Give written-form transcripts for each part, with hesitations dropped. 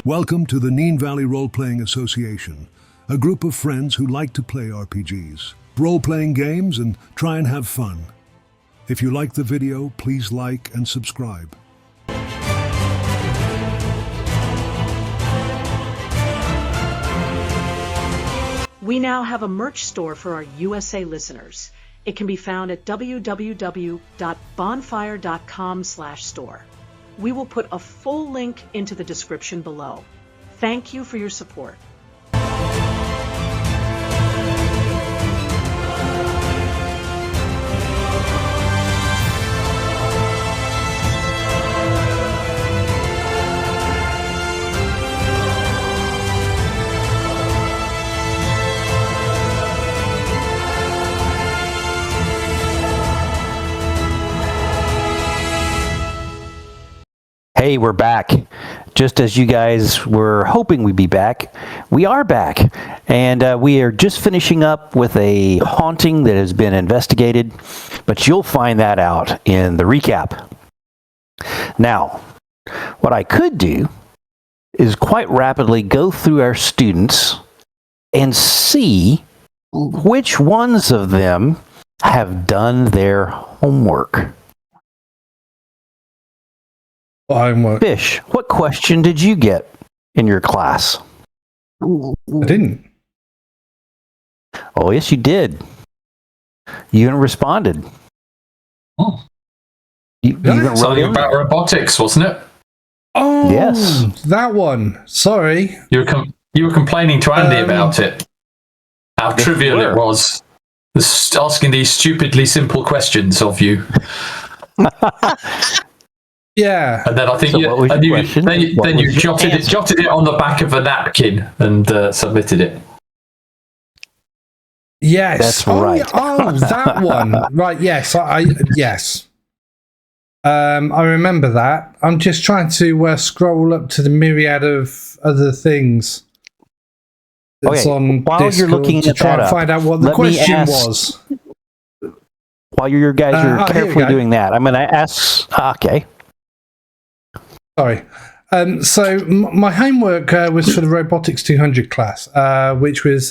Welcome to the Neen Valley Role-Playing Association, a group of friends who like to play RPGs, role-playing games, and try and have fun. If you like the video, please like and subscribe. We now have a merch store for our USA listeners. It can be found at www.bonfire.com/store. We will put a full link into the description below. Thank you for your support. Hey, we're back. Just as you guys were hoping we'd be back, we are back. And we are just finishing up with a haunting that has been investigated, but you'll find that out in the recap. Now, what I could do is quite rapidly go through our students and see which ones of them have done their homework. Fish, what question did you get in your class? I didn't. Oh, yes, you did. You responded. Oh. You Something about robotics, wasn't it? Oh, yes. That one. Sorry. You were complaining to Andy about it. How trivial it was. Asking these stupidly simple questions of you. Yeah. And then I think you jotted it on the back of a napkin and submitted it. Yes. That's right. Oh, that one. Right, yes. Yes. I remember that. I'm just trying to scroll up to the myriad of other things that's on while Discord you're looking to at try that and find out what the question was. While you guys are carefully doing that, I'm going to ask... Okay. Sorry. So my homework was for the Robotics 200 class, which was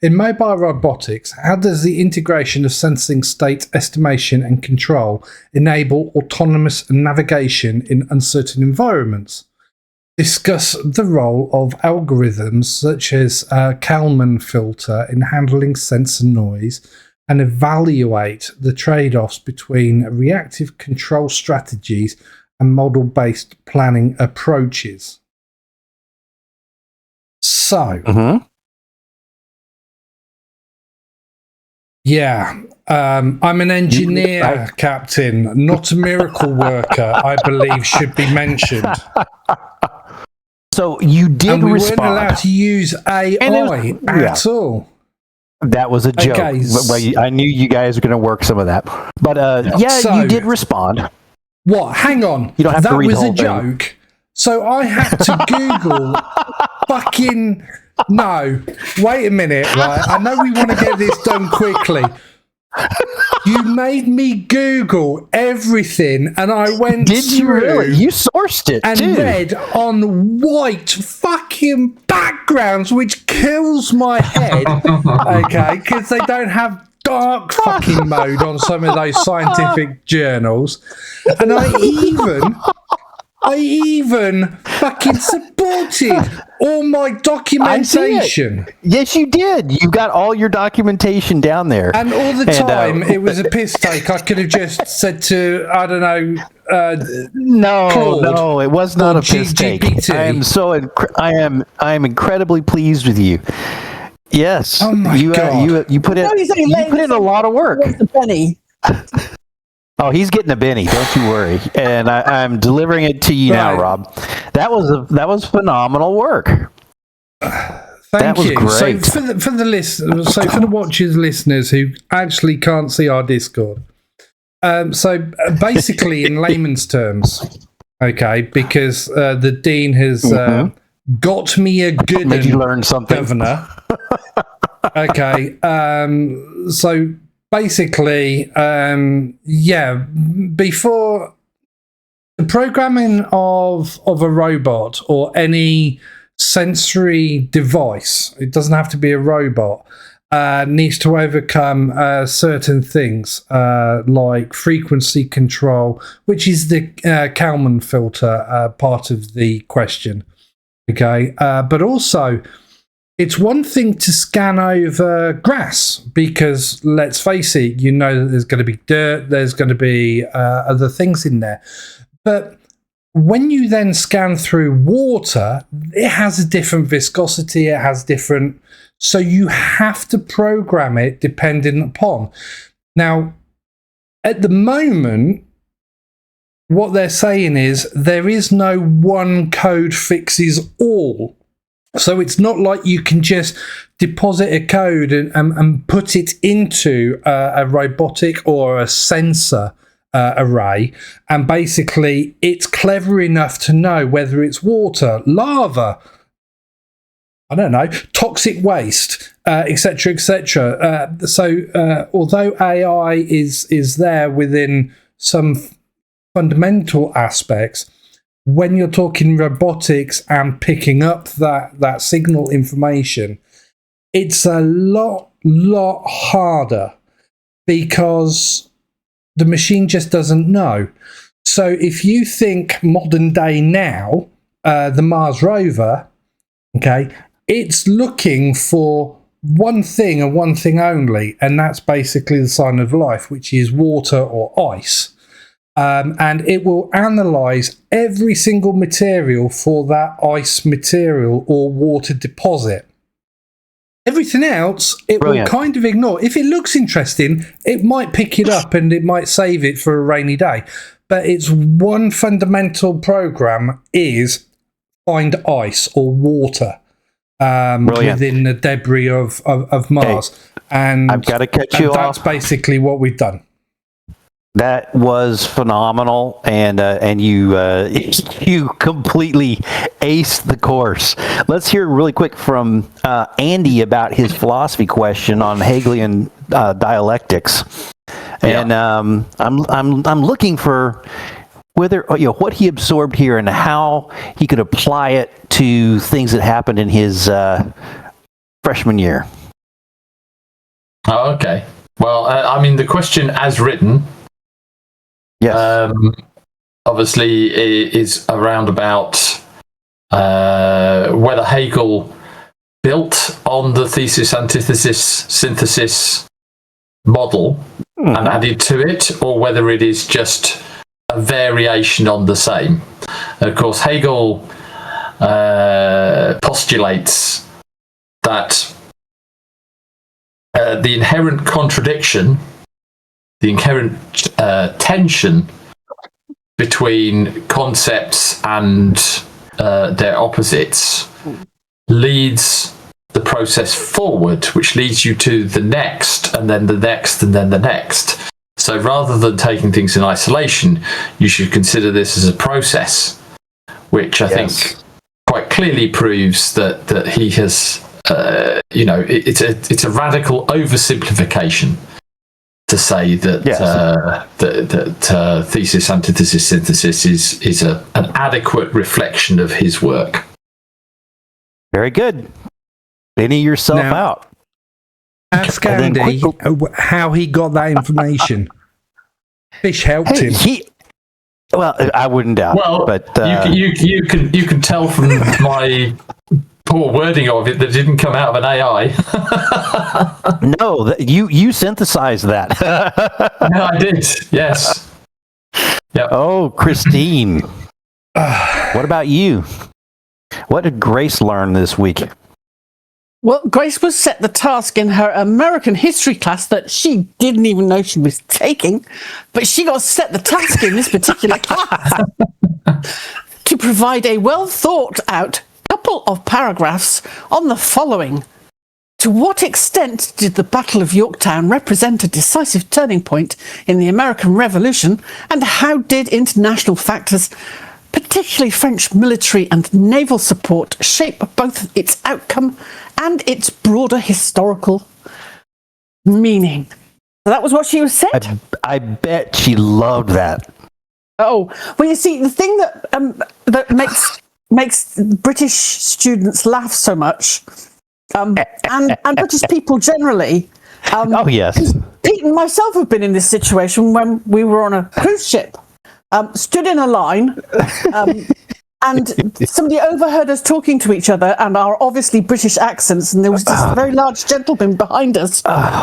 in mobile robotics, how does the integration of sensing, state, estimation and control enable autonomous navigation in uncertain environments? Discuss the role of algorithms such as Kalman filter in handling sensor noise and evaluate the trade-offs between reactive control strategies and model-based planning approaches. So, yeah, I'm an engineer, Captain, not a miracle worker, I believe should be mentioned. So you did and we respond. weren't allowed to use AI at all. That was a joke. Okay. I knew you guys were going to work some of that. But you did respond. What? Hang on. You don't have to read the whole That was a joke. So I had to Google fucking... No. Wait a minute, right? I know we want to get this done quickly. You made me Google everything, and I went Did you really? You sourced it, and too. read on white fucking backgrounds, which kills my head, okay, because they don't have dark fucking mode on some of those scientific journals. And I even fucking supported all my documentation. Yes, you did. You got all your documentation down there. And all the time, it was a piss take. I could have just said to, I don't know, no, it was not a piss take. I am incredibly pleased with you. Yes. Oh my God. You put in a lot of work. The penny. Oh, he's getting a Benny. Don't you worry. And I'm delivering it to you now, Rob. That was phenomenal work. Thank you. Great. So for the listeners, for the watchers, listeners who actually can't see our Discord. So basically, in layman's terms, okay, because the dean has got me a good Made you learn something, governor. Okay. So basically, before The programming of a robot or any sensory device, it doesn't have to be a robot, needs to overcome certain things like frequency control, which is the Kalman filter part of the question. Okay, but also it's one thing to scan over grass because, let's face it, you know that there's going to be dirt, there's going to be other things in there. But when you then scan through water, it has a different viscosity, it has different... So you have to program it depending upon. Now, at the moment, what they're saying is there is no one code fixes all. So it's not like you can just deposit a code and put it into a robotic or a sensor array, and basically it's clever enough to know whether it's water, lava, I don't know, toxic waste, etc., etc. So although AI is there within some fundamental aspects, when you're talking robotics and picking up that signal information, it's a lot harder because the machine just doesn't know. So if you think modern day now, the Mars rover, okay, it's looking for one thing and one thing only, and that's basically the sign of life, which is water or ice. And it will analyze every single material for that ice material or water deposit. Everything else, it Brilliant. will kind of ignore. If it looks interesting, it might pick it up and it might save it for a rainy day. But its one fundamental program is find ice or water within the debris of Mars. Hey, and I've got to cut you that's off. basically what we've done. That was phenomenal, and you you completely aced the course. Let's hear really quick from Andy about his philosophy question on Hegelian dialectics, and I'm looking for whether what he absorbed here and how he could apply it to things that happened in his freshman year. Oh, okay. Well, I mean, the question as written. Yes. Obviously, is around about whether Hegel built on the thesis-antithesis-synthesis model and added to it, or whether it is just a variation on the same. And of course, Hegel postulates that the inherent contradiction, the inherent tension between concepts and their opposites leads the process forward, which leads you to the next, and then the next, and then the next. So rather than taking things in isolation, you should consider this as a process, which I think quite clearly proves that he has, it's a radical oversimplification to say that thesis, antithesis, synthesis is an adequate reflection of his work. Very good. Benny yourself out. Ask Andy how he got that information. Fish helped him. Well, I wouldn't doubt. Well, but you can tell from my poor wording of it that it didn't come out of an AI. No, you synthesized that. No, I did. Yes. Yep. Oh, Christine. What about you? What did Grace learn this week? Well, Grace was set the task in her American history class that she didn't even know she was taking, but she got set the task in this particular class to provide a well thought out couple of paragraphs on the following. To what extent did the Battle of Yorktown represent a decisive turning point in the American Revolution, and how did international factors, particularly French military and naval support, shape both its outcome and its broader historical meaning? So that was what she was said. I bet she loved that. Oh, well, you see, the thing that makes British students laugh so much, and British people generally. Oh yes. Pete and myself have been in this situation when we were on a cruise ship, stood in a line, and somebody overheard us talking to each other and our obviously British accents, and there was this very large gentleman behind us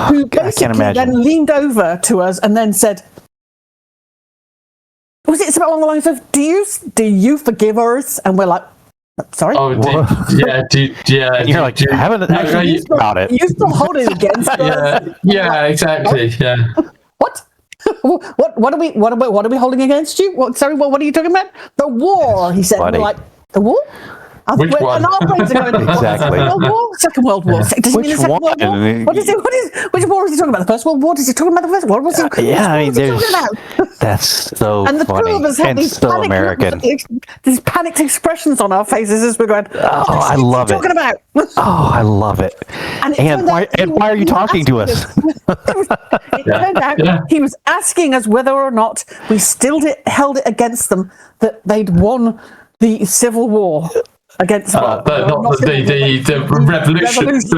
who basically then leaned over to us and then said, was it something along the lines of, do you forgive us? And we're like, sorry? Oh, yeah. And you're like, I haven't actually used about it. You still hold it against us. Yeah, exactly. Yeah. What? What are we holding against you? What are you talking about? The war, he said. We're like, the war? Which one? And our brains are going, Exactly. World War? Second World War. Does he mean the Second World War? Which war is he talking about? The First World War? Is he talking about the First World War? That's so and the funny. two of us had these so American. These panicked expressions on our faces as we're going, Oh, I love it. Talking about? Oh, I love it. And why are you talking to us? It turned out he was asking us whether or not we still held it against them that they'd won the Civil War. Against the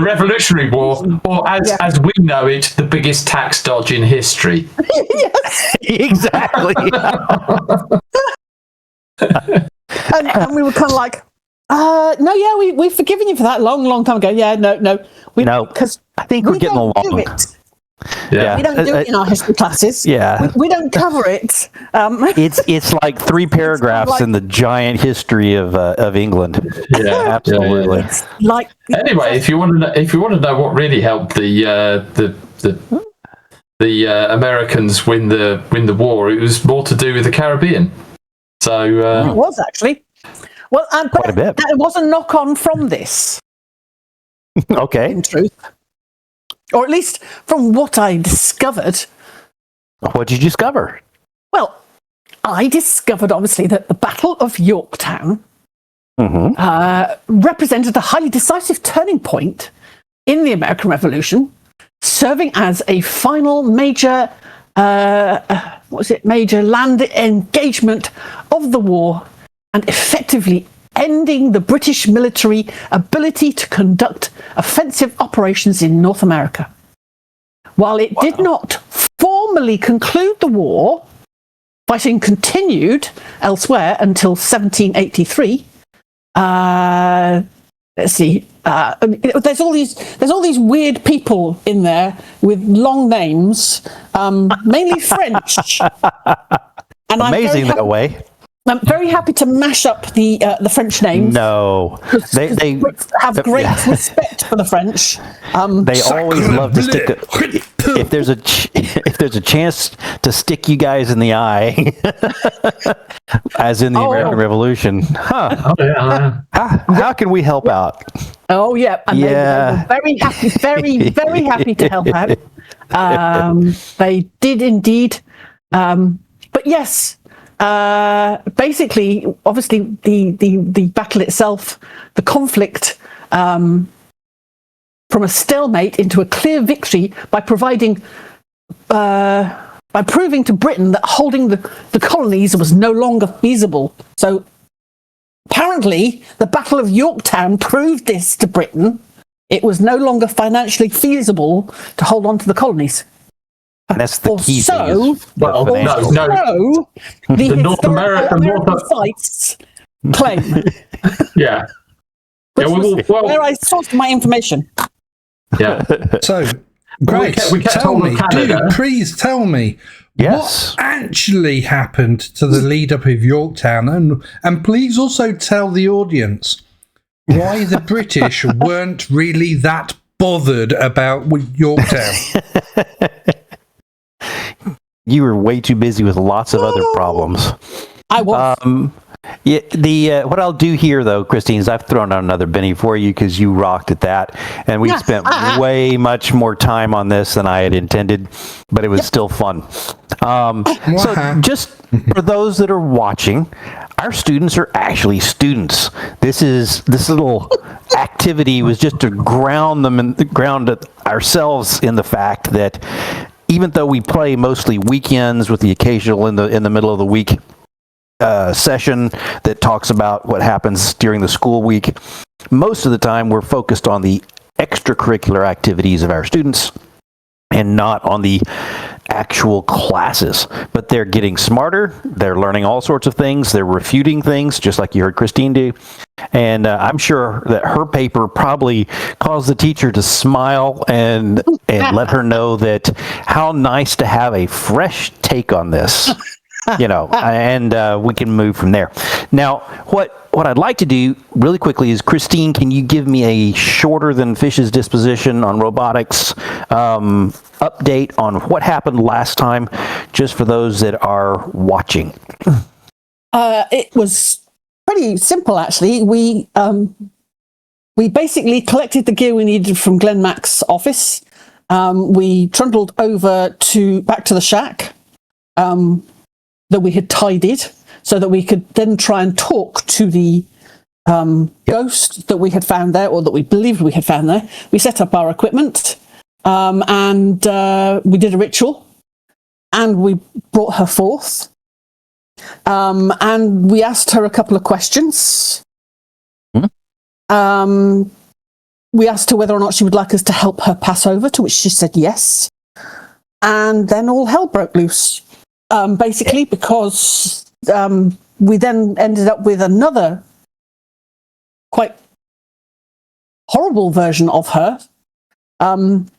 Revolutionary War, or as we know it, the biggest tax dodge in history. Yes, exactly. and we were kind of like, no, yeah, we've forgiven you for that long time ago. Yeah, no, because I think we're getting along. Yeah. We don't do it in our history classes. Yeah. We don't cover it. It's like 3 paragraphs in the giant history of England. Yeah, absolutely. Yeah. Anyway, if you want to know what really helped the Americans win the war, it was more to do with the Caribbean. So it was actually. Well, quite a bit. It was a knock on from this. Okay. In truth. Or at least from what I discovered. What did you discover? Well, I discovered, obviously, that the Battle of Yorktown represented a highly decisive turning point in the American Revolution, serving as a final major land engagement of the war and effectively ending the British military ability to conduct offensive operations in North America. While it did not formally conclude the war, fighting continued elsewhere until 1783. Let's see. There's all these weird people in there with long names, mainly French. And amazing that way. I'm very happy to mash up the French names. No, they have great respect for the French. They always love to stick. If there's a chance to stick you guys in the eye, as in the American Revolution, how can we help out? Oh yeah, and they were very happy, very happy to help out. They did indeed, but yes. Basically, obviously, the battle itself, the conflict, from a stalemate into a clear victory by proving to Britain that holding the colonies was no longer feasible. So apparently, the Battle of Yorktown proved this to Britain. It was no longer financially feasible to hold on to the colonies. That's the key thing. The North American sites claim. Yeah. Where I sourced my information. Yeah. So, Grace, please tell me what actually happened to the lead up of Yorktown, and please also tell the audience why the British weren't really that bothered about Yorktown. You were way too busy with lots of other problems. I was. What I'll do here, though, Christine, is I've thrown out another Benny for you because you rocked at that, and we spent way much more time on this than I had intended, but it was still fun. So, just for those that are watching, our students are actually students. This little activity was just to ground ourselves in the fact that even though we play mostly weekends with the occasional in the middle of the week, session that talks about what happens during the school week. Most of the time, we're focused on the extracurricular activities of our students and not on the actual classes. But they're getting smarter. They're learning all sorts of things. They're refuting things, just like you heard Christine do. And I'm sure that her paper probably caused the teacher to smile and let her know that how nice to have a fresh take on this. And we can move from there. Now, what I'd like to do really quickly is, Christine, can you give me a shorter than Fish's disposition on robotics update on what happened last time, just for those that are watching? It was pretty simple, actually. We basically collected the gear we needed from Glenn Mack's office. We trundled over back to the shack that we had tidied, so that we could then try and talk to the ghost that we had found there, or that we believed we had found there. We set up our equipment, and we did a ritual, and we brought her forth, and we asked her a couple of questions. Mm-hmm. We asked her whether or not she would like us to help her pass over, to which she said yes. And then all hell broke loose. Basically, because we then ended up with another quite horrible version of her come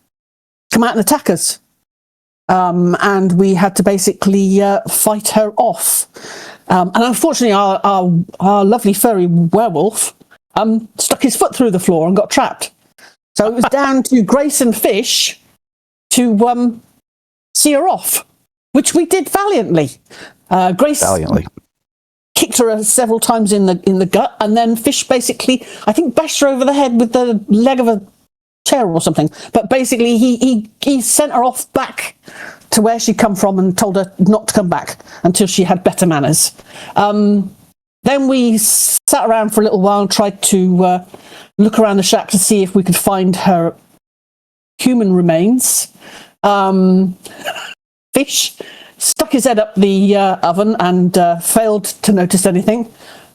out and attack us. And we had to basically fight her off. And unfortunately, our lovely furry werewolf stuck his foot through the floor and got trapped. So it was down to Grace and Fish to see her off, which we did valiantly. Grace kicked her several times in the gut, and then Fish basically, I think, bashed her over the head with the leg of a chair or something. But basically, he sent her off back to where she'd come from and told her not to come back until she had better manners. Then we sat around for a little while and tried to look around the shack to see if we could find her human remains. Fish stuck his head up the oven and failed to notice anything.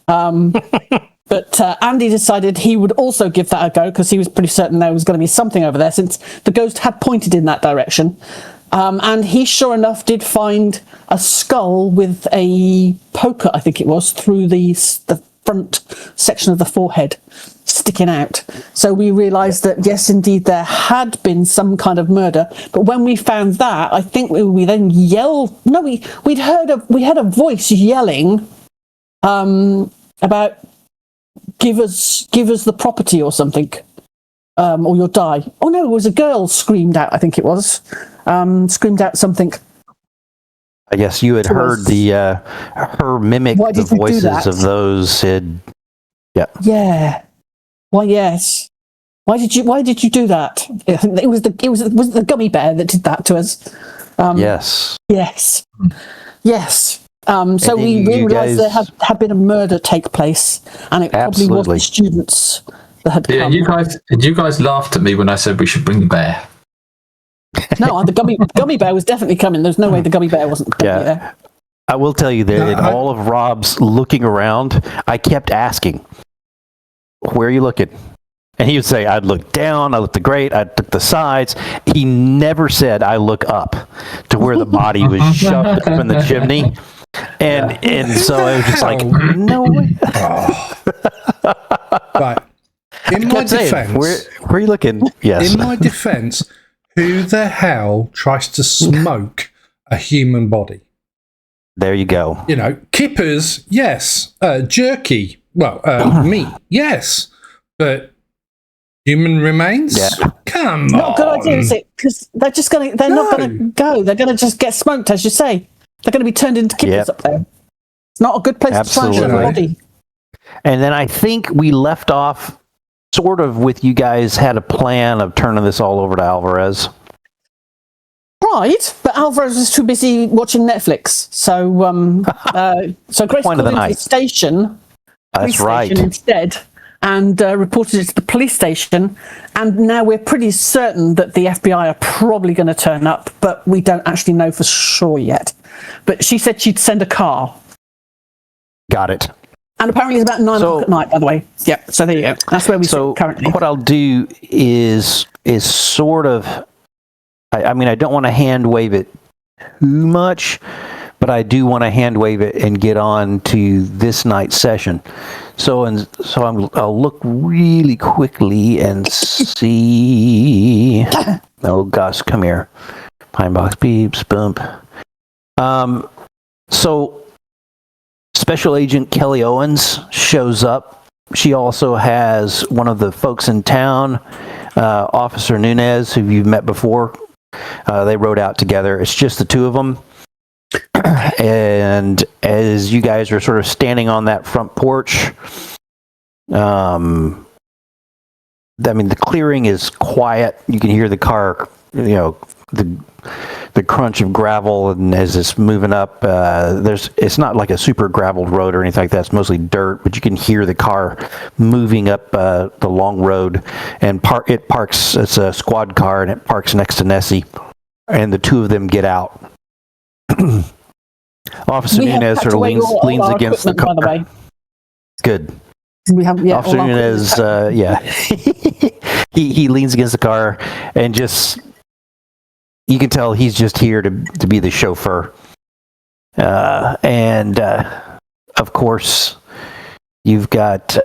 But Andy decided he would also give that a go, because he was pretty certain there was going to be something over there, since the ghost had pointed in that direction. And he, sure enough, did find a skull with a poker, I think it was, through the front section of the forehead sticking out. So we realised that, yes, indeed, there had been some kind of murder. But when we found that, I think we then yelled. No, we heard a voice yelling about give us the property or something, or you'll die. Oh no, it was a girl screamed out. I think it was screamed out something. I guess you had heard her mimic the voices of those. Yeah. Why? Yes. Why did you do that? It was the gummy bear that did that to us. Yes. So we realised there had been a murder take place, and it probably was the students that had come. You guys laughed at me when I said we should bring the bear. No, the gummy bear was definitely coming. There's no way the gummy bear wasn't coming there. I will tell you that in all of Rob's looking around, I kept asking, "Where are you looking?" And he would say, "I'd look down, I looked to great, I took the sides." He never said, "I look up," to where the body was shoved up in the chimney. And so I was just like, no way. Right. In my defense, where are you looking? Yes. In my defense, who the hell tries to smoke a human body? There you go. Kippers, yes. Jerky, meat, yes. But human remains? Yeah. Come on. Not a good idea, is it? Because they're not going to go. They're going to just get smoked, as you say. They're going to be turned into kippers up there. It's not a good place to try and show a body. And then I think we left off sort of with you guys had a plan of turning this all over to Alvarez. Right, but Alvarez was too busy watching Netflix. So Grace called into the station. That's right. Instead, and reported it to the police station. And now we're pretty certain that the FBI are probably going to turn up, but we don't actually know for sure yet. But she said she'd send a car. Got it. And apparently it's about 9 o'clock at night, by the way. Yeah, so there you go. That's where we sit currently. What I'll do is sort of, I mean, I don't want to hand wave it too much, but I do want to hand wave it and get on to this night's session. I'll look really quickly and see. Oh gosh, come here. Pine box beeps, bump. So Special Agent Kelly Owens shows up. She also has one of the folks in town, Officer Nunez, who you've met before. They rode out together. It's just the two of them. And as you guys are sort of standing on that front porch, I mean, the clearing is quiet. You can hear the car, the crunch of gravel, and as it's moving up, it's not like a super graveled road or anything like that. It's mostly dirt, but you can hear the car moving up the long road, and it parks. It's a squad car, and it parks next to Nessie, and the two of them get out. Officer Nunez sort of leans against the car. By the way. Good. We have, Officer Nunez, he leans against the car and just. You can tell he's just here to be the chauffeur. And, of course, you've got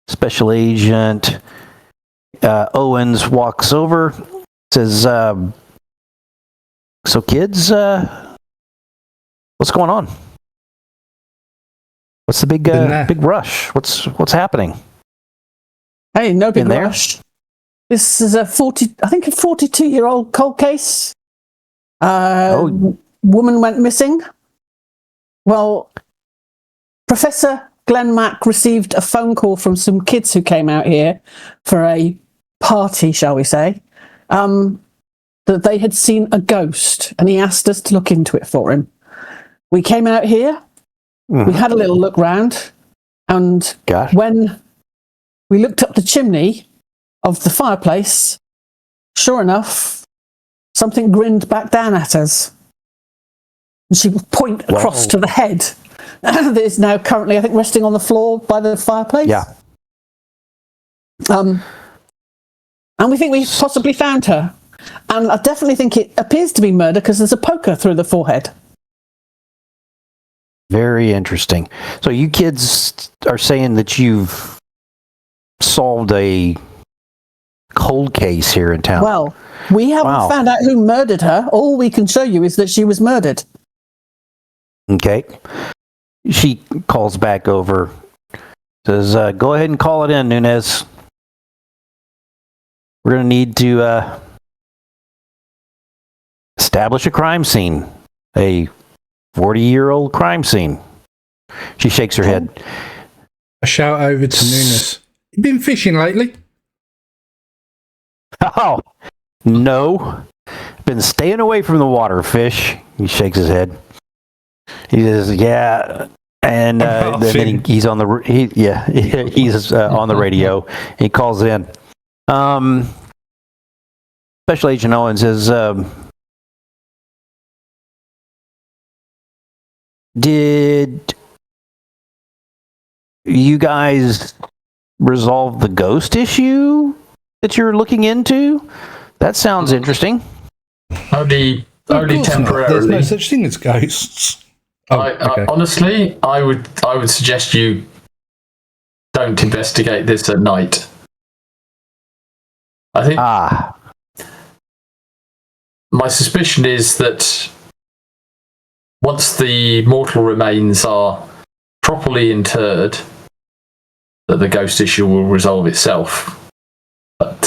Special Agent Owens walks over, says, so kids, what's going on? What's the big rush? What's happening? Hey, no big rush. This is a 42-year-old cold case. Woman went missing. Well, Professor Glenn Mack received a phone call from some kids who came out here for a party, shall we say, that they had seen a ghost, and he asked us to look into it for him. We came out here, we had a little look round, and when we looked up the chimney of the fireplace, sure enough, something grinned back down at us. And she would point across to the head that is now currently, I think, resting on the floor by the fireplace. Yeah. And we think we possibly found her. And I definitely think it appears to be murder because there's a poker through the forehead. Very interesting. So you kids are saying that you've solved a cold case here in town. Well, we haven't found out who murdered her. All we can show you is that she was murdered. Okay. She calls back over, says, go ahead and call it in, Nunez. We're going to need to establish a crime scene. A 40-year-old crime scene. She shakes her head. I shout over to Nunez. You been fishing lately? Oh, no. Been staying away from the water, fish. He shakes his head. He says, yeah. And then he's on the he's on the radio. He calls in. Special Agent Owens says, did you guys resolve the ghost issue that you're looking into? That sounds interesting. Only temporarily. There's no such thing as ghosts. Honestly, I would suggest you don't investigate this at night. I think my suspicion is that once the mortal remains are properly interred, that the ghost issue will resolve itself. But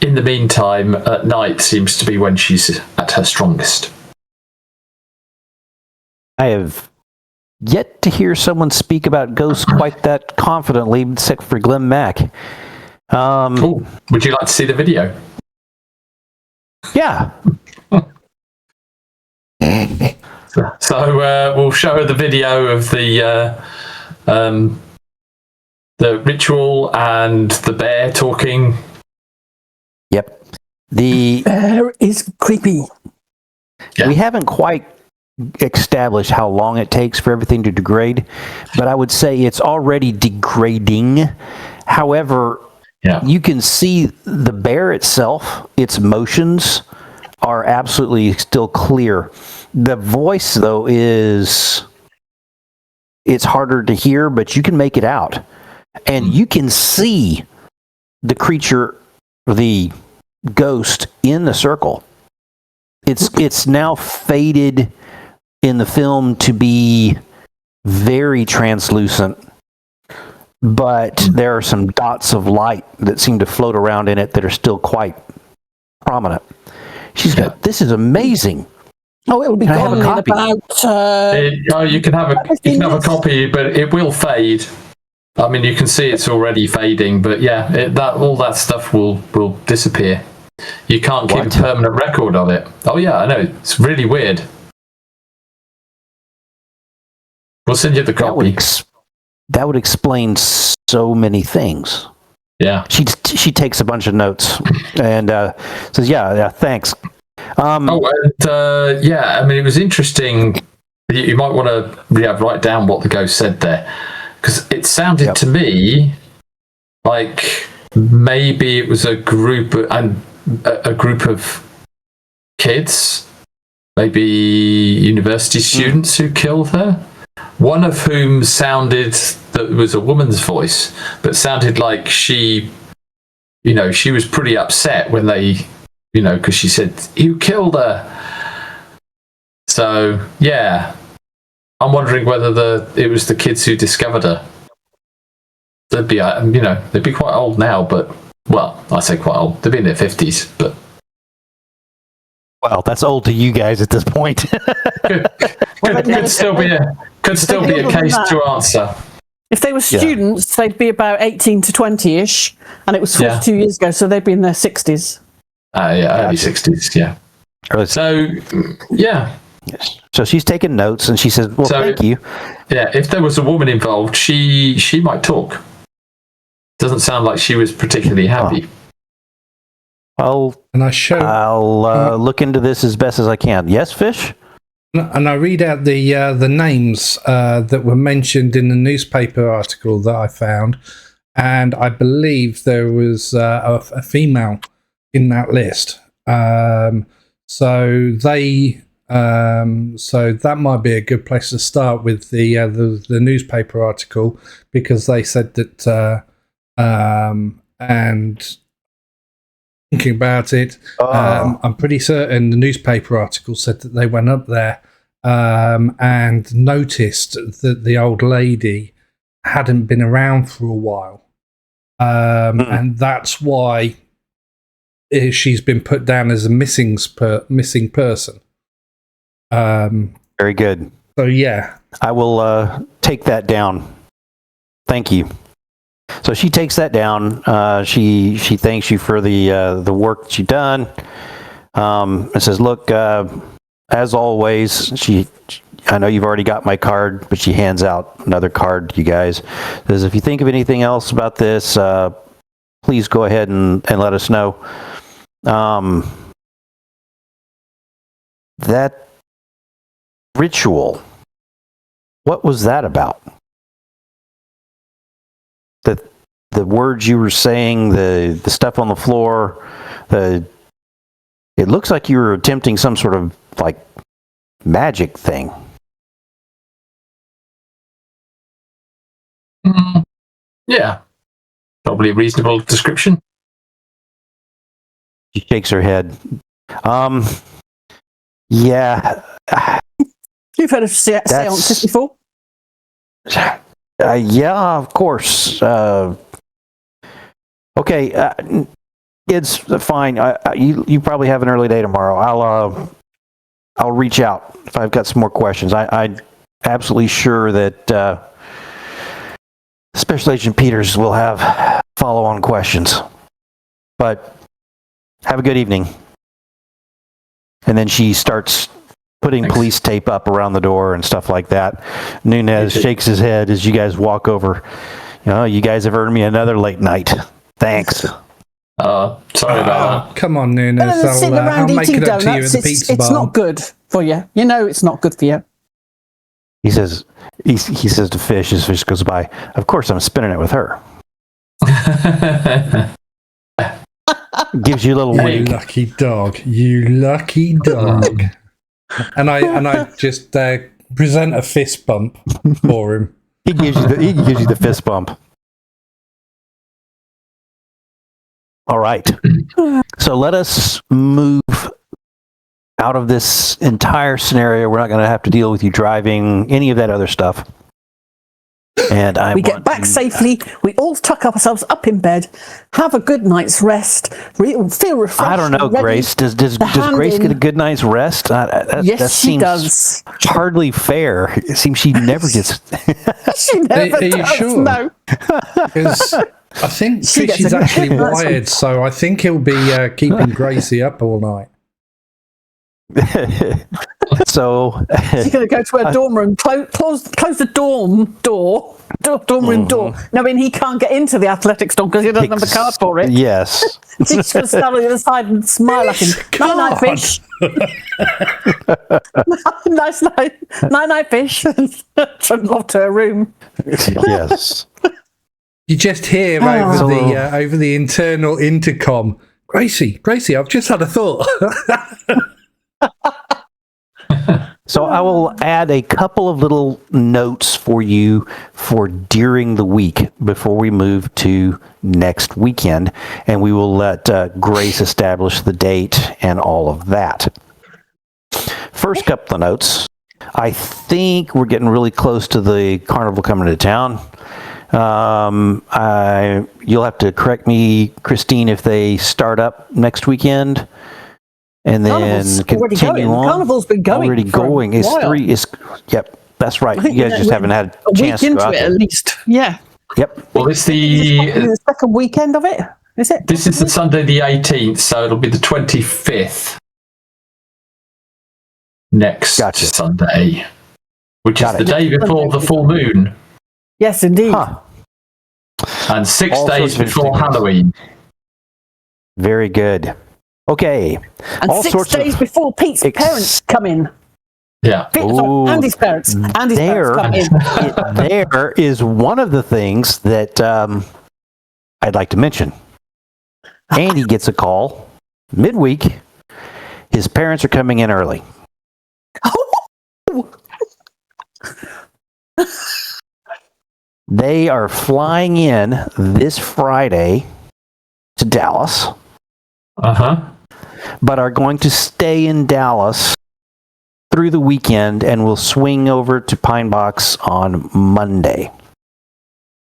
in the meantime, at night seems to be when she's at her strongest. I have yet to hear someone speak about ghosts quite that confidently, except for Glenn Mack. Cool. Would you like to see the video? Yeah. So we'll show her the video of the ritual and the bear talking. Yep. The bear is creepy. We haven't quite establish how long it takes for everything to degrade, but I would say it's already degrading. However, you can see the bear itself, its motions are absolutely still clear. The voice, though, it's harder to hear, but you can make it out. And you can see the creature, the ghost, in the circle. It's now faded in the film to be very translucent, but there are some dots of light that seem to float around in it that are still quite prominent. She's got, this is amazing. Oh, it will be Can I have gone a in copy? about... you can have a copy, but it will fade. I mean, you can see it's already fading, but yeah, all that stuff will disappear. You can't keep a permanent record of it. Oh yeah, I know. It's really weird. We'll send you the copy. That would explain so many things. Yeah. She takes a bunch of notes and says, yeah, thanks. I mean, it was interesting. You might want to write down what the ghost said there, because it sounded to me like maybe it was a group of kids, maybe university students who killed her. One of whom sounded that it was a woman's voice, but sounded like she was pretty upset when they, because she said, "You killed her." So yeah, I'm wondering whether it was the kids who discovered her. They'd be quite old now, but well, I say quite old. They'd be in their 50s, but. Well, that's old to you guys at this point. could still be a case to answer. If they were students, they'd be about 18 to 20-ish, and it was 42 years ago, so they'd be in their 60s. Early 60s, yeah. So, yeah. Yes. So she's taking notes, and she says, well, thank you. Yeah, if there was a woman involved, she might talk. Doesn't sound like she was particularly happy. I'll look into this as best as I can. Yes, Fish? And I read out the names that were mentioned in the newspaper article that I found, and I believe there was a female in that list. So that might be a good place to start with the newspaper article, because they said that and thinking about it, I'm pretty certain the newspaper article said that they went up there and noticed that the old lady hadn't been around for a while, and that's why she's been put down as a missing person. Very good. So yeah, I will take that down. Thank you. So she takes that down. She thanks you for the work that you've done. And says, "Look, as always, I know you've already got my card, but she hands out another card to you guys. Says, if you think of anything else about this, please go ahead and let us know." That ritual, what was that about? The words you were saying, the stuff on the floor, it looks like you were attempting some sort of like magic thing. Yeah, probably a reasonable description. She shakes her head. Yeah. You've heard of seances before? Yeah, of course. Okay, it's fine. You probably have an early day tomorrow. I'll reach out if I've got some more questions. I'm absolutely sure that Special Agent Peters will have follow-on questions. But have a good evening. And then she starts putting police tape up around the door and stuff like that. Nunez shakes his head as you guys walk over. You guys have earned me another late night. Thanks. Sorry about that. Come on, Nunes. Better than sitting I'll around make eating it up to you at donuts. the pizza It's bar. not good for you. You know it's not good for you. He says to Fish as Fish goes by, of course I'm spinning it with her. Gives you a little You wink. lucky dog. You lucky dog. and I just present a fist bump for him. He gives you the fist bump. All right. So let us move out of this entire scenario. We're not going to have to deal with you driving any of that other stuff. And We get back safely. We all tuck ourselves up in bed, have a good night's rest, feel refreshed. I don't know, ready Grace. Does to hand Grace in- get a good night's rest? That Yes, she seems does. hardly fair. It seems she never gets. She never Are you does. sure? No. Because I think She Fish gets is a- actually that's wired, so I think he'll be keeping Gracie up all night. So She's going to go to her dorm room, close the dorm room door, knowing he can't get into the athletics dorm because he doesn't have the card for it. Yes. She's going to stand on the other side and smile at him. Night night, Fish. Nice night. Night night, Fish. Trundle off to her room. Yes. You just hear over the internal intercom, Gracie, I've just had a thought. So I will add a couple of little notes for you for during the week before we move to next weekend, and we will let Grace establish the date and all of that. First couple of notes. I think we're getting really close to the carnival coming to town. You'll have to correct me, Christine, if they start up next weekend. And then Carnival's already continue going. on. Carnival's been going Already for a going. It's while. 3. Yep, that's right. I think You guys just we're haven't had a a chance week to go into out it there. at least. Yeah. Yep. Well, it's The second weekend of it, is it? this is the Sunday the 18th, so it'll be the 25th next Gotcha. Sunday, which Got is it. the day before the full moon Yes, indeed. Huh. and 6 All days sorts of before interesting things. Halloween. Very good. Okay. And all 6 sorts days of before Pete's parents come in. Yeah. Ooh. Andy's parents. Andy's There, parents come in. there is one of the things that I'd like to mention. Andy gets a call midweek. His parents are coming in early. They are flying in this Friday to Dallas, but are going to stay in Dallas through the weekend and will swing over to Pine Box on Monday.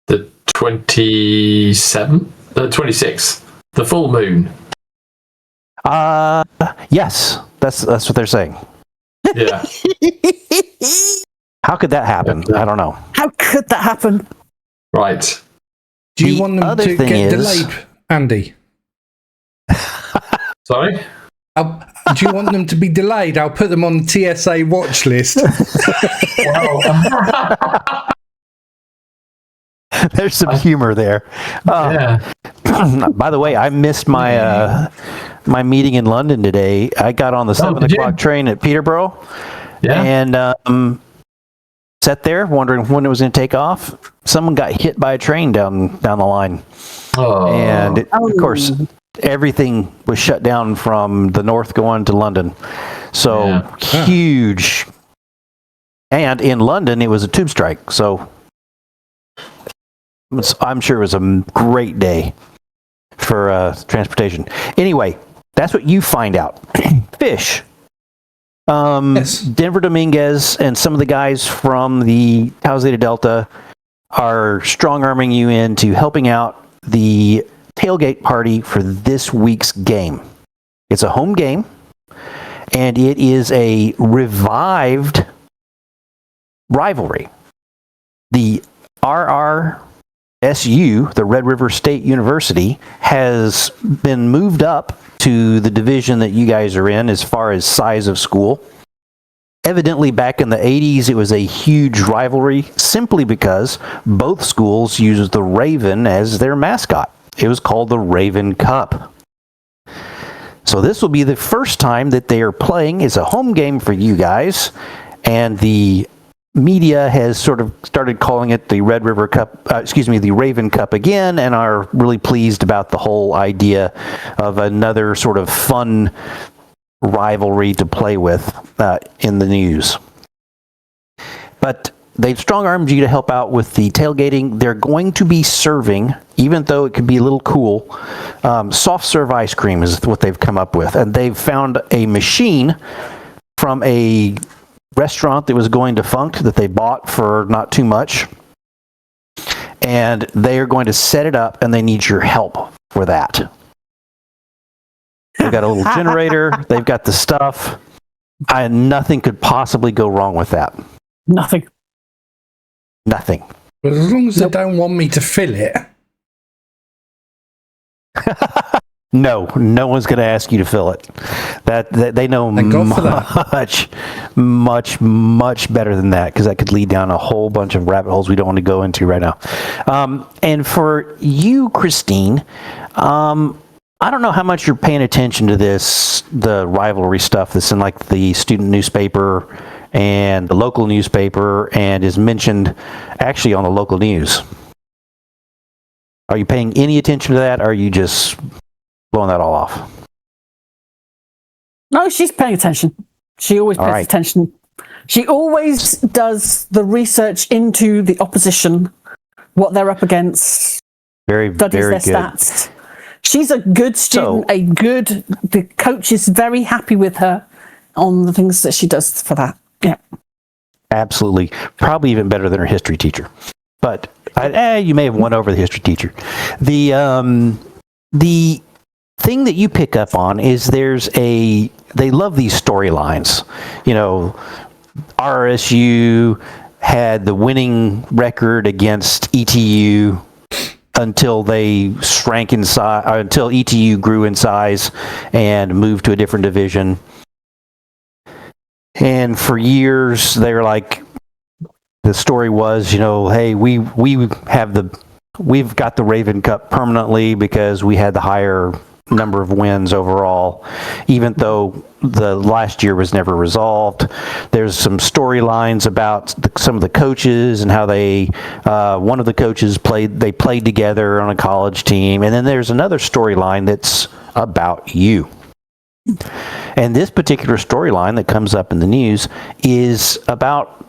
The 27th? The 26th. The full moon. Yes, that's what they're saying. Yeah. How could that happen? I don't know. How could that happen? Right. Do you The want them other to thing get is- delayed, Andy? Sorry? Do you want them to be delayed? I'll put them on the TSA watch list. Well, There's some humor there. yeah. By the way, I missed my my meeting in London today. I got on the 7 did you? o'clock train at Peterborough Yeah. and sat there wondering when it was going to take off. Someone got hit by a train down the line. Oh. And of course, everything was shut down from the north going to London. So Yeah. huge. And in London, it was a tube strike. So I'm sure it was a great day for transportation. Anyway, that's what you find out. Fish. Yes. Denver Dominguez and some of the guys from the Tau Zeta Delta are strong-arming you into helping out the tailgate party for this week's game. It's a home game, and it is a revived rivalry. The RRSU, the Red River State University, has been moved up to the division that you guys are in as far as size of school. Evidently, back in the 80s, it was a huge rivalry simply because both schools used the Raven as their mascot. It was called the Raven Cup. So this will be the first time that they are playing. It's a home game for you guys, and the media has sort of started calling it the Red River Cup, the Raven Cup again, and are really pleased about the whole idea of another sort of fun rivalry to play with in the news. But they've strong-armed you to help out with the tailgating. They're going to be serving, even though it could be a little cool, soft serve ice cream is what they've come up with. And they've found a machine from a restaurant that was going defunct that they bought for not too much. And they are going to set it up, and they need your help for that. They've got a little generator. They've got the stuff. Nothing could possibly go wrong with that. Nothing. Nothing. But as long as they don't want me to fill it. No one's going to ask you to fill it. That they know much better than that, because that could lead down a whole bunch of rabbit holes we don't want to go into right now. And for you, Christine, I don't know how much you're paying attention to the rivalry stuff that's in like the student newspaper and the local newspaper, and is mentioned actually on the local news. Are you paying any attention to that, or are you just blowing that all off? No, she's paying attention. She always pays attention. She always does the research into the opposition, what they're up against, studies their good. stats. She's a good student, the coach is very happy with her on the things that she does for that. Yeah. Absolutely. Probably even better than her history teacher. But you may have won over the history teacher. The thing that you pick up on is they love these storylines. You know, RSU had the winning record against ETU until they shrank in size, until ETU grew in size and moved to a different division. And for years, they were like, the story was, hey, we've got the Raven Cup permanently because we had the higher number of wins overall, even though the last year was never resolved. There's some storylines about some of the coaches and how one of the coaches played together on a college team, and then there's another storyline that's about you. And this particular storyline that comes up in the news is about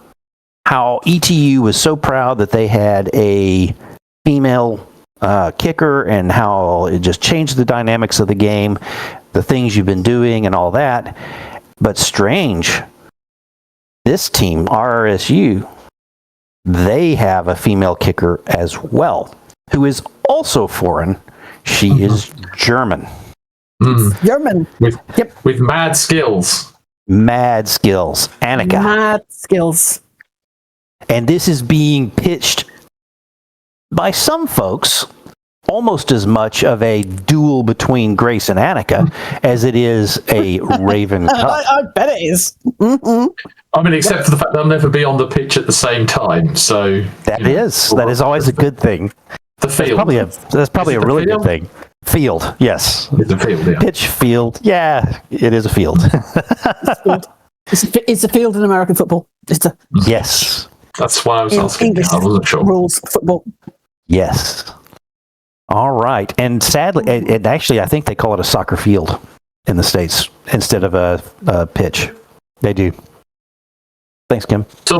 how ETU was so proud that they had a female kicker, and how it just changed the dynamics of the game, the things you've been doing and all that. But strange, this team, RSU, they have a female kicker as well, who is also foreign. She is German. German. With mad skills. Mad skills. Annika. Mad skills. And this is being pitched by some folks almost as much of a duel between Grace and Annika as it is a Raven Cup. I bet it is. Mm-hmm. I mean, except for the fact they'll never be on the pitch at the same time. So that is always a good thing. The field. That's probably a really good thing. Field, yes. It's a field, yeah. Pitch, field, yeah, it is a field. It's a field in American football. Yes. That's why I was asking. English I wasn't sure. Rules football. Yes. All right. And sadly, and actually, I think they call it a soccer field in the States instead of a pitch. They do. Thanks, Kim. It's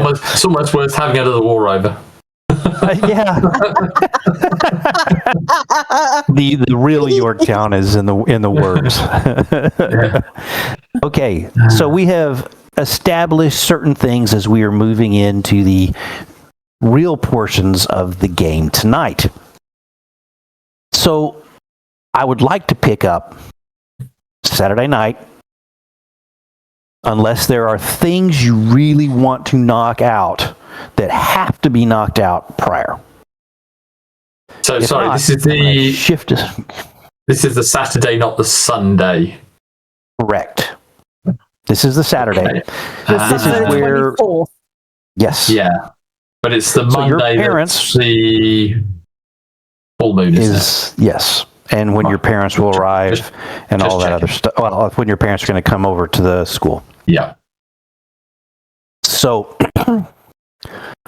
almost worth having another war over. Yeah. the real Yorktown is in the works. Okay, so we have established certain things as we are moving into the real portions of the game tonight. So I would like to pick up Saturday night, unless there are things you really want to knock out that have to be knocked out prior. So If sorry, not, this is I'm gonna the shift. this is the Saturday, not the Sunday. Correct. This is the Saturday. Okay. This is where 24th. yes, Yeah, but it's the So your Monday parents- that's the full moon, isn't it? yes. and when your parents will arrive and all that checking. other stuff. Well, when your parents are going to come over to the school. Yeah. So,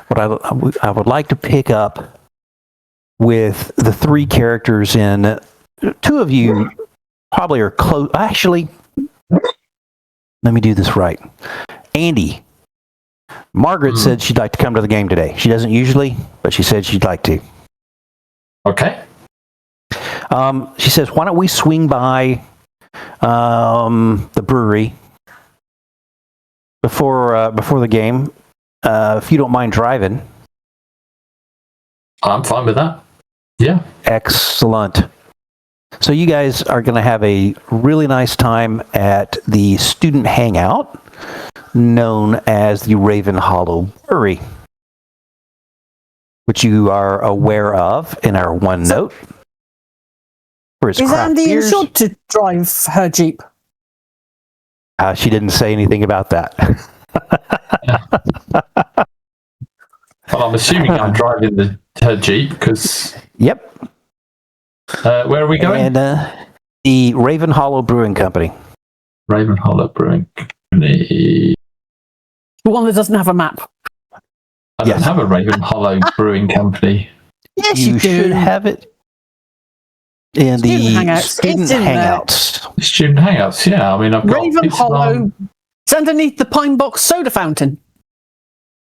what I would like to pick up with the three characters in. Two of you probably are close. Actually, let me do this right. Andy. Margaret said she'd like to come to the game today. She doesn't usually, but she said she'd like to. Okay. She says, why don't we swing by the brewery before the game, if you don't mind driving. I'm fine with that. Yeah. Excellent. So you guys are going to have a really nice time at the student hangout known as the Raven Hollow Brewery, which you are aware of in our OneNote. Is Andy insured to drive her Jeep? She didn't say anything about that. Well, I'm assuming I'm driving her Jeep because. Yep. Where are we going? And the Raven Hollow Brewing Company. Raven Hollow Brewing Company. The one that doesn't have a map. I don't have a Raven Hollow Brewing Company. Yes, You you should do. have it in the Hangouts. student It's in there. hangouts. Student Hangouts, yeah. I mean, I've got. Raven Hollow. It's underneath the Pine Box soda fountain.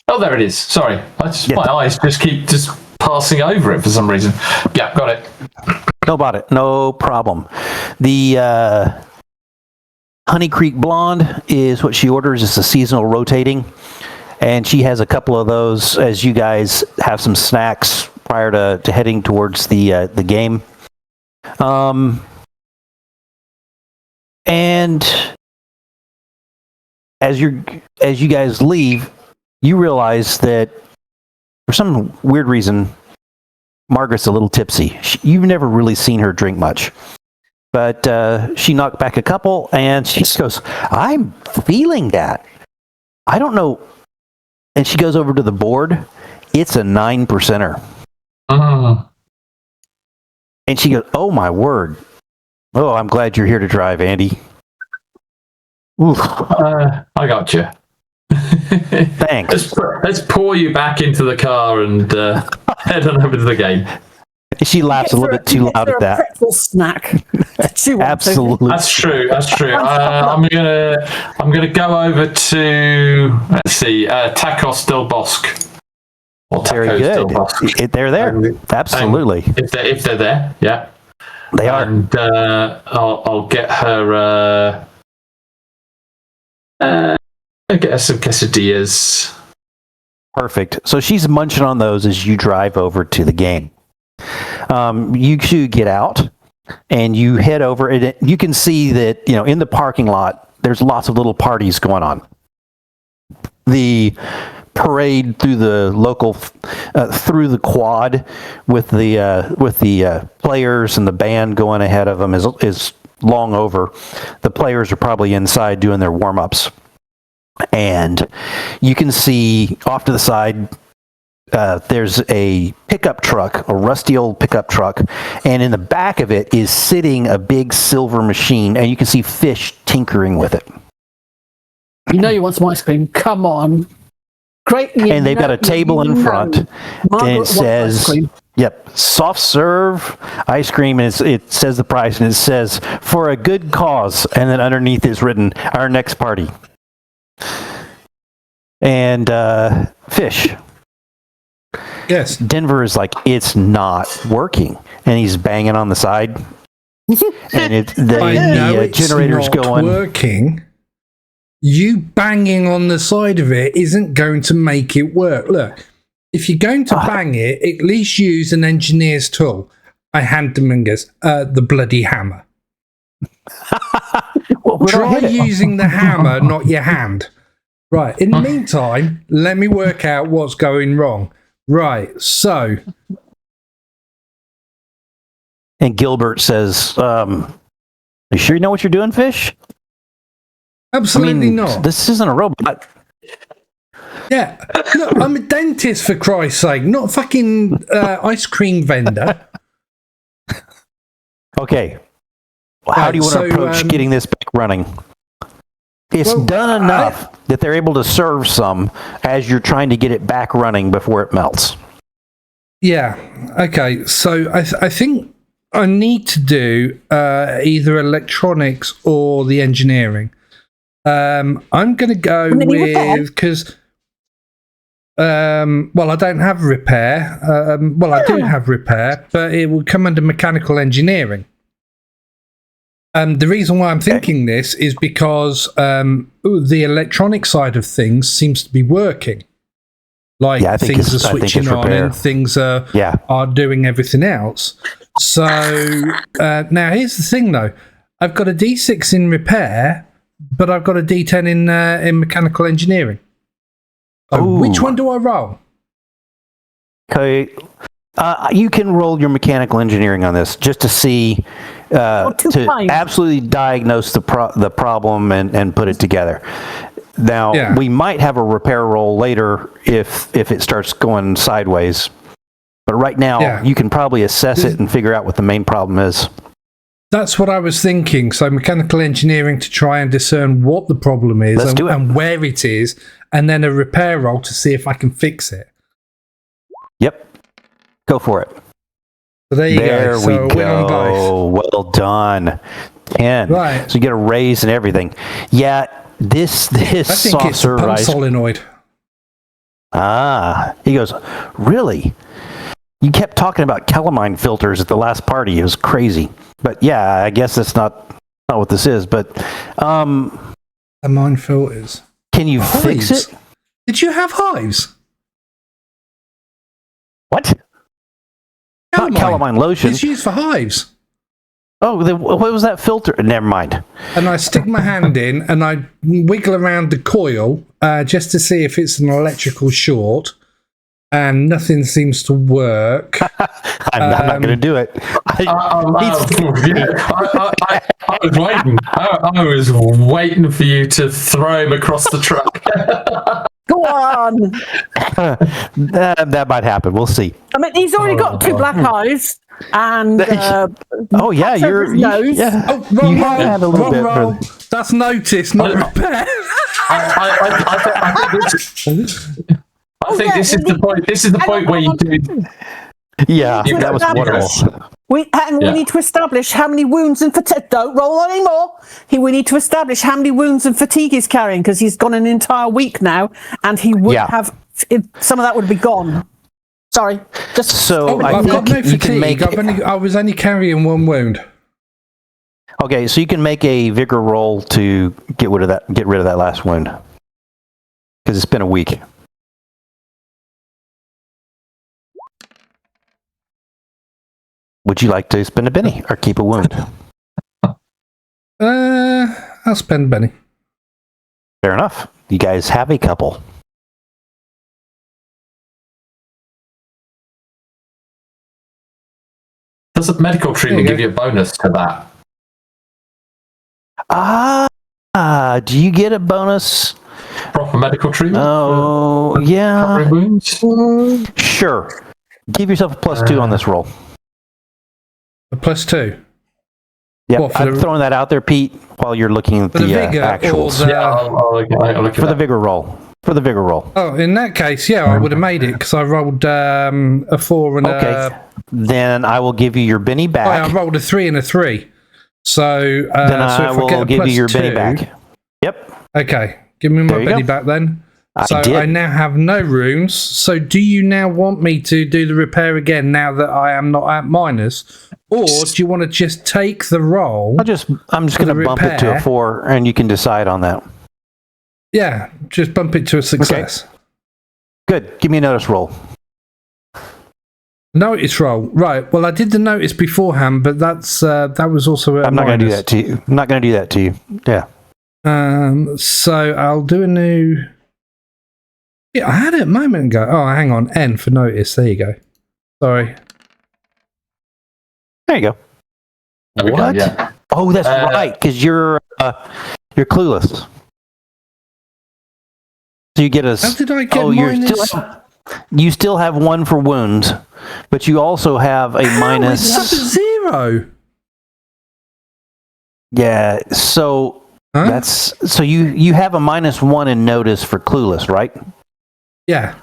Oh, there it is. Sorry. My eyes just keep passing over it for some reason. Yeah, got it. No problem. The Honey Creek Blonde is what she orders. It's a seasonal rotating. And she has a couple of those as you guys have some snacks prior to heading towards the game. And as you guys leave, you realize that for some weird reason, Margaret's a little tipsy. You've never really seen her drink much. But she knocked back a couple, and she just goes, I'm feeling that. I don't know. And she goes over to the board. It's a 9%er. And she goes, oh, my word. Oh, I'm glad you're here to drive, Andy. Oof. I got you. Thanks. Let's pour you back into the car and head on over to the game. She laughs a little bit too loud at that. Pretzel snack. Absolutely. That's true. I'm gonna go over to Tacos del Bosque. Or Very Tacos del good. Bosque. They're there. Absolutely. If they're there, yeah. They are. And I'll get her. I'll get her some quesadillas. Perfect. So she's munching on those as you drive over to the game. You two get out and you head over, and you can see that in the parking lot there's lots of little parties going on. The parade through the local through the quad with the players and the band going ahead of them is long over. The players are probably inside doing their warm-ups, and you can see off to the side there's a pickup truck, a rusty old pickup truck, and in the back of it is sitting a big silver machine, and you can see Fish tinkering with it. You know you want some ice cream. Come on. Great. And they've got a table in front, and it says, yep, soft serve ice cream, and it says the price, and it says, for a good cause, and then underneath is written, our next party. And Fish. Yes. Denver is like, it's not working, and he's banging on the side, and the generator's going. Working. You banging on the side of it isn't going to make it work. Look, if you're going to bang it, at least use an engineer's tool. I hand them the bloody hammer. Try using the hammer, not your hand. Right. In the meantime, let me work out what's going wrong. Right. So. And Gilbert says, you sure you know what you're doing, Fish? Absolutely not. This isn't a robot. Yeah. Look, I'm a dentist, for Christ's sake, not a fucking ice cream vendor. Okay. How do you want to approach getting this back running? It's done enough that they're able to serve some as you're trying to get it back running before it melts. Yeah. Okay. So I think I need to do either electronics or the engineering. I'm going to go with because. Well, I don't have repair. Well, I do have repair, but it will come under mechanical engineering. The reason why I'm thinking this is because the electronic side of things seems to be working. Like things are switching on and things are doing everything else. So now here's the thing, though. I've got a D6 in repair, but I've got a D10 in mechanical engineering. So which one do I roll? Okay, you can roll your mechanical engineering on this just to see to absolutely diagnose the problem and put it together. Now we might have a repair roll later if it starts going sideways, but right now you can probably assess it and figure out what the main problem is. That's what I was thinking. So mechanical engineering to try and discern what the problem is and where it is, and then a repair roll to see if I can fix it. Yep. Go for it. So there you go. So we go. Well done. 10. Right. So you get a raise and everything. Yeah, this I think saucer it's a pump solenoid. He goes, really? You kept talking about calamine filters at the last party. It was crazy. But yeah, I guess that's not what this is. But calamine filters. Can you fix it? Did you have hives? What? Not calamine lotion. It's used for hives. Oh, what was that filter? Never mind. And I stick my hand in and I wiggle around the coil just to see if it's an electrical short. And nothing seems to work. I'm not going to do it. I was waiting. I was waiting for you to throw him across the track. Go on. That might happen. We'll see. I mean, he's already got 2 black eyes, and oh yeah, you had a little bit. That's notice, not repair. I think this is the point. This is the point where you do. Yeah, that was wonderful. We need to establish how many wounds and fatigue. Don't roll on anymore. We need to establish how many wounds and fatigue he's carrying because he's gone an entire week now, and he would have some of that would be gone. Sorry, just so I've got no fatigue. I was only carrying 1 wound. Okay, so you can make a vigor roll to get rid of that last wound because it's been a week. Would you like to spend a penny or keep a wound? I'll spend a penny. Fair enough. You guys have a couple. Does the medical treatment give you a bonus to that? Do you get a bonus? Proper medical treatment? Oh, yeah. Wounds? Sure. Give yourself a +2 on this roll. A +2? Yeah, I'm throwing that out there, Pete, while you're looking at the actuals. I'll look for the vigor roll. For the vigor roll. Oh, in that case, I would have made it because I rolled a 4 and a... Then I will give you your Benny back. I rolled a 3 and a 3. So, then I will give you your Benny back. Yep. Okay, give me my Benny back then. I now have no runes. So do you now want me to do the repair again now that I am not at minus? Or do you want to just take the roll? I'm just going to bump it to a 4 and you can decide on that. Yeah, just bump it to a success. Okay. Good. Give me a notice roll. Notice roll. Right. Well, I did the notice beforehand, but that was also I'm not going to do that to you. I'm not going to do that to you. Yeah. So I'll do a new... Yeah, I had it a moment ago. Oh, hang on. N for notice. There you go. Sorry. There you go. What? Yeah. Oh, that's right, because you're clueless. So you get a... How did I get minus... You still have 1 for wounds, but you also have a minus... It's up at 0. Yeah. So you have a -1 in notice for clueless, right? Yeah.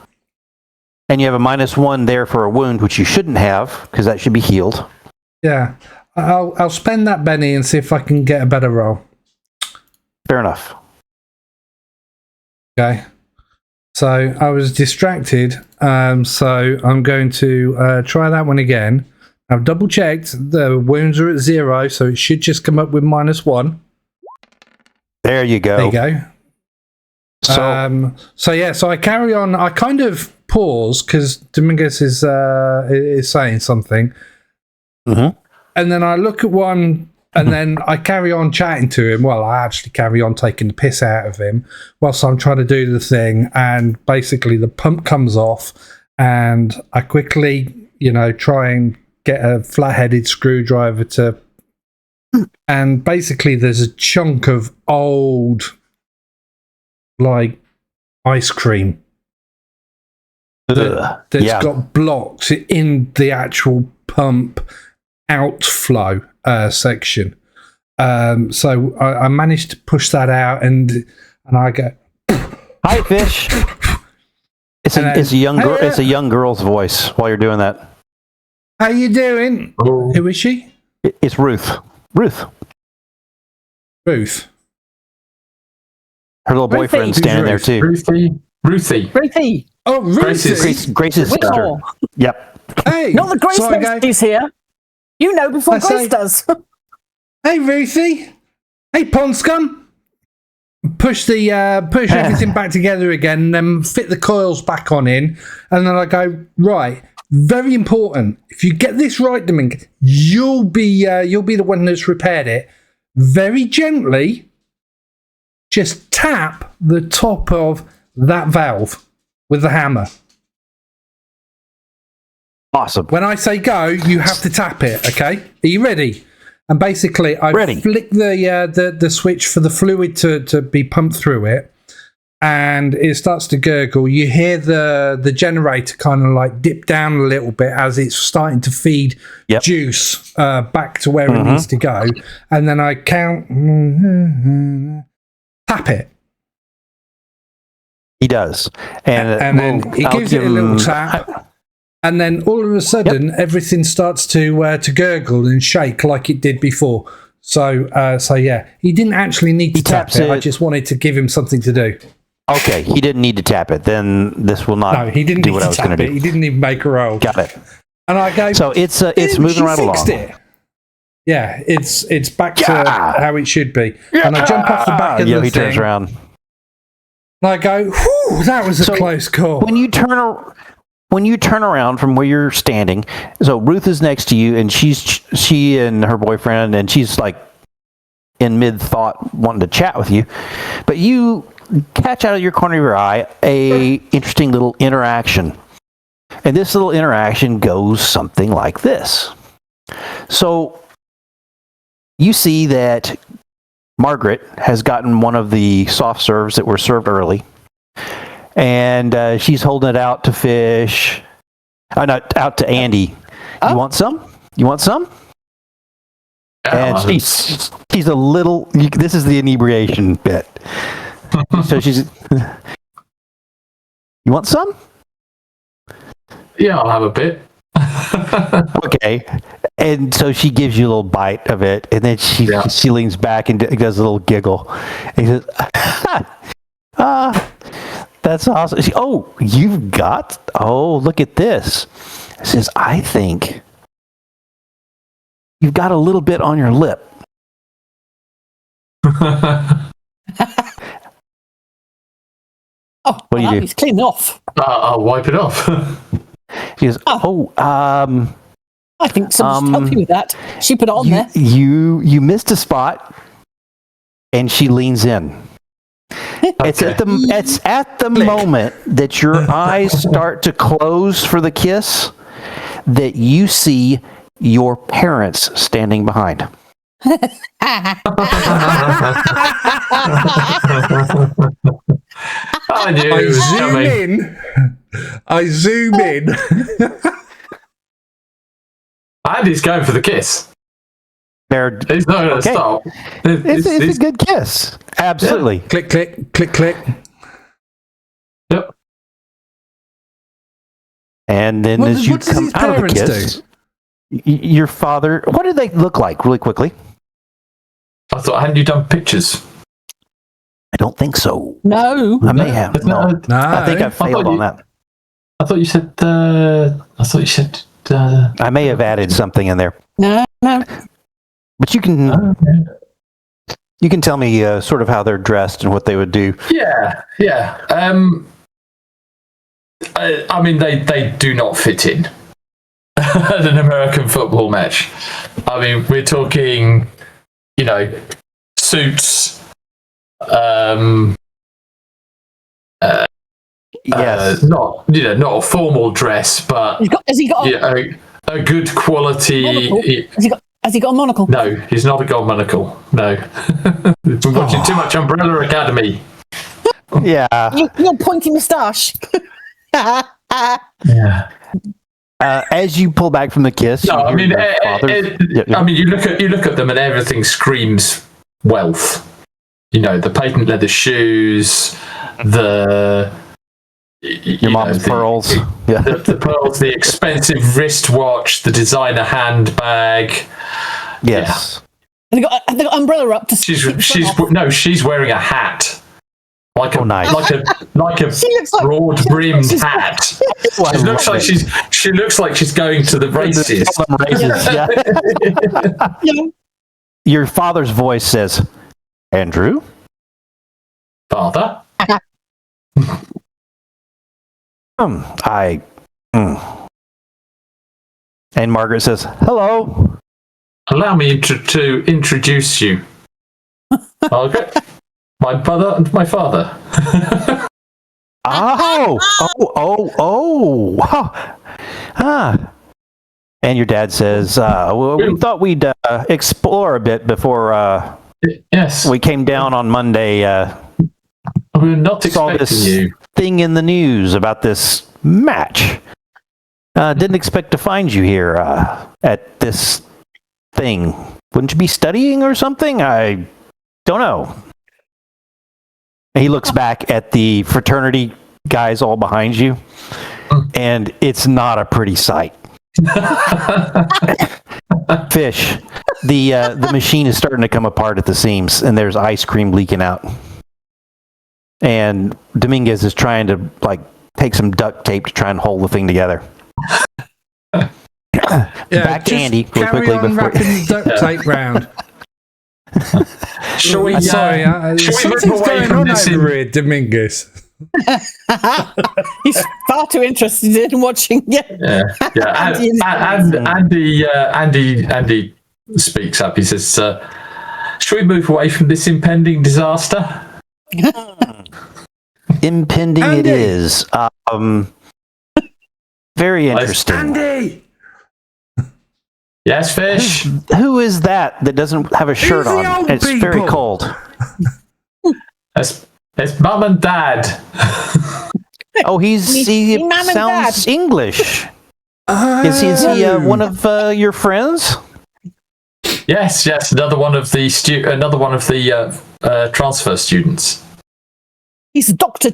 And you have a -1 there for a wound, which you shouldn't have because that should be healed. Yeah. I'll spend that Benny and see if I can get a better roll. Fair enough. Okay. So I was distracted. So I'm going to try that one again. I've double checked. The wounds are at 0, so it should just come up with -1. There you go. There you go. So I carry on. I kind of pause because Dominguez is saying something, and then I look at one, and then I carry on chatting to him. Well, I actually carry on taking the piss out of him whilst I'm trying to do the thing, and basically the pump comes off, and I quickly, try and get a flat-headed screwdriver to, and basically there's a chunk of old, like, ice cream that's got blocked in the actual pump outflow section. So I managed to push that out, and I go, "Hi, fish." It's a young girl. It's a young girl's voice while you're doing that. How you doing? Oh. Who is she? It's Ruth. Ruth. Her little boyfriend's standing there too. Ruthie. Oh, Ruthie. Grace's sister. Yep. Hey, Not the Grace Lady's here. You know before Grace does. Hey, Ruthie. Hey, pond scum. Push everything back together again, and then fit the coils back on in, and then I go, right. Very important. If you get this right, Dominguez, you'll be the one that's repaired it. Very gently, just tap the top of that valve with the hammer. Awesome. When I say go, you have to tap it. Okay? Are you ready? And basically, I flick the switch for the fluid to be pumped through it, and it starts to gurgle. You hear the generator kind of like dip down a little bit as it's starting to feed juice back to where it needs to go. And then I count, tap it. He does. And then he gives it a little tap. And then all of a sudden, everything starts to gurgle and shake like it did before. So yeah, he didn't actually need to tap it. I just wanted to give him something to do. Okay, he didn't need to tap it. Then this will not. No, he didn't do need what to I was tap going to it. do. He didn't even make a roll. Got it. And I go. So it's moving right along. It. Yeah, it's back to how it should be. And I jump off the back of the thing. He turns around. And I go, whew, that was a close call. When you turn around from where you're standing, so Ruth is next to you, and she and her boyfriend, and she's like in mid thought wanting to chat with you, but you catch out of your corner of your eye a interesting little interaction, and this little interaction goes something like this. So you see that Margaret has gotten one of the soft serves that were served early, and she's holding it out to fish. Not out to Andy. Oh. You want some? You want some? And she's a little. This is the inebriation bit. So she's. You want some? Yeah, I'll have a bit. Okay. And so she gives you a little bite of it, and then she leans back and does a little giggle. And he says, that's awesome. You've got... Oh, look at this. It says, I think you've got a little bit on your lip. What do you do? He's clean off. I'll wipe it off. She goes, I think someone's helped you with that. She put it on there. You missed a spot, and she leans in. It's at the moment that your eyes start to close for the kiss that you see your parents standing behind. I zoom in. Andy's going for the kiss. He's not going to Okay. stop. It's a good kiss. Absolutely. Click, click, click, click. Yep. And then What as you does come his out of the parents kiss, your father, what do they look like really quickly? I thought, hadn't you done pictures? I don't think so. No. I may have. No. No. I think I failed on that. I thought you said. I may have added something in there. No. But you can tell me sort of how they're dressed and what they would do. Yeah. I mean, they do not fit in at an American football match. I mean, we're talking, suits. Yes. Not a formal dress, but Has he got a good quality. monocle? Has he got a monocle? No, he's not a gold monocle. No, we're watching too much Umbrella Academy. Yeah. Your pointy moustache. Yeah. As you pull back from the kiss, No, you I hear mean, your father's- I mean, you look at them, and everything screams wealth. The patent leather shoes, your mom's pearls. Yeah. the pearls, the expensive wristwatch, the designer handbag. Yes. Have they got umbrella up to keep the sun off? She's wearing a hat, like a nice. like a She looks like broad brimmed hat. Well, I She looks like she's going to the races. Yeah. Your father's voice says, "Andrew." Father. And Margaret says, "Hello." Allow me to introduce you, Margaret, my brother and my father. And your dad says, well, we thought we'd explore a bit before Yes, we came down on Monday. we're not Saw expecting this you. thing in the news about this match. Didn't expect to find you here at this thing. Wouldn't you be studying or something? I don't know. He looks back at the fraternity guys all behind you, and it's not a pretty sight. Fish. The machine is starting to come apart at the seams, and there's ice cream leaking out. And Dominguez is trying to take some duct tape to try and hold the thing together. Back to Andy really carry quickly on before. wrapping duct tape round. Shall we? Sorry, shall we move something's away going from on this? over here, Dominguez. He's far too interested in watching. Andy speaks up. He says, "Shall we move away from this impending disaster?" Impending Andy! it is. Very interesting. Andy! Yes, Fish. Who is that doesn't have a shirt the on? old It's very people. cold. It's Mum and Dad. Oh, he Mum and sounds Dad. English. Is he one of your friends? Yes, another one of the transfer students. He's a doctor.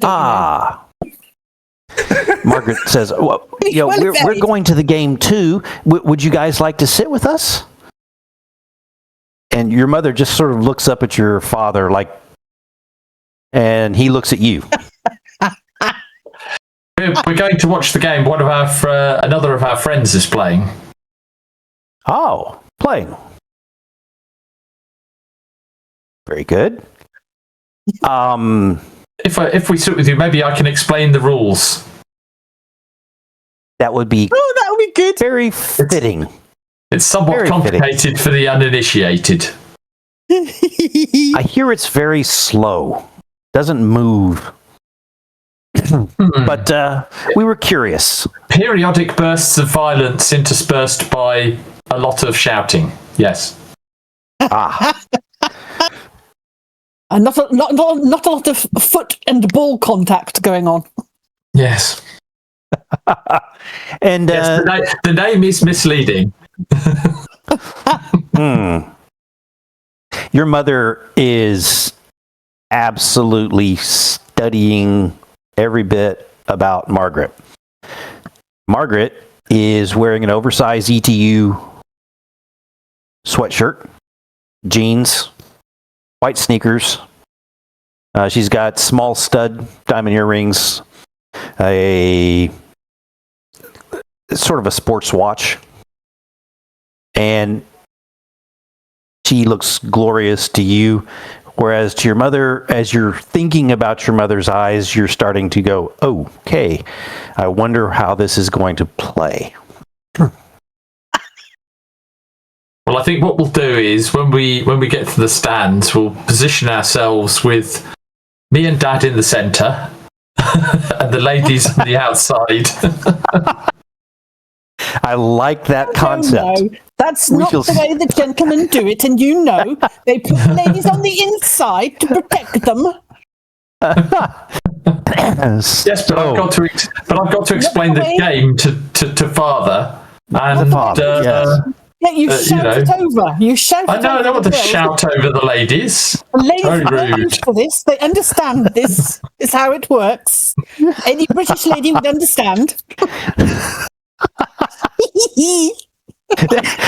Margaret says, well, we're going to the game too. Would you guys like to sit with us? And your mother just sort of looks up at your father and he looks at you. We're going to watch the game. One of another of our friends is playing. Oh, playing. Very good. If we sit with you, maybe I can explain the rules. That would be that would be good. very fitting. It's somewhat Very complicated for the uninitiated. I hear it's very slow. Doesn't move. But we were curious. Periodic bursts of violence interspersed by a lot of shouting. Yes. And not a lot of foot and ball contact going on. Yes. And Yes, the name is misleading. Your mother is absolutely studying every bit about Margaret. Margaret is wearing an oversized ETU sweatshirt, jeans, white sneakers. She's got small stud diamond earrings, a sort of a sports watch, and she looks glorious to you. Whereas to your mother, as you're thinking about your mother's eyes, you're starting to go, okay, I wonder how this is going to play. Well, I think what we'll do is when we get to the stands, we'll position ourselves with me and Dad in the centre and the ladies on the outside. I like that concept. No, that's not the way the gentlemen do it, and you know they put the ladies on the inside to protect them. Yes, but I've got to explain the game to Father. And Father, yes. Yeah, you shout it over. You shout. I know. I don't want to shout over the ladies. The ladies Very are rude. used to this. They understand this is how it works. Any British lady would understand.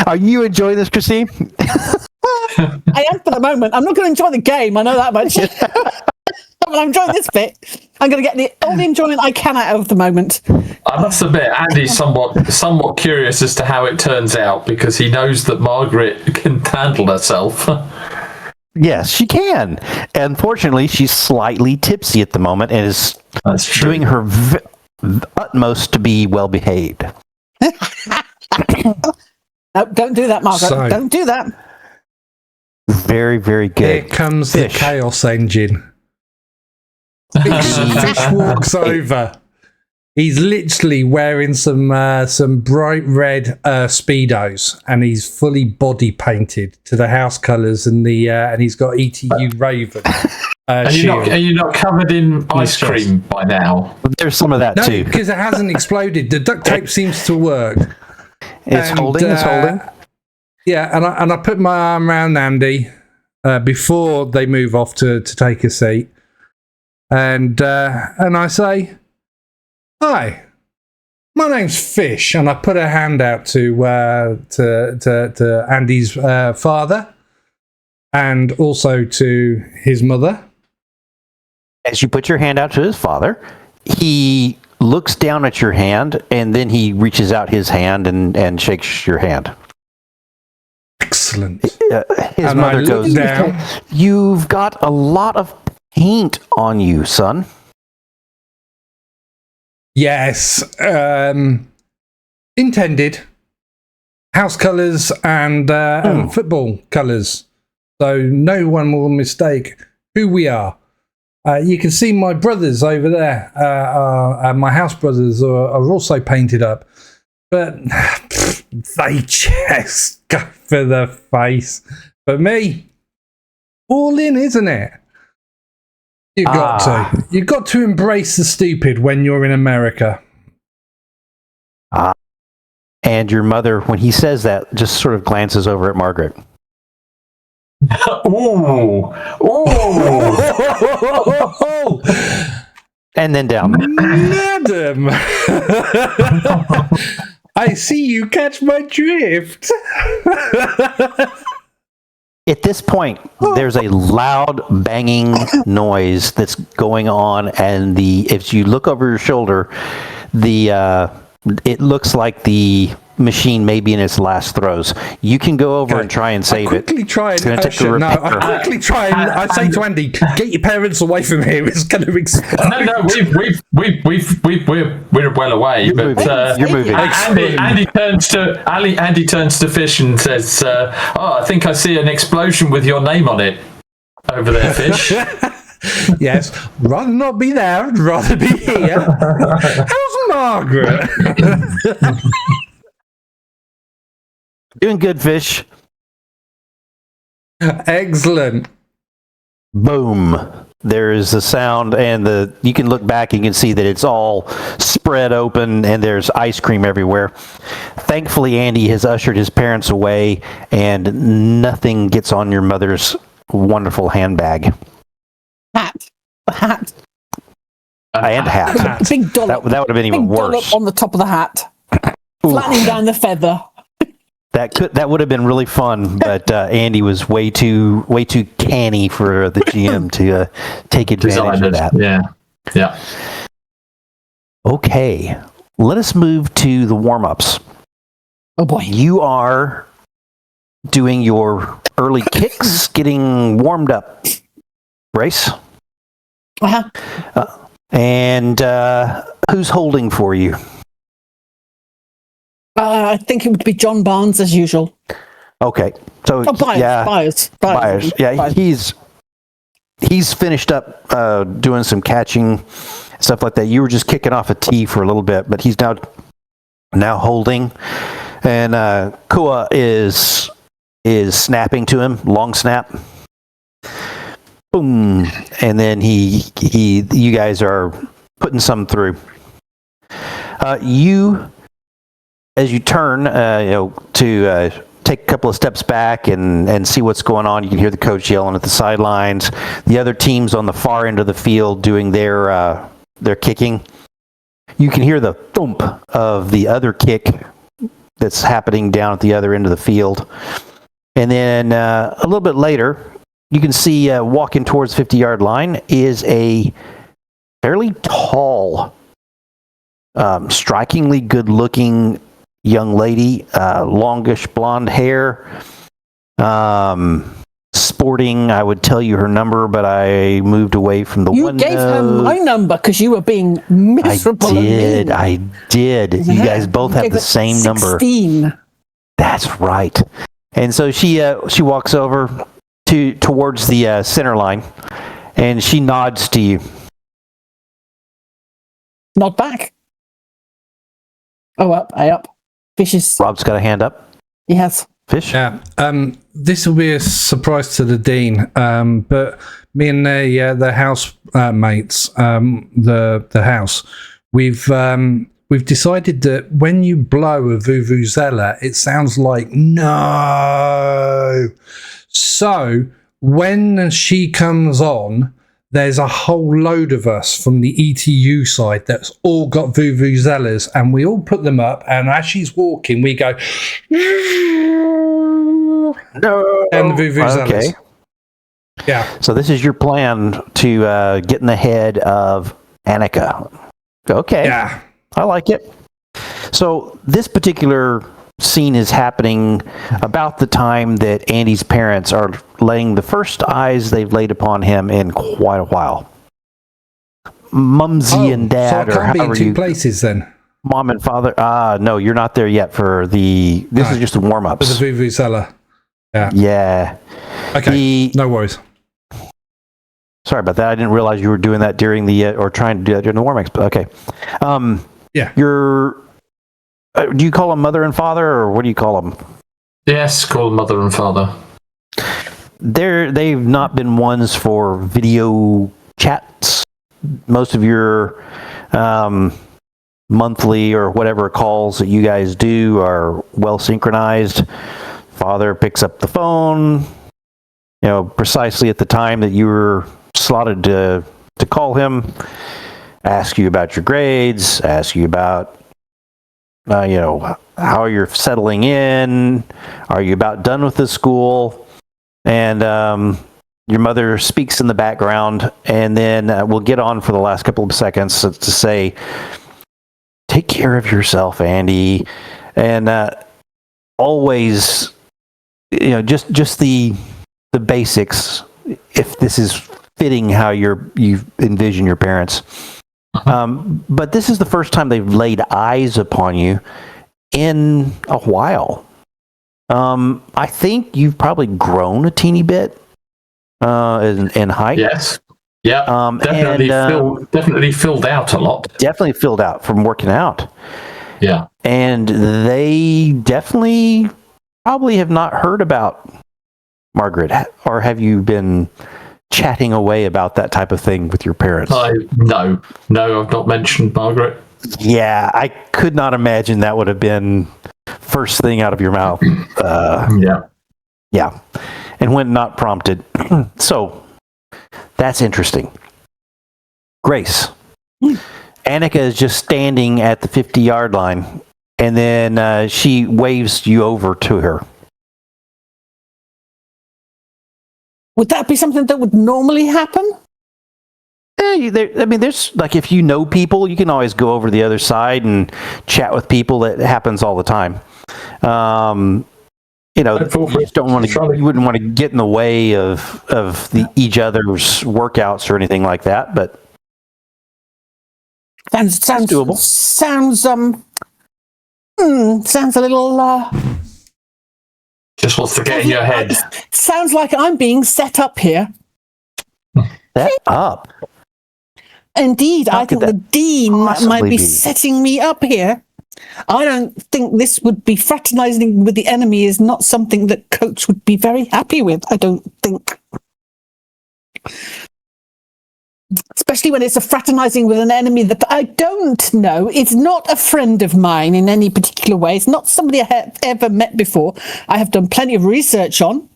Are you enjoying this, Christine? I am for the moment. I'm not going to enjoy the game. I know that much. But I'm enjoying this bit. I'm going to get all the enjoyment I can out of the moment. I must admit, Andy's somewhat curious as to how it turns out because he knows that Margaret can handle herself. Yes, she can. Unfortunately, she's slightly tipsy at the moment and is doing her utmost to be well behaved. No, don't do that, Margaret. So- Don't do that. Very, very good. Here comes Fish. the chaos engine. Fish walks over. He's literally wearing some bright red speedos, and he's fully body painted to the house colours, and he's got ETU Raven. Are you not covered in ice cream by now? There's some of that No, too. because it hasn't exploded. The duct tape seems to work. It's holding. Yeah, and I put my arm around Andy before they move off to take a seat, and I say, "Hi, my name's Fish," and I put a hand out to Andy's father, and also to his mother. As you put your hand out to his father, he looks down at your hand, and then he reaches out his hand and shakes your hand. Excellent. His And I mother look goes, down. "You've got a lot of paint on you, son." Yes, intended. House colours and football colours, so no one will mistake who we are. You can see my brothers over there. My house brothers are also painted up, but they just go for the face. For me, all in, isn't it? You've got to embrace the stupid when you're in America. And your mother, when he says that, just sort of glances over at Margaret. Ooh. And then down. Madam, I see you catch my drift. At this point, there's a loud banging noise that's going on, and if you look over your shoulder, it looks like the machine may be in its last throes. You can go over and try and save I quickly try and I say to Andy, get your parents away from here. It's going to explode. No, we're well away. You're moving. Andy turns to Fish and says, I think I see an explosion with your name on it over there, Fish. Yes, rather not be there, I'd rather be here. How's Margaret? Doing good, Fish. Excellent. Boom. There is a sound, and you can look back and you can see that it's all spread open, and there's ice cream everywhere. Thankfully, Andy has ushered his parents away, and nothing gets on your mother's wonderful handbag. Hat. And hat. Big dollop. That would have been even Big dollop worse. on the top of the hat. Flattening down the feather. That would have been really fun, but Andy was way too canny for the GM to take advantage of that. Yeah. Okay, let us move to the warm-ups. Oh boy. You are doing your early kicks, getting warmed up. Race? Uh-huh. And who's holding for you? I think it would be John Barnes as usual. Okay, so Byers. Yeah, he's finished up doing some catching, stuff like that. You were just kicking off a tee for a little bit, but he's now holding, and Kua is snapping to him, long snap. Boom, and then you guys are putting some through. As you turn, to take a couple of steps back and see what's going on, you can hear the coach yelling at the sidelines. The other teams on the far end of the field doing their kicking. You can hear the thump of the other kick that's happening down at the other end of the field. And then a little bit later, you can see walking towards the 50-yard line is a fairly tall, strikingly good-looking young lady, longish blonde hair, sporting, I would tell you her number, but I moved away from the window. You gave her my number because you were being miserable. I did. You guys both have the same 16. number. That's right. And so she walks over towards the center line, and she nods to you. Nod back. Oh, up. Fish is... Rob's got a hand up. He has. Fish? Yeah. This will be a surprise to the dean, but me and the house mates, the house, we've decided that when you blow a vuvuzela, it sounds like no. So when she comes on, there's a whole load of us from the ETU side that's all got vuvuzelas, and we all put them up, and as she's walking, we go no, and the vuvuzelas. Okay. Yeah. So this is your plan to get in the head of Annika. Okay. Yeah. I like it. So this particular scene is happening about the time that Andy's parents are laying the first eyes they've laid upon him in quite a while. Mumsy and Dad, so I or can't be in however two places then. Mom and Father. No, you're not there yet for the. This is just the warm ups. For the vuvuzela. Yeah. Yeah. Okay. No worries. Sorry about that. I didn't realize you were doing that during the or trying to do that during the warm ups. Okay. Yeah. Do you call them mother and father, or what do you call them? Yes, call them mother and father. They've not been ones for video chats. Most of your monthly or whatever calls that you guys do are well synchronized. Father picks up the phone, precisely at the time that you were slotted to call him, ask you about your grades, ask you about how you're settling in, are you about done with the school, and your mother speaks in the background, and then we'll get on for the last couple of seconds to say, take care of yourself, Andy, and always, just the basics, if this is fitting how you envision your parents. But this is the first time they've laid eyes upon you in a while. I think you've probably grown a teeny bit in height. Yes. Yeah. Definitely filled out a lot. Definitely filled out from working out. Yeah. And they definitely probably have not heard about Margaret, or have you been chatting away about that type of thing with your parents? No, I've not mentioned Margaret. Yeah, I could not imagine that would have been first thing out of your mouth. Yeah. and when not prompted. So that's interesting. Grace. Annika is just standing at the 50-yard line, and then she waves you over to her. Would that be something that would normally happen? There's like, if you know people, you can always go over to the other side and chat with people. That happens all the time. You just don't want to. You wouldn't want to get in the way of each other's workouts or anything like that. But sounds doable. Sounds a little. Just wants to get in your head. Sounds like I'm being set up here. Set up. Indeed, I think the dean might be setting me up here. I don't think this would be fraternizing with the enemy is not something that Coach would be very happy with, I don't think. Especially when it's a fraternizing with an enemy that I don't know. It's not a friend of mine in any particular way. It's not somebody I have ever met before. I have done plenty of research on.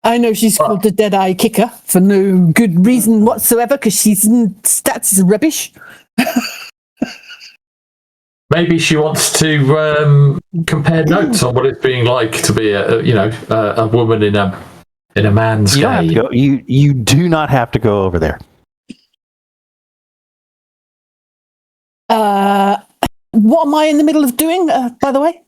I know she's called the Dead-Eye Kicker for no good reason whatsoever, because she's stats is rubbish. Maybe she wants to compare notes on what it's being like to be a woman in a man's game. You do not have to go over there. What am I in the middle of doing, by the way?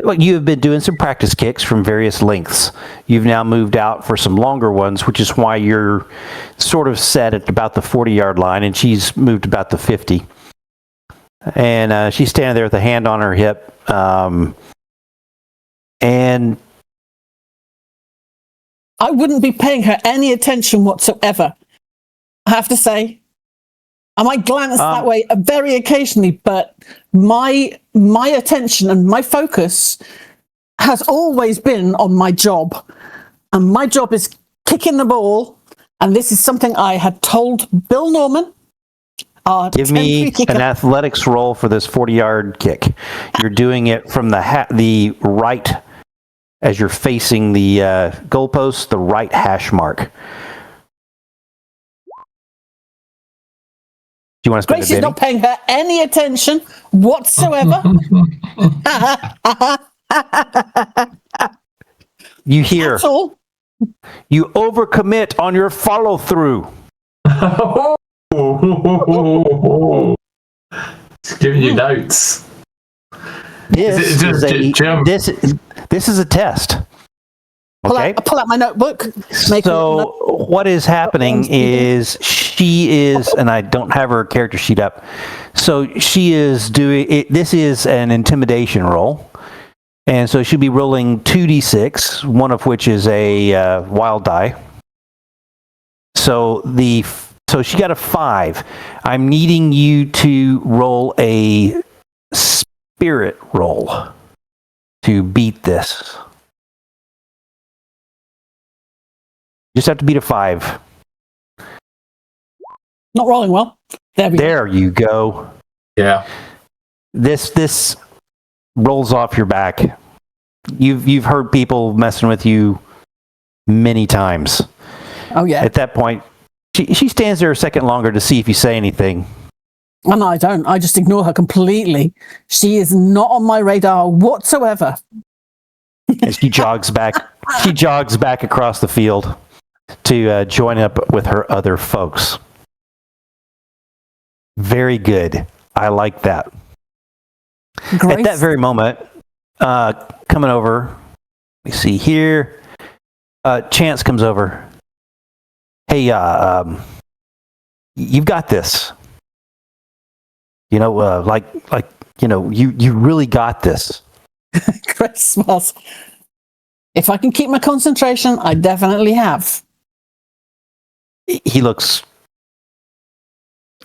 Well, you have been doing some practice kicks from various lengths. You've now moved out for some longer ones, which is why you're sort of set at about the 40-yard line, and she's moved about the 50. And she's standing there with a hand on her hip. And I wouldn't be paying her any attention whatsoever, I have to say. I might glance that way very occasionally, but my attention and my focus has always been on my job. And my job is kicking the ball. And this is something I had told Bill Norman. Give me an athletics roll for this 40-yard kick. You're doing it from the right, as you're facing the goalpost, the right hash mark. Do you want to spend Grace is not paying her any attention whatsoever. You hear. That's all. You overcommit on your follow through. It's giving you notes. This is a test. Okay. Pull out my notebook. So what is happening is she is, and I don't have her character sheet up. So she is doing it. This is an intimidation roll, and so she'll be rolling 2d6, one of which is a wild die. So she got a 5. I'm needing you to roll a spirit roll to beat this. You just have to beat a 5. Not rolling well. There you go. Yeah. This rolls off your back. You've heard people messing with you many times. Oh yeah. At that point, she stands there a second longer to see if you say anything. And I don't. I just ignore her completely. She is not on my radar whatsoever. And she jogs back. She jogs back across the field to join up with her other folks. Very good. I like that. Grace? At that very moment, coming over, let me see here. Chance comes over. Hey, you've got this. You know, you really got this. Grace smiles. If I can keep my concentration, I definitely have. He looks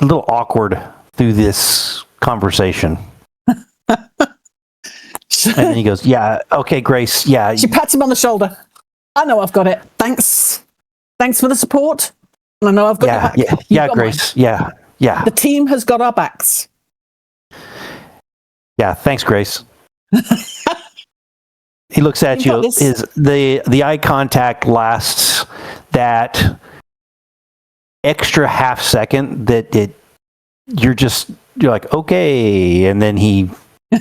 a little awkward through this conversation. And then he goes, yeah, okay, Grace, yeah. She pats him on the shoulder. I know I've got it. Thanks for the support. And I know I've got your back. Yeah, Grace, mine. Yeah. The team has got our backs. Yeah, thanks, Grace. He looks at You've got you. this. The eye contact lasts that extra half second that you're like, okay, and then he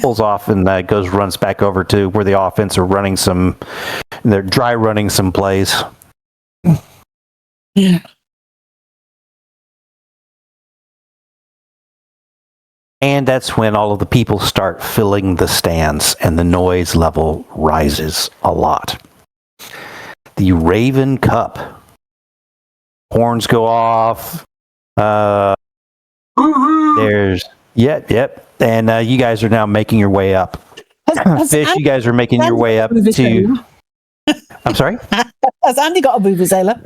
pulls off and runs back over to where the offense are they're dry running some plays. Yeah. And that's when all of the people start filling the stands and the noise level rises a lot. The Raven Cup. Horns go off. Yep. And you guys are now making your way up. Fish, you guys are making your way up to... I'm sorry? Has Andy got a vuvuzela?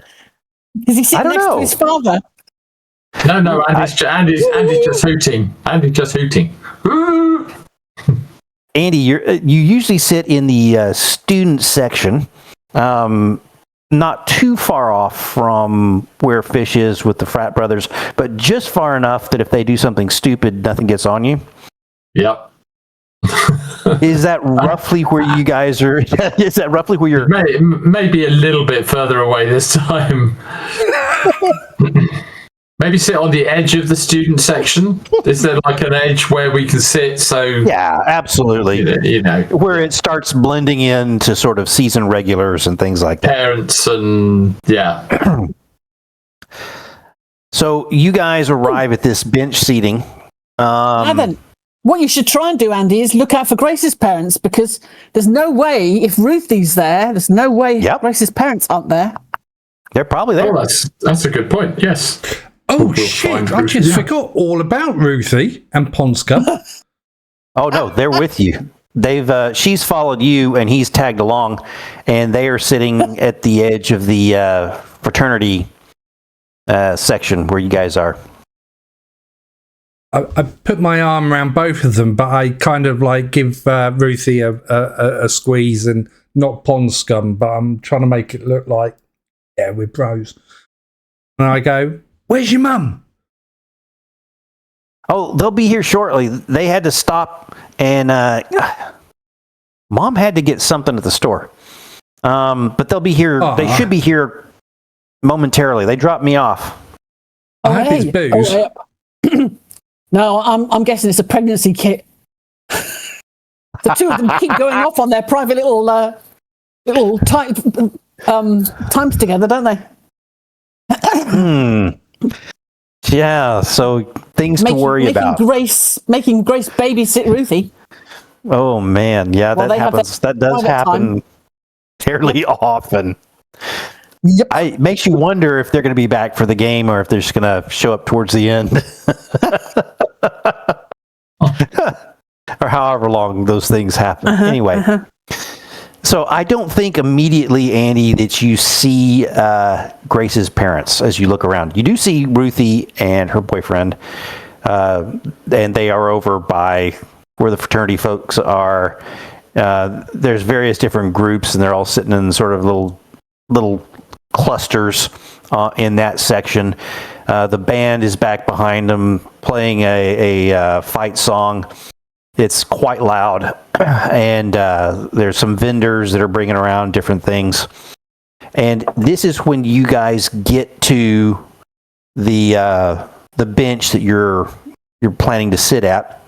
Is he sitting next to his father? No, Andy's just hooting. Andy's just hooting. Andy, you usually sit in the student section, not too far off from where Fish is with the frat brothers, but just far enough that if they do something stupid, nothing gets on you. Yep. Is that roughly where you guys are? Is that roughly where you're? Maybe a little bit further away this time. Maybe sit on the edge of the student section. Is there like an edge where we can sit? So yeah, absolutely. You know, where it starts blending into sort of season regulars and things like that. Parents and yeah. So you guys arrive at this bench seating. Now then, what you should try and do, Andy, is look out for Grace's parents, because there's no way, if Ruthie's there's no way Grace's parents aren't there. They're probably there. Oh, that's a good point. Yes. Oh, We'll shit. find I just forgot all about Ruthie and Ponska. Oh, no, they're with you. She's followed you, and he's tagged along, and they are sitting at the edge of the fraternity section where you guys are. I put my arm around both of them, but I kind of like give Ruthie a squeeze and not pond scum, but I'm trying to make it look like, yeah, we're bros. And I go, where's your mum? Oh, they'll be here shortly. They had to stop, and Mom had to get something at the store. But they'll be here. They should be here momentarily. They dropped me off. I hope it's booze. No, I'm guessing it's a pregnancy kit. The two of them keep going off on their private little times together, don't they? Yeah, so things to worry about. Making Grace babysit Ruthie. Oh man, yeah, that happens. That does happen fairly often. Yep. It makes you wonder if they're going to be back for the game or if they're just going to show up towards the end. Or however long those things happen. Anyway. So I don't think immediately, Andy, that you see Grace's parents as you look around. You do see Ruthie and her boyfriend, and they are over by where the fraternity folks are. There's various different groups, and they're all sitting in sort of little clusters in that section. The band is back behind them playing a fight song. It's quite loud, and there's some vendors that are bringing around different things. And this is when you guys get to the bench that you're planning to sit at.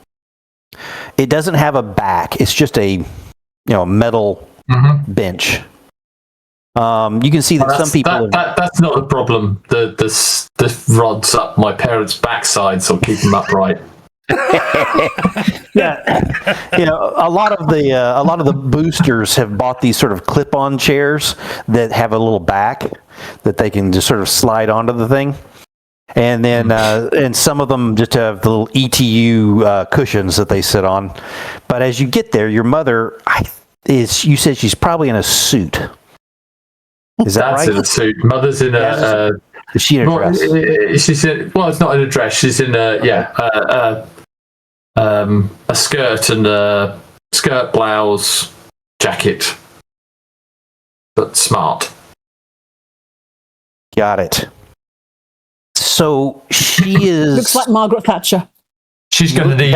It doesn't have a back; it's just a metal bench. You can see that some people. That's not the problem. The rods up my parents' backside, so keep them upright. Yeah, a lot of the boosters have bought these sort of clip-on chairs that have a little back that they can just sort of slide onto the thing, and then and some of them just have the little ETU cushions that they sit on. But as you get there, your mother you said she's probably in a suit. Is that right? That's in a suit. Mother's in a. Is she in a dress? She's in. Well, it's not in a dress. She's in a skirt and a skirt, blouse, jacket, but smart. Got it. So she is. Looks like Margaret Thatcher. She's going to need.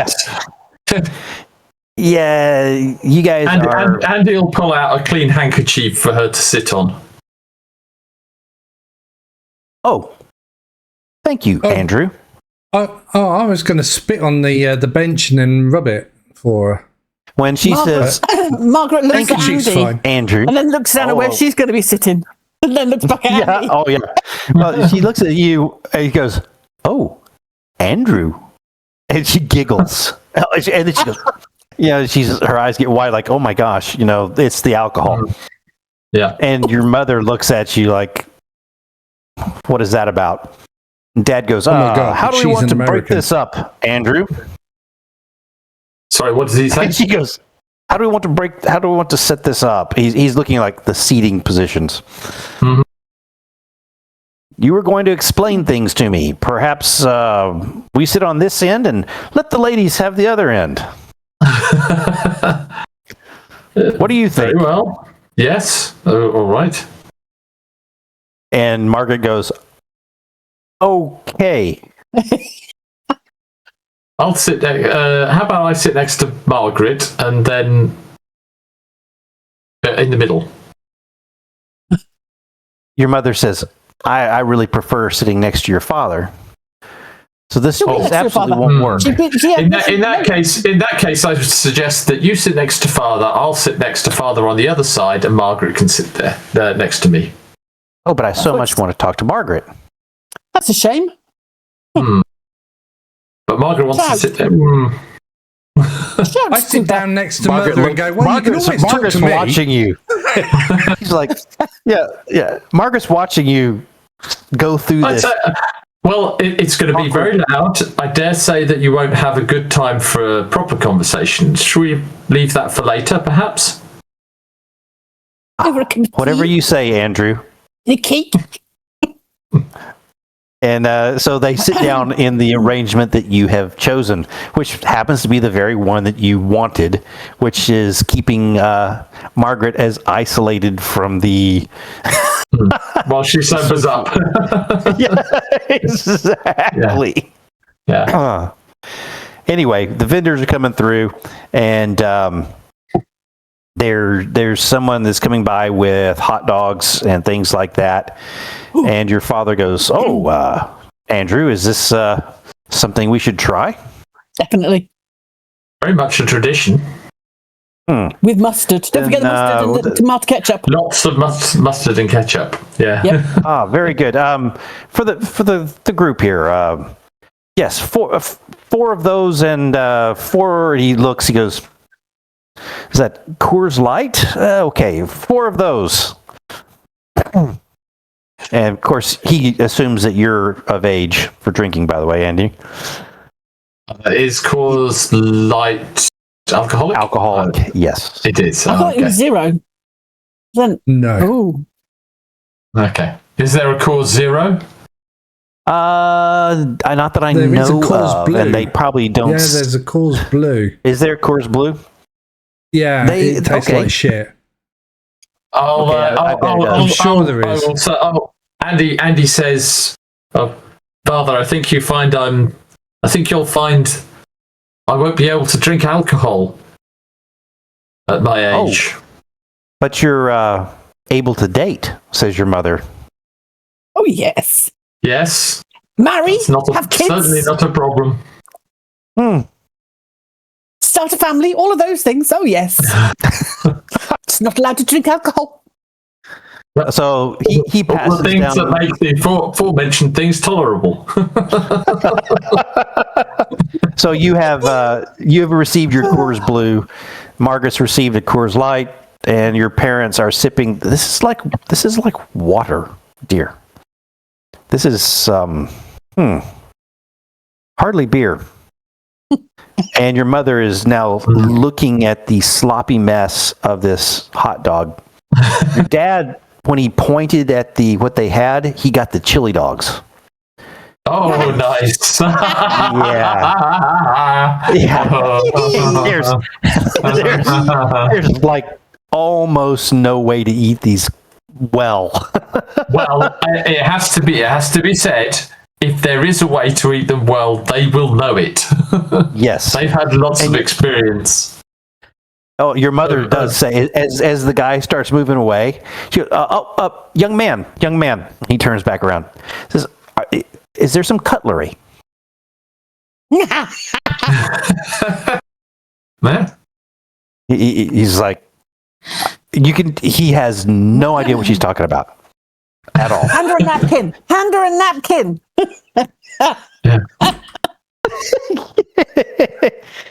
Yeah, you guys are. And Andy will pull out a clean handkerchief for her to sit on. Oh, thank you, Andrew. I was going to spit on the bench and then rub it for her. When she says, Margaret looks at She's Andy, fine. Andrew. and then looks down at where she's going to be sitting, and then looks back at Andy. Oh, yeah. Well, she looks at you and he goes, oh, Andrew. And she giggles. And then she goes, her eyes get wide, like, oh my gosh, it's the alcohol. Yeah. And your mother looks at you like, what is that about? And Dad goes, my God, how do we she's want an to break American. this up, Andrew? Sorry, what does he say? And she goes, how do we want to set this up? He's looking like the seating positions. Mhm. You were going to explain things to me. Perhaps we sit on this end and let the ladies have the other end. What do you think? Very well. Yes. All right. And Margaret goes, okay. I'll sit there. How about I sit next to Margaret and then in the middle? Your mother says, I really prefer sitting next to your father. So this absolutely won't work. In that case, I would suggest that you sit next to Father. I'll sit next to Father on the other side, and Margaret can sit there next to me. Oh, but I so much want to talk to Margaret. That's a shame. But Margaret wants to sit there. I sit down next to Mother and go, well, you can always talk Margaret's to me. watching you. She's like, yeah. Margaret's watching you go through this. Well, it's going to be very loud. I dare say that you won't have a good time for a proper conversation. Should we leave that for later, perhaps? Whatever you say, Andrew. Nikki. And so they sit down in the arrangement that you have chosen, which happens to be the very one that you wanted, which is keeping Margaret as isolated from the... While she sobers up. Yeah, exactly. Yeah. Anyway, the vendors are coming through, and there's someone that's coming by with hot dogs and things like that. Ooh. And your father goes, "Oh, Andrew, is this something we should try?" Definitely. Very much a tradition. With mustard. Don't forget the mustard and the tomato ketchup. Lots of mustard and ketchup. Yeah. Yep. Very good. For the group here, yes, four of those, and four. He goes, "Is that Coors Light?" Okay, 4 of those. And of course, he assumes that you're of age for drinking. By the way, Andy, is Coors Light alcoholic? Alcoholic, yes. It is. I thought it was 0. Then no. Ooh. Okay. Is there a Coors Zero? Not that I there know is a Coors of, Blue. and they probably don't. Yeah, there's a Coors Blue. Is there Coors Blue? Yeah, it tastes like shit. I'm sure there is. Andy says, "Father, I think you'll find I won't be able to drink alcohol at my age." But you're able to date, says your mother. Oh yes. Yes. Marry. Have kids. Certainly not a problem. Start a family. All of those things. Oh yes. Just not allowed to drink alcohol. So he passes the things down... that make the aforementioned things tolerable. So you have received your Coors Blue, Margaret's received a Coors Light, and your parents are sipping. This is like water, dear. This is hardly beer. And your mother is now looking at the sloppy mess of this hot dog. Your dad, when he pointed at what they had, he got the chili dogs. Oh, nice. Yeah. There's like almost no way to eat these well. Well, it has to be said, if there is a way to eat them well, they will know it. Yes. They've had lots of experience. Oh, your mother does say, as the guy starts moving away, she goes, young man. He turns back around. Says, is there some cutlery? Man. He's like, he has no idea what she's talking about at all. Hand her a napkin. Hand her a napkin. Yeah.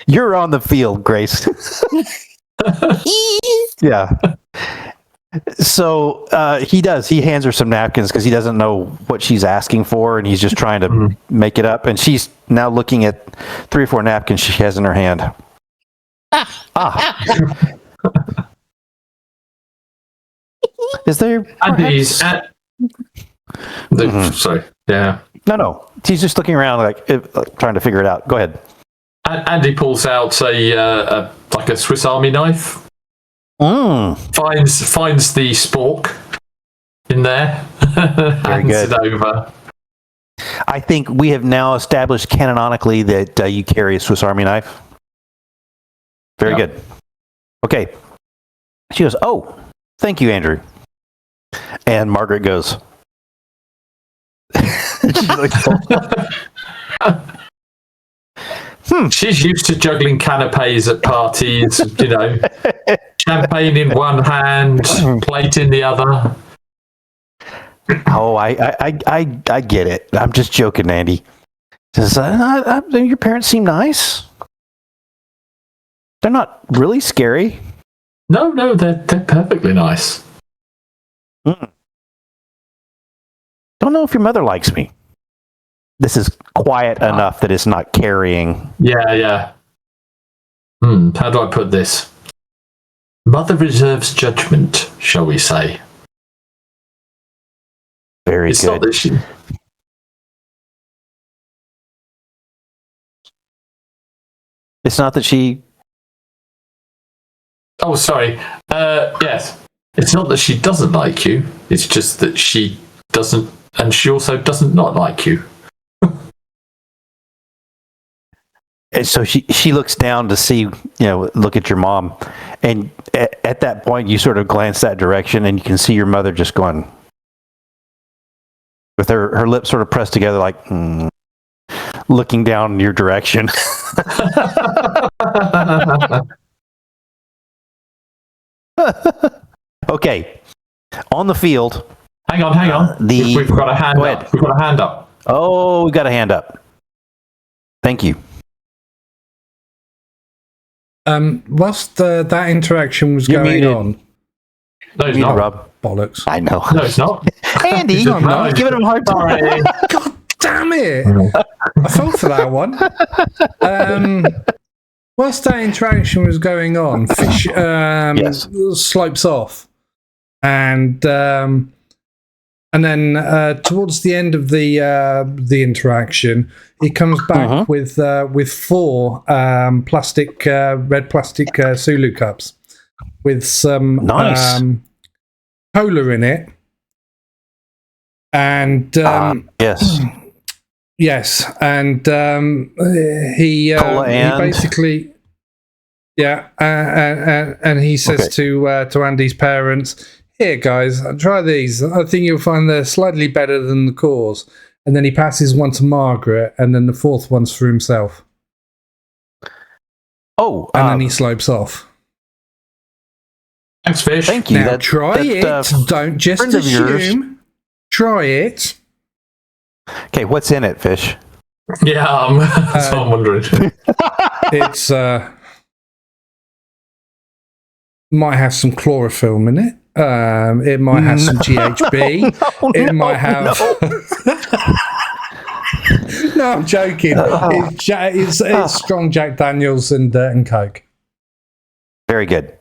You're on the field, Grace. Yeah. So he does. He hands her some napkins because he doesn't know what she's asking for, and he's just trying to make it up. And she's now looking at 3 or 4 napkins she has in her hand. Is there? Sorry. Yeah. No. He's just looking around, like trying to figure it out. Go ahead. Andy pulls out a Swiss Army knife. Finds the spork in there. Hands good. it over. I think we have now established canonically that you carry a Swiss Army knife. Very good. Okay. She goes, "Oh, thank you, Andrew." And Margaret goes, she's like, She's used to juggling canapes at parties, champagne in one hand, plate in the other. Oh, I get it. I'm just joking, Andy. Says, your parents seem nice. They're not really scary. No, they're perfectly nice. Don't know if your mother likes me. This is quiet enough that it's not carrying. Yeah. How do I put this? Mother reserves judgment, shall we say? Very It's good. not that she. It's not that she. Oh, sorry. Yes. It's not that she doesn't like you. It's just that she doesn't, and she also doesn't not like you. And so she looks down to see, look at your mom, and at that point you sort of glance that direction, and you can see your mother just going with her lips sort of pressed together, like looking down in your direction. Okay, on the field. Hang on. We've got a hand up. We've got a hand up. Oh, we got a hand up. Thank you. Whilst that interaction was You're going muted. on, No, it's You know, not. Rob. bollocks. I know. No, it's not. Andy, No. giving him a hard time. Sorry. God damn it! I fell for that one. Whilst that interaction was going on, Fish Yes. slopes off, and then towards the end of the interaction, he comes back with 4 plastic red plastic Sulu cups with some Nice. cola in it, and Yes. yes, and he Cola and? basically, and he says to Andy's parents, "Here, guys, try these. I think you'll find they're slightly better than the cores." And then he passes one to Margaret, and then the 4th one's for himself. Oh, And then he slopes off. Thanks, Fish. thank you. Now, try it. Don't just friend of yours. assume. Try it. Okay, what's in it, Fish? Yeah, that's what I'm wondering. It's might have some chlorophyll in it. It might have some GHB. It might have. No, I'm joking. It's strong Jack Daniels and Coke. Very good.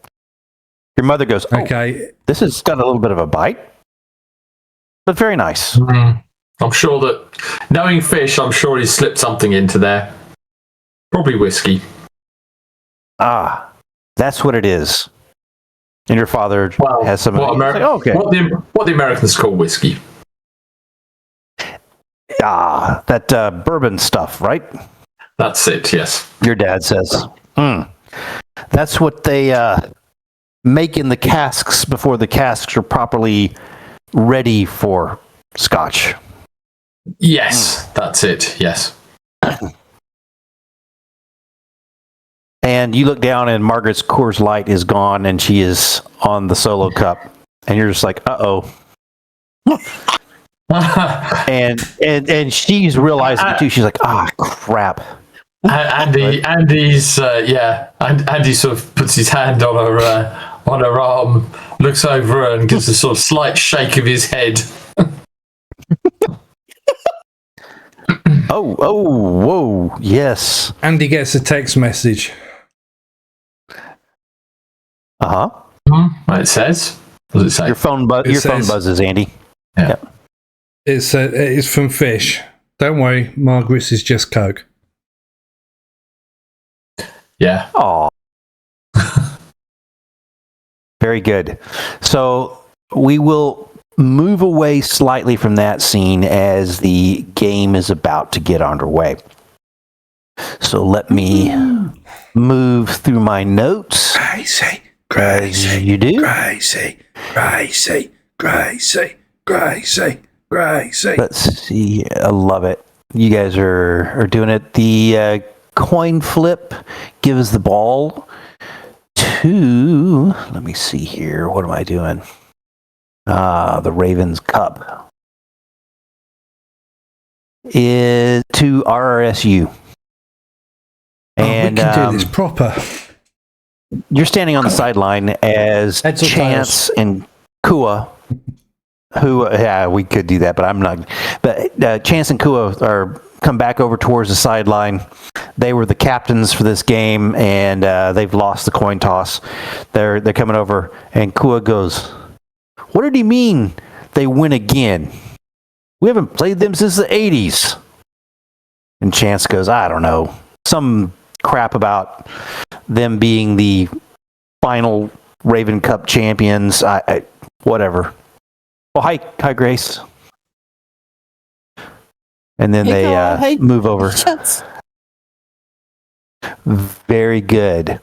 Your mother goes, "Oh, Okay. this has got a little bit of a bite, but very nice." I'm sure that, knowing Fish, I'm sure he slipped something into there. Probably whiskey. Ah, that's what it is. And your father Well, has some. what, He's like, "Oh, okay. what the Americans call whiskey. Ah, that bourbon stuff, right?" That's it, yes. Your dad says. That's what they make in the casks before the casks are properly ready for scotch. Yes, that's it. Yes. And you look down and Margaret's Coors Light is gone and she is on the solo cup. And you're just like, uh-oh. and she's realizing it too. She's like, crap. Andy sort of puts his hand on her arm, looks over her and gives a sort of slight shake of his head. Whoa, yes. Andy gets a text message. Uh-huh. It says. What does it say? Your phone buzzes, Andy. Yeah. Yep. It's from Fish. Don't worry, Margaret's is just Coke. Yeah. Aw. Very good. So we will move away slightly from that scene as the game is about to get underway. So let me move through my notes. Crazy. You do? Crazy. Let's see. I love it. You guys are doing it. The coin flip gives the ball to, let me see here. What am I doing? The Ravens Cup is to RRSU. And we can do this proper. You're standing on the sideline as Heads or Chance and Kua, who, yeah, we could do that, but I'm not. But Chance and Kua are come back over towards the sideline. They were the captains for this game, and they've lost the coin toss. They're coming over, and Kua goes, "What did he mean they win again? We haven't played them since the 80s." And Chance goes, "I don't know. Some crap about them being the final Raven Cup champions. I whatever." Well, hi, Grace. And then they move over. Chance. Very good.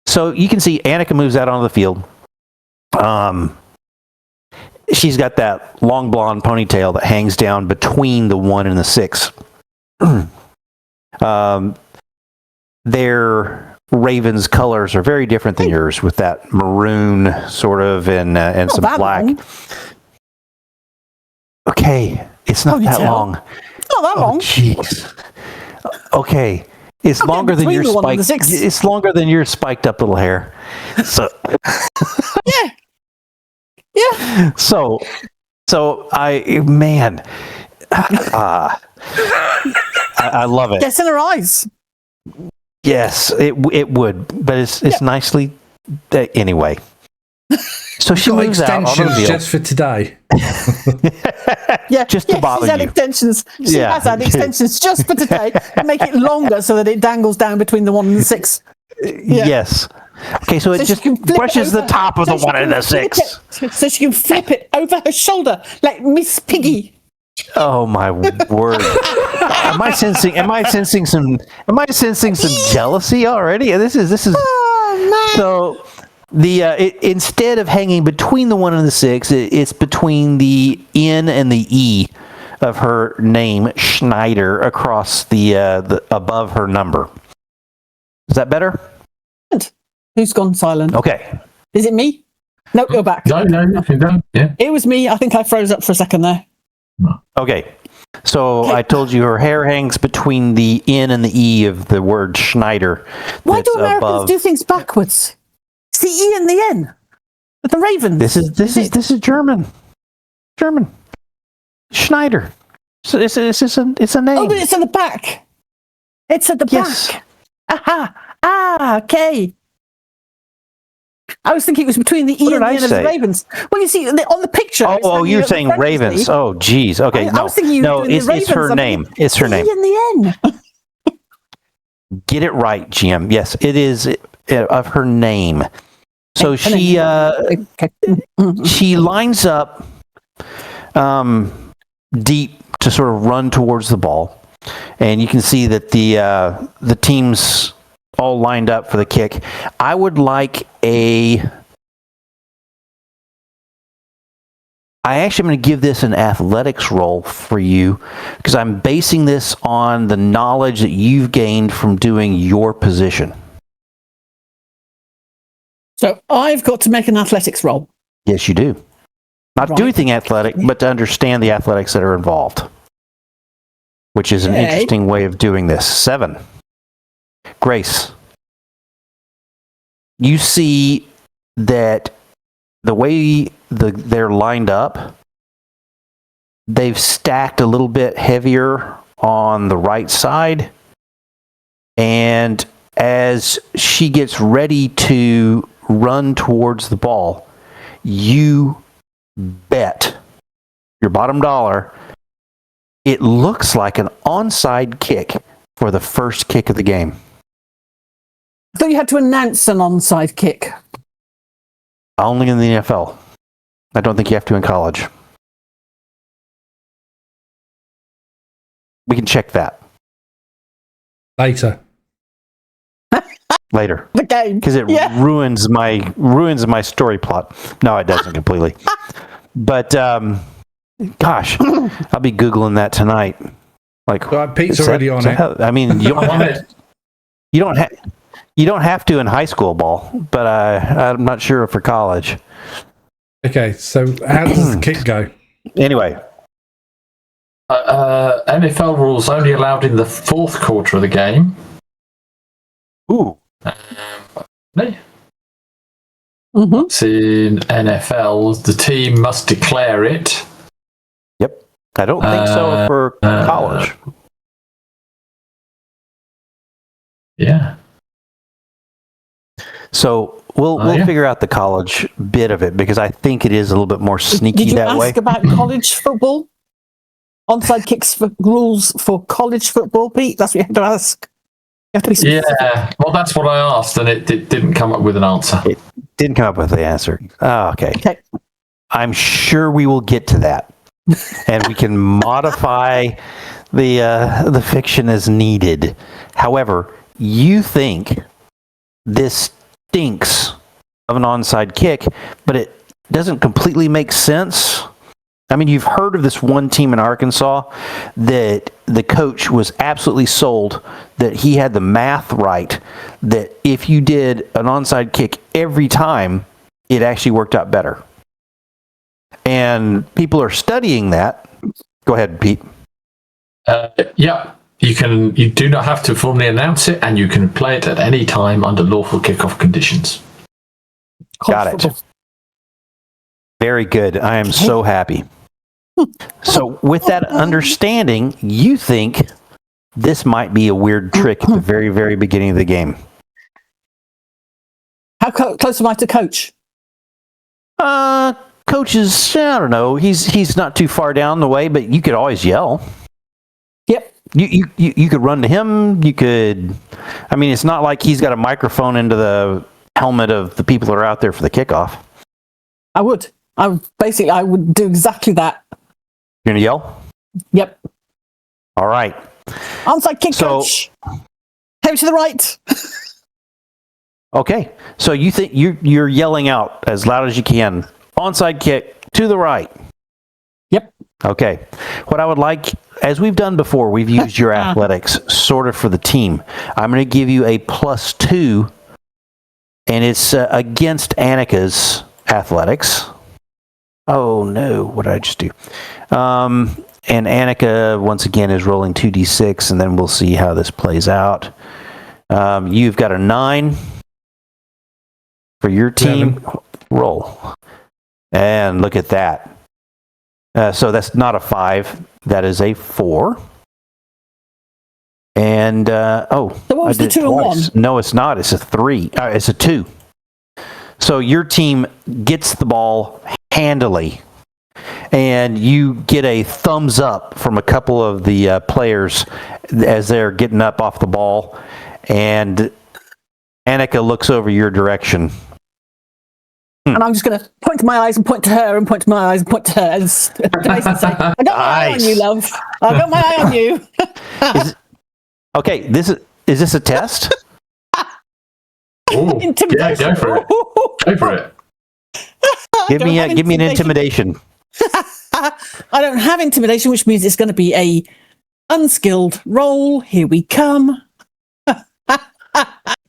So you can see Annika moves out onto the field. She's got that long blonde ponytail that hangs down between the 1 and the 6. Their Ravens colors are very different than yours, with that maroon sort of and some black. Long. Okay, it's not that long. It's not that long. Jeez. Okay, it's longer than between your the 1 and the spiked. 6. It's longer than your spiked up little hair. So Yeah. So I love it. Gets in her eyes. Yes, it would, but it's nicely anyway. So she Got moves out on the extensions field. just for today. Yeah, Just to bother she's had you. extensions. She Yeah. has had extensions just for today to make it longer so that it dangles down between the 1 and the 6. Yeah. Yes. Okay, so it So just she can flip brushes it the over. top of So the she 1 and can the flip 6. it, so she can flip it over her shoulder like Miss Piggy. Oh my word! Am I sensing some jealousy already? This is Oh man! so. Instead of hanging between the 1 and the 6, it's between the N and the E of her name, Schneider, across the above her number. Is that better? Who's gone silent? Okay. Is it me? No, you're back. No, yeah. It was me. I think I froze up for a second there. Okay. So I told you her hair hangs between the N and the E of the word Schneider. Why do that's Americans above. do things backwards? It's the E and the N. With the Ravens. This is German. German. Schneider. So it's a name. Oh, but it's at the back. It's at the Yes. back. Aha. Okay. I was thinking it was between the E What and did the I N of say? the Ravens. Well, you see, on the picture. it's Oh, hanging you're at the saying front, you Ravens. see. Oh, geez. Okay, I no. was thinking you were No, doing the it's Ravens. her I'm name. thinking, It's her name. E and the N. Get it right, Jim. Yes, it is of her name. So Okay. she lines up deep to sort of run towards the ball, and you can see that the teams all lined up for the kick. I would like I actually am going to give this an athletics roll for you because I'm basing this on the knowledge that you've gained from doing your position. So I've got to make an athletics roll. Yes, you do. Not to do anything athletic, but to understand the athletics that are involved, which is an interesting way of doing this. 7. Grace, you see that the way they're lined up, they've stacked a little bit heavier on the right side, and as she gets ready to run towards the ball, you bet your bottom dollar it looks like an onside kick for the first kick of the game. I thought you had to announce an onside kick. Only in the NFL. I don't think you have to in college. We can check that Later. later. The game. Because it ruins my story plot. No, it doesn't completely. But gosh, I'll be Googling that tonight. Like, Pete's already on it. I mean, you don't have to in high school ball, but I'm not sure for college. Okay, so how does the kick go? Anyway, NFL rules only allowed in the fourth quarter of the game. ooh, It's in NFL. The team must declare it. yep. I don't think so for college. Yeah. So we'll figure out the college bit of it because I think it is a little bit more sneaky Did you that way. ask about college football? Onside kicks for rules for college football, Pete? That's what you have to ask. You have to be specific. Yeah. Well, that's what I asked, and it didn't come up with an answer. It didn't come up with the answer. Oh, okay. Okay. I'm sure we will get to that, and we can modify the fiction as needed. However, you think this stinks of an onside kick, but it doesn't completely make sense. I mean, you've heard of this one team in Arkansas that the coach was absolutely sold that he had the math right, that if you did an onside kick every time, it actually worked out better. And people are studying that. Go ahead, Pete. Yeah. You do not have to formally announce it, and you can play it at any time under lawful kickoff conditions. Got it. Very good. I am so happy. So with that understanding, you think this might be a weird trick at the very, very beginning of the game. How close am I to coach? Coach is, I don't know, he's not too far down the way, but you could always yell. Yep. You could run to him. You could, I mean, it's not like he's got a microphone into the helmet of the people that are out there for the kickoff. I would do exactly that. You're going to yell? Yep. All right. Onside kick, coach. Head to the right. Okay. So you think you're yelling out as loud as you can. Onside kick to the right. Yep. Okay. What I would like, as we've done before, we've used your athletics sort of for the team. I'm going to give you a +2, and it's against Annika's athletics. Oh, no. What did I just do? And Annika, once again, is rolling 2d6, and then we'll see how this plays out. You've got a 9 for your team. 7. Roll. And look at that. So that's not a 5. That is a 4. And, So what was the 2 and 1? No, it's not. It's a 3. It's a 2. So your team gets the ball handily. And you get a thumbs up from a couple of the players as they're getting up off the ball. And Annika looks over your direction. And I'm just going to point to my eyes and point to her and point to my eyes and point to her. And say, I got my eye on you, love. I got my eye on you. Okay, is this a test? Ooh, yeah, Intimidation. go for it. Go for it. Give me an intimidation. I don't have intimidation, which means it's going to be a unskilled roll. Here we come.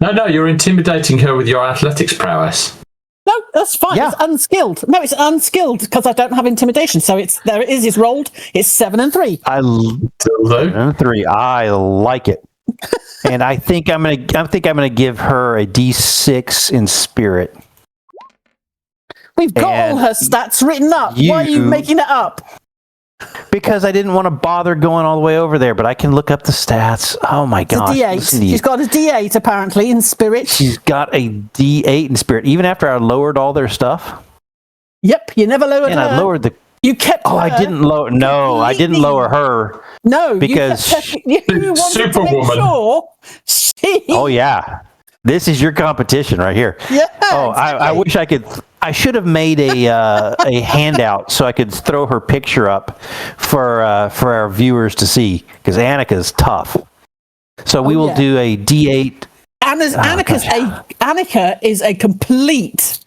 No, you're intimidating her with your athletics prowess. No, that's fine. Yeah. It's unskilled. No, it's unskilled because I don't have intimidation. So it's there. It is. It's rolled. It's 7 and 3. Dildo. 3. I like it. And I think I'm gonna give her a D6 in spirit. We've got And all her stats written up. Why are you making it up? Because I didn't want to bother going all the way over there, but I can look up the stats. Oh my It's a gosh. D8. Listen to you. She's got a D8 apparently in spirit. She's got a D8 in spirit, even after I lowered all their stuff. Yep, you never lowered And her. I lowered the. You kept. Oh, I her didn't lower. No, I didn't completely- lower her. No, because you wanted to make Superwoman. sure she. Oh yeah, this is your competition right here. Yeah. Oh, I exactly. wish I could. I should have made a handout so I could throw her picture up for our viewers to see, because Annika's tough. So we will yeah. do a D8 Annika is a complete.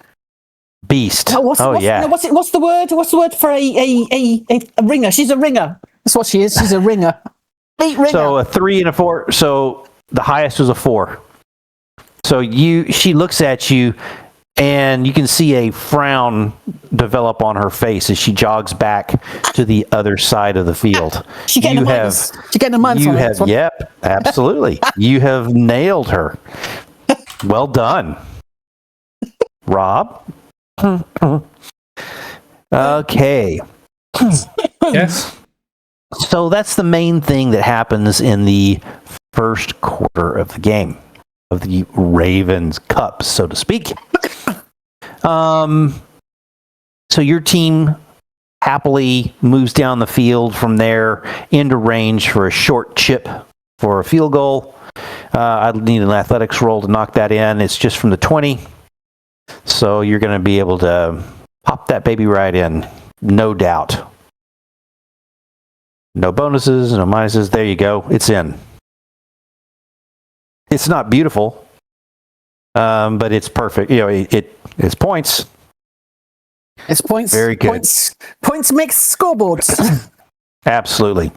beast. What's the word? What's the word for a ringer? She's a ringer. That's what she is. She's a ringer. Complete ringer. So a 3 and a 4. So the highest was a 4. So she looks at you, and you can see a frown develop on her face as she jogs back to the other side of the field. She's getting a minus. She's getting a minus. You on have, this one. yep, absolutely. You have nailed her. Well done, Rob. Okay. Yes. So that's the main thing that happens in the first quarter of the game, of the Ravens Cup, so to speak. So your team happily moves down the field from there into range for a short chip for a field goal. I'd need an athletics roll to knock that in. It's just from the 20. So you're going to be able to pop that baby right in, no doubt. No bonuses, no minuses. There you go. It's in. It's not beautiful, but it's perfect. You know, it's points. It's points. Very good. Points makes scoreboards. Absolutely.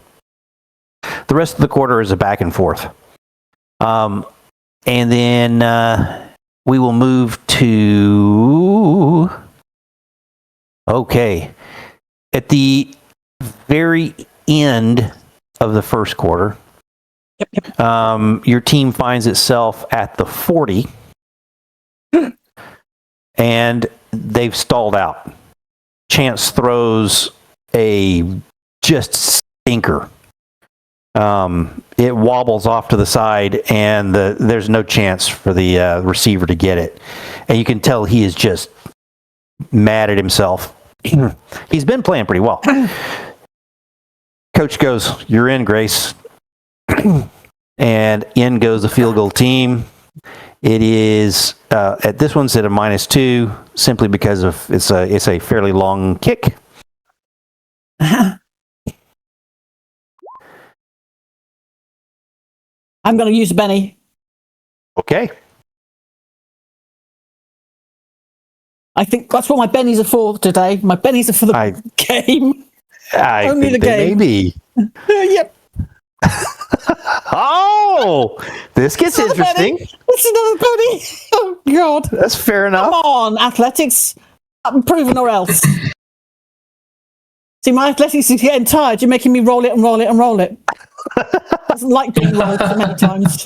The rest of the quarter is a back and forth. And then we will move to... Okay. At the very end of the first quarter, your team finds itself at the 40, and they've stalled out. Chance throws a just stinker. It wobbles off to the side, and there's no chance for the receiver to get it. And you can tell he is just mad at himself. He's been playing pretty well. Coach goes, "You're in, Grace." And in goes the field goal team. It is at this one's at a -2, simply because of it's a fairly long kick. I'm going to use Benny. Okay. I think that's what my bennies are for today. My bennies are for the game. I Only think the they may game. be. Yep. Oh, this gets Another interesting. Benny. It's another Benny. Oh, God. That's fair Come enough. on, athletics. I'm proven or else. See, my athletics is getting tired. You're making me roll it and roll it and roll it. Doesn't like being rolled so many times.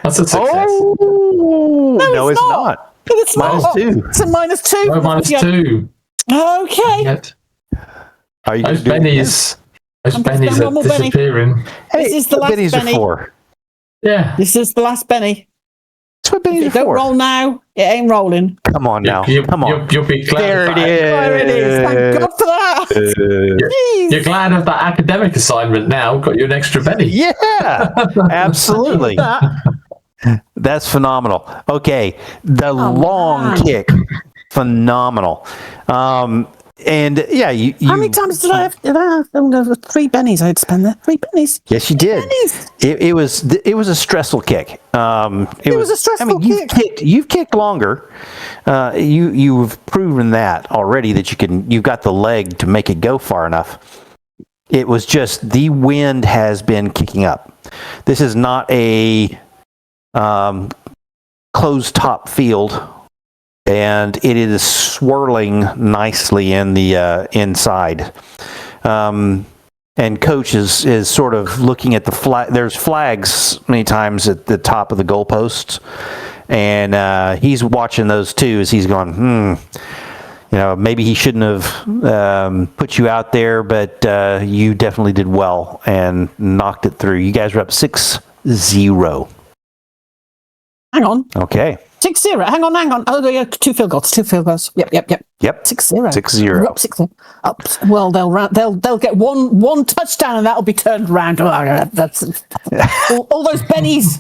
That's a success. Oh, no, it's not. It's not. -2. It's a -2. No, -2. Okay. Yet. Are you Those gonna do it again? bennies I'm just are going one more Benny. disappearing. Hey, This is the last bennies Benny. are for. Yeah. This is the last Benny. That's what If bennies you are don't for. roll now, it ain't rolling. Come on now. Come on. You'll be glad There of it that. is. There it is. Thank God for that. Jeez. You're glad of that academic assignment now. Got you an extra Benny. Yeah, absolutely. That's phenomenal. Okay, the long man. kick, phenomenal. And yeah, you How many times did I have? Did I have 3 bennies? I'd spend there. 3 bennies. Yes, you did. Bennies. It was a stressful kick. It was a stressful kick. You've kicked longer. You've proven that already that you've got the leg to make it go far enough. It was just the wind has been kicking up. This is not a closed top field, and it is swirling nicely in the inside. And Coach is sort of looking at the flag. There's flags many times at the top of the goalposts, and he's watching those too as he's going, maybe he shouldn't have put you out there, but you definitely did well and knocked it through. You guys are up 6-0. Hang on. Okay. 6-0. Hang on. Oh, yeah, 2 field goals. 2 field goals. Yep. 6-0. 6-0. We're up 6-0. Up. Well, they'll get one touchdown and that'll be turned around. Oh, that's all those bennies.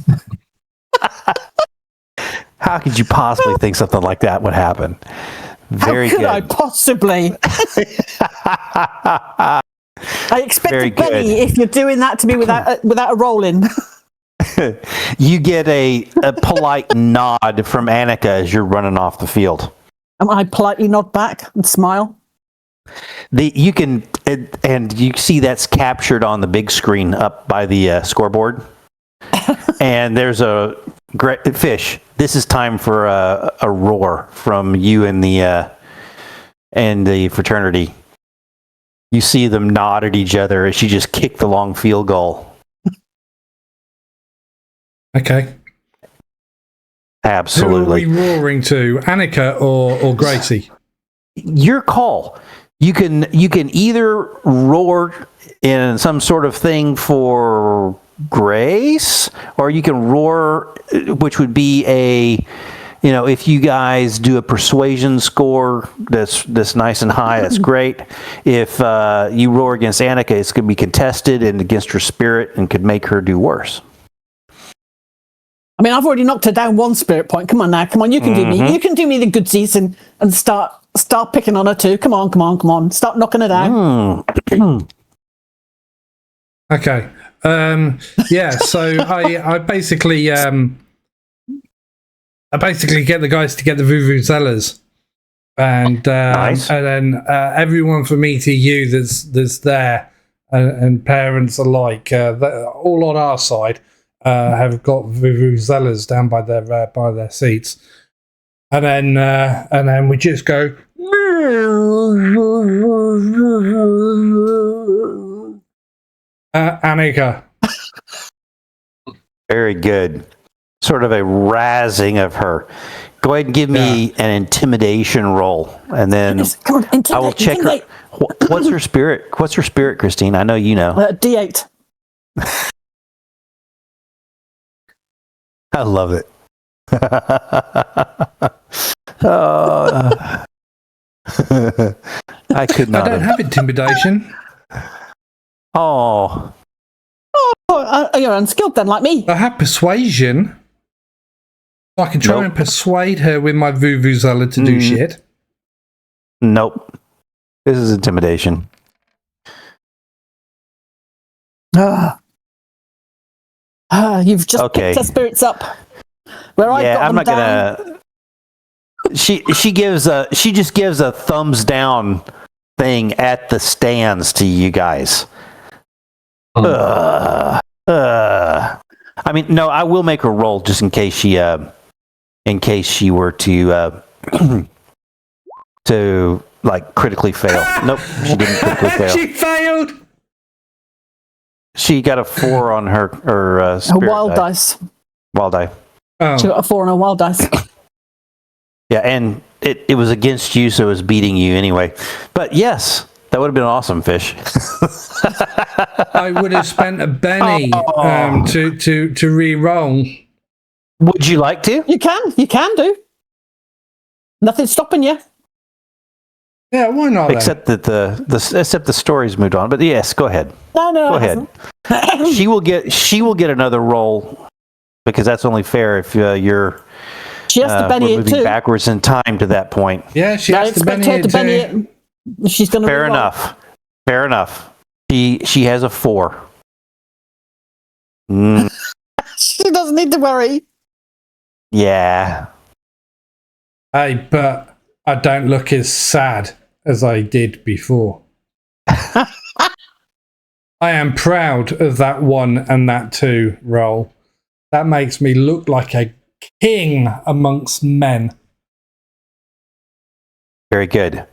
How could you possibly think something like that would happen? Very How could good. I possibly? I expect a benny if you're doing that to me without a roll in. You get a polite nod from Annika as you're running off the field. And I politely nod back and smile. You can, and you see that's captured on the big screen up by the scoreboard. And there's a great fish. This is time for a roar from you and the fraternity. You see them nod at each other as you just kick the long field goal. Okay. Absolutely. Who are we roaring to, Annika or Gracie? Your call. You can either roar in some sort of thing for Grace, or you can roar, which would be if you guys do a persuasion score that's nice and high, that's great. If you roar against Annika, it's going to be contested and against her spirit and could make her do worse. I mean, I've already knocked her down 1 spirit point. Come on now. Come on, you can do me. You can do me the goodsies and start picking on her too. Come on. Start knocking her down. Okay. So I basically get the guys to get the vuvuzelas, and Nice. and then everyone from ETU that's there, and parents alike, all on our side, have got vuvuzelas down by their seats, and then we just go. Annika. Very good. Sort of a razzing of her. Go ahead and give me an intimidation roll, and then Come on, I will check her. What's her spirit? What's her spirit, Christine? I know you know. D8. I love it. I could not. I don't have intimidation. Oh, You're unskilled then, like me. I have persuasion. I can try and persuade her with my vuvuzela to do shit. nope. This is intimidation. You've just picked her spirits up. Where I got I'm them not down. gonna. She just gives a thumbs down thing at the stands to you guys. I mean, no, I will make her roll just in case she were to to like critically fail. Nope, she didn't critically fail. She failed. She got a 4 on her A spirit wild dice. Wild die. Oh. She got a 4 on a wild dice. Yeah, and it was against you, so it was beating you anyway. But yes, that would have been awesome, Fish. I would have spent a penny to re-roll. Would you like to? You can do. Nothing's stopping you. Yeah, why not? Except that the story's moved on. But yes, go ahead. No, Go it ahead. hasn't. She will get another roll because that's only fair if you're She has to Benny we're it moving too. backwards in time to that point. Yeah, she I has to expect penny her to it Benny too. it. She's going to. Fair enough. Fair enough. She has a 4. She doesn't need to worry. Yeah. Hey, but I don't look as sad as I did before. I am proud of that 1 and that 2 roll. That makes me look like a king amongst men. Very good.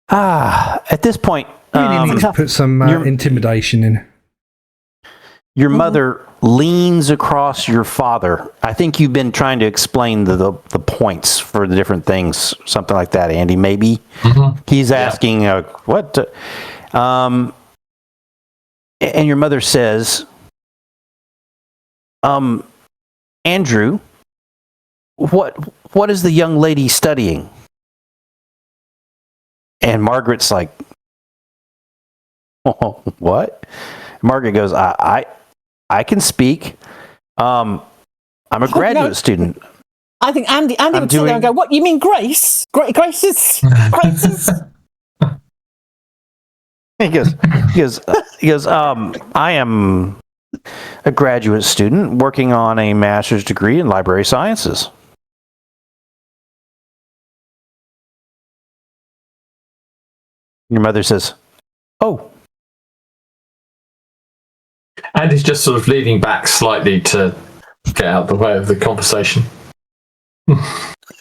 At this point, You need to put some intimidation in. your mother leans across your father. I think you've been trying to explain the points for the different things, something like that, Andy. Maybe he's asking what, and your mother says, Andrew, what is the young lady studying? And Margaret's like, oh, what? Margaret goes, I can speak. I'm a graduate student. I think Andy would sit there and go, "What, you mean Grace? Grace is." He goes, I am a graduate student working on a master's degree in library sciences. Your mother says, oh. And he's just sort of leaning back slightly to get out the way of the conversation.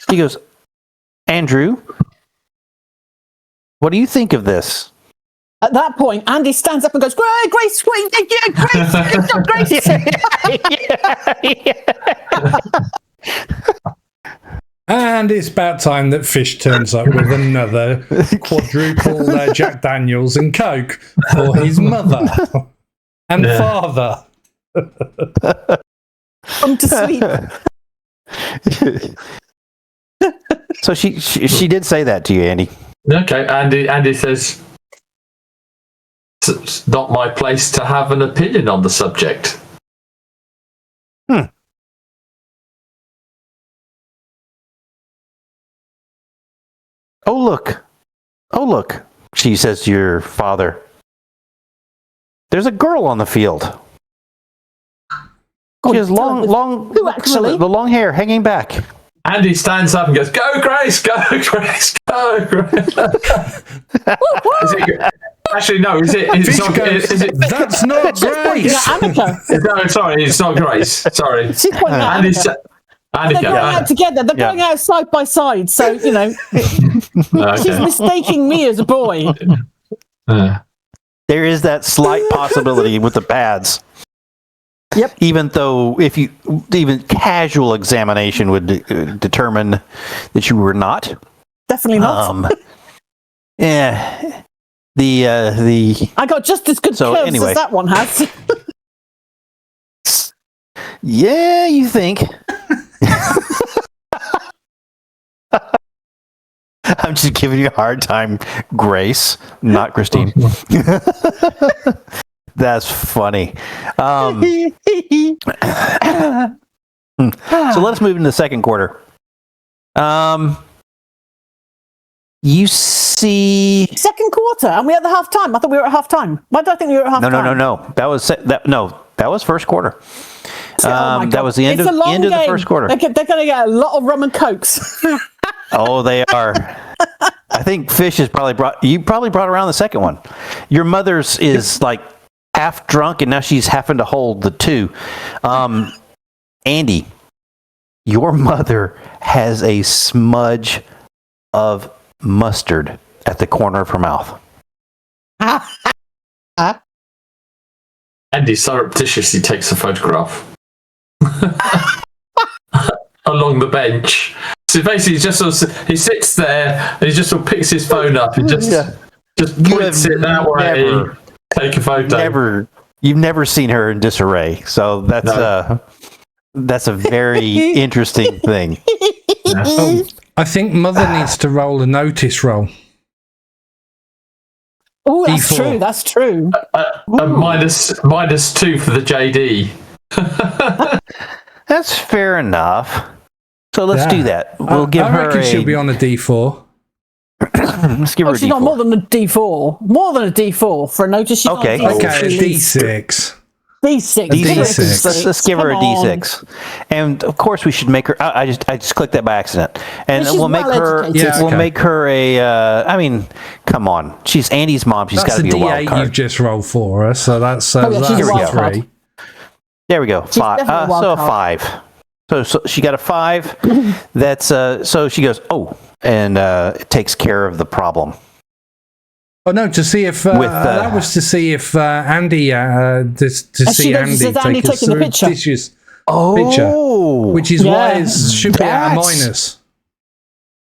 He goes, Andrew, what do you think of this? At that point, Andy stands up and goes, Grace, And it's about time that Fish turns up with another quadruple Jack Daniels and Coke for his mother and father. Come to sleep. So she did say that to you, Andy. Okay, Andy says, it's not my place to have an opinion on the subject. Oh, look, she says to your father. There's a girl on the field. She has long, Who actually? the long hair hanging back. Andy stands up and goes, "Go, Grace! Go, Grace! Go, Grace!" Actually, no. Is it? That's not Grace. No, sorry, it's not Grace. Sorry. She's pointing out Annika. They're going out together. They're going out side by side. So, you know, she's mistaking me as a boy. There is that slight possibility with the pads. Yep. Even though even casual examination would determine that you were not. Definitely not. Yeah. The I got just as good curves as that one has. Yeah, you think. I'm just giving you a hard time, Grace, not Christine. That's funny. So let's move into the second quarter. You see... Second quarter? And we're at the half time. I thought we were at half time. Why do I think we were at half time? No. That was first quarter. Oh my God. That was the end of the first quarter. They're going to get a lot of rum and cokes. Oh, they are. I think Fish has probably brought around the second one. Your mother's is like half drunk, and now she's having to hold the two. Andy, your mother has a smudge of mustard at the corner of her mouth. Andy surreptitiously takes a photograph along the bench. So basically, he sits there and he just sort of picks his phone up and just points it that way. Take a photo. You've never seen her in disarray, so that's a very interesting thing. Oh, I think Mother needs to roll a notice roll. Oh, that's true. Minus 2 for the JD. That's fair enough. So let's do that. We'll give I her reckon she'll be on a D4. Let's give her a She's D4. not more than a D4. More than a D4 for a notice. She's Okay. not Okay, a D6. D6. D6. D6. Let's give her a Come on. D6, and of course we should make her. I just clicked that by accident, and But she's we'll make her. well-educated. Yeah, We'll okay. make her a. I mean, come on, she's Andy's mom. She's got That's to a be a wild D8 card. you've just rolled for us, so that's, Oh, yeah, she's a that's wild a card. 3. There we go. Five. definitely a wild So a card. 5. So she got a 5. That's so she goes, oh, and it takes care of the problem. Oh no! To see if that was to see if Andy to see Andy says Andy take us taking the through picture. dishes, Oh, which is why Yeah. it should be at a That's- minus.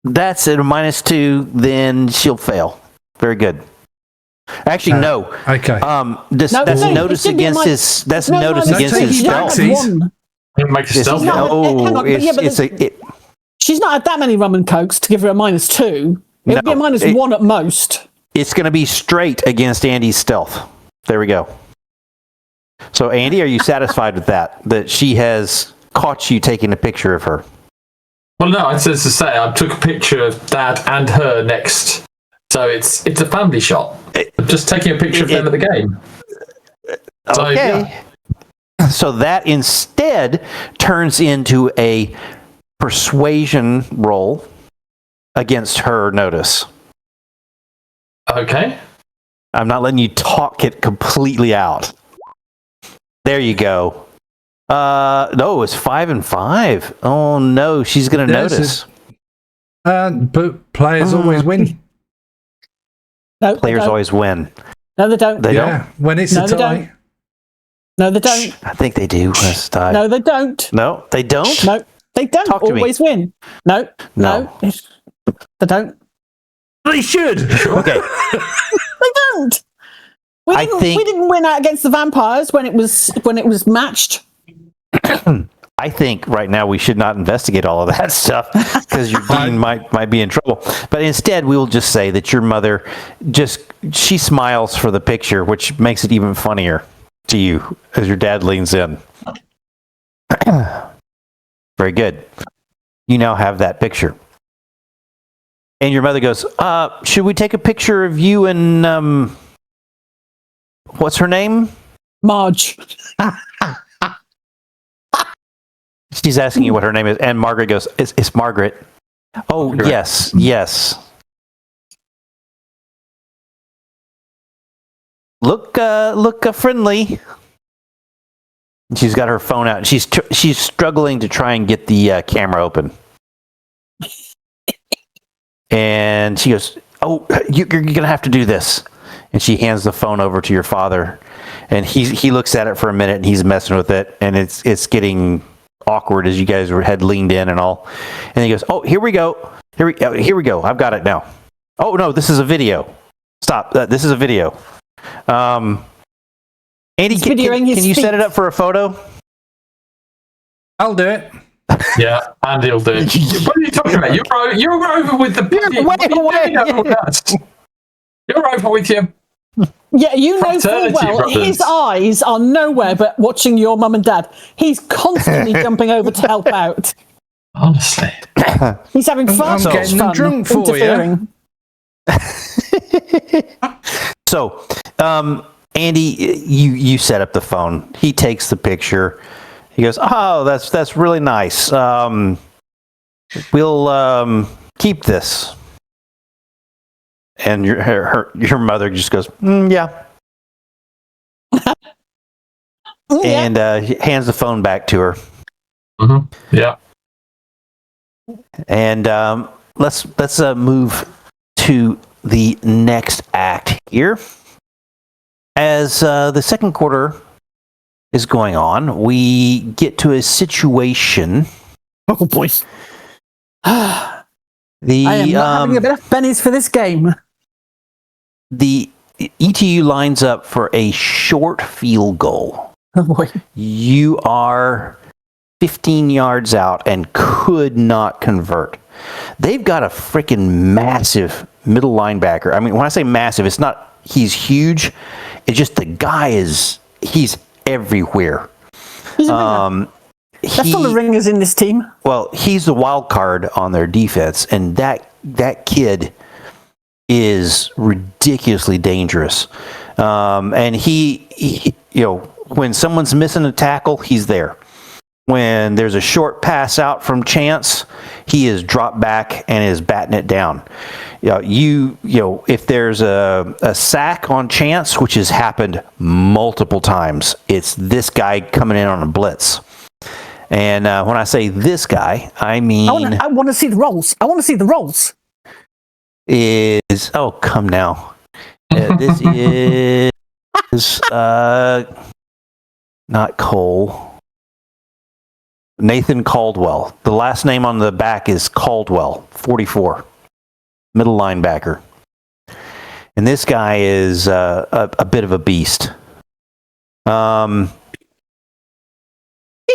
that's at a -2. Then she'll fail. Very good. Actually, no. Okay. That's No, no, notice it should be a against mi- his. That's No, notice no, against take his it back, stealth. see? One. Make a This stealth is, No, roll. but- hang no, on, but yeah, but it's She's not had that many rum and cokes to give her a -2. It would be a No, -1 at most. it's going to be straight against Andy's stealth. There we go. So, Andy, are you satisfied with that? That she has caught you taking a picture of her? Well, no, it's as to say, I took a picture of Dad and her next, so it's a family shot. I'm just taking a picture of them at the game. So, Okay. So that instead turns into a persuasion roll against her notice. Okay. I'm not letting you talk it completely out. There you go. No, it's 5 and 5. Oh no, she's gonna Yes, notice. But players always win. No, Players they don't. always win. No, they don't. They Yeah, when it's No, a they tie. don't. No, they don't. I think they do. Let's die. No, they don't. No, they don't. No, they don't Talk to me. always win. No, No. they don't. They should. Okay. They don't. We I didn't, think- we didn't win out against the vampires when it was matched. I think right now we should not investigate all of that stuff because your dean might be in trouble. But instead, we will just say that your mother she smiles for the picture, which makes it even funnier to you as your dad leans in. Very good. You now have that picture. And your mother goes, should we take a picture of you and what's her name? Marge. She's asking you what her name is, and Margaret goes, "It's Margaret." Oh, Correct. yes. Look friendly. She's got her phone out, and she's struggling to try and get the camera open. And she goes, "Oh, you're gonna have to do this." And she hands the phone over to your father, and he looks at it for a minute, and he's messing with it, and it's getting awkward as you guys had leaned in and all. And he goes, "Oh, here we go. Here we go. I've got it now. Oh no, this is a video. Stop. This is a video." Andy, He's can videoing his you set feet. it up for a photo? I'll do it. Yeah, Andy'll do it. What are you talking about? You're over with the... You're over with your... Yeah, you know full Fraternity well brothers. his eyes are nowhere but watching your mum and dad. He's constantly jumping over to help out. Honestly. He's having far I'm too much getting them fun drunk for you. interfering. So, Andy, you set up the phone. He takes the picture. He goes, "Oh, that's really nice. We'll keep this." And your mother just goes, "Yeah," and hands the phone back to her. Mm-hmm. Yeah. And let's move to the next act here. As the second quarter is going on, we get to a situation. Oh boy. I The am not having a bit of pennies for this game. the ETU lines up for a short field goal. Oh boy. You are 15 yards out and could not convert. They've got a freaking massive middle linebacker. I mean, when I say massive, it's not he's huge. It's just the guy he's everywhere. He's a ringer. That's all the ringers in this team. Well, he's the wild card on their defense, and that kid is ridiculously dangerous. And he, when someone's missing a tackle, he's there. When there's a short pass out from Chance, he is dropped back and is batting it down. If there's a sack on Chance, which has happened multiple times, it's this guy coming in on a blitz. And when I say this guy, I mean... I want to see the rolls. I want to see the rolls. Oh, come now. This is not Cole. Nathan Caldwell. The last name on the back is Caldwell, 44. Middle linebacker. And this guy is a bit of a beast. He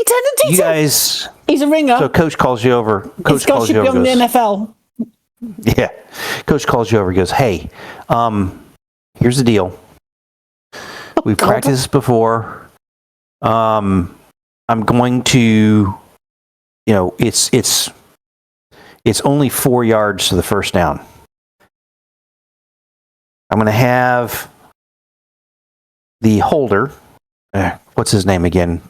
turned into you guys... He's a ringer. So Coach calls you over. Coach calls you over. Should be on the NFL. Yeah. Coach calls you over and goes, hey, here's the deal. We've practiced this before. I'm going to, it's only 4 yards to the first down. I'm going to have the holder. What's his name again?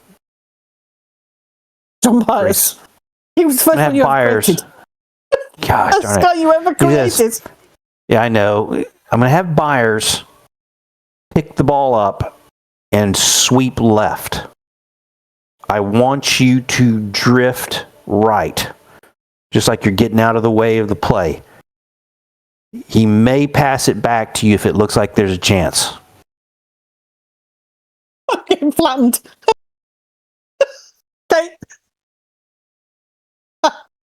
John Byers. He was the first one you ever created. Gosh darn it. First guy you ever created. Yeah, I know. I'm going to have Byers pick the ball up and sweep left. I want you to drift right, just like you're getting out of the way of the play. He may pass it back to you if it looks like there's a chance. I'm getting flattened.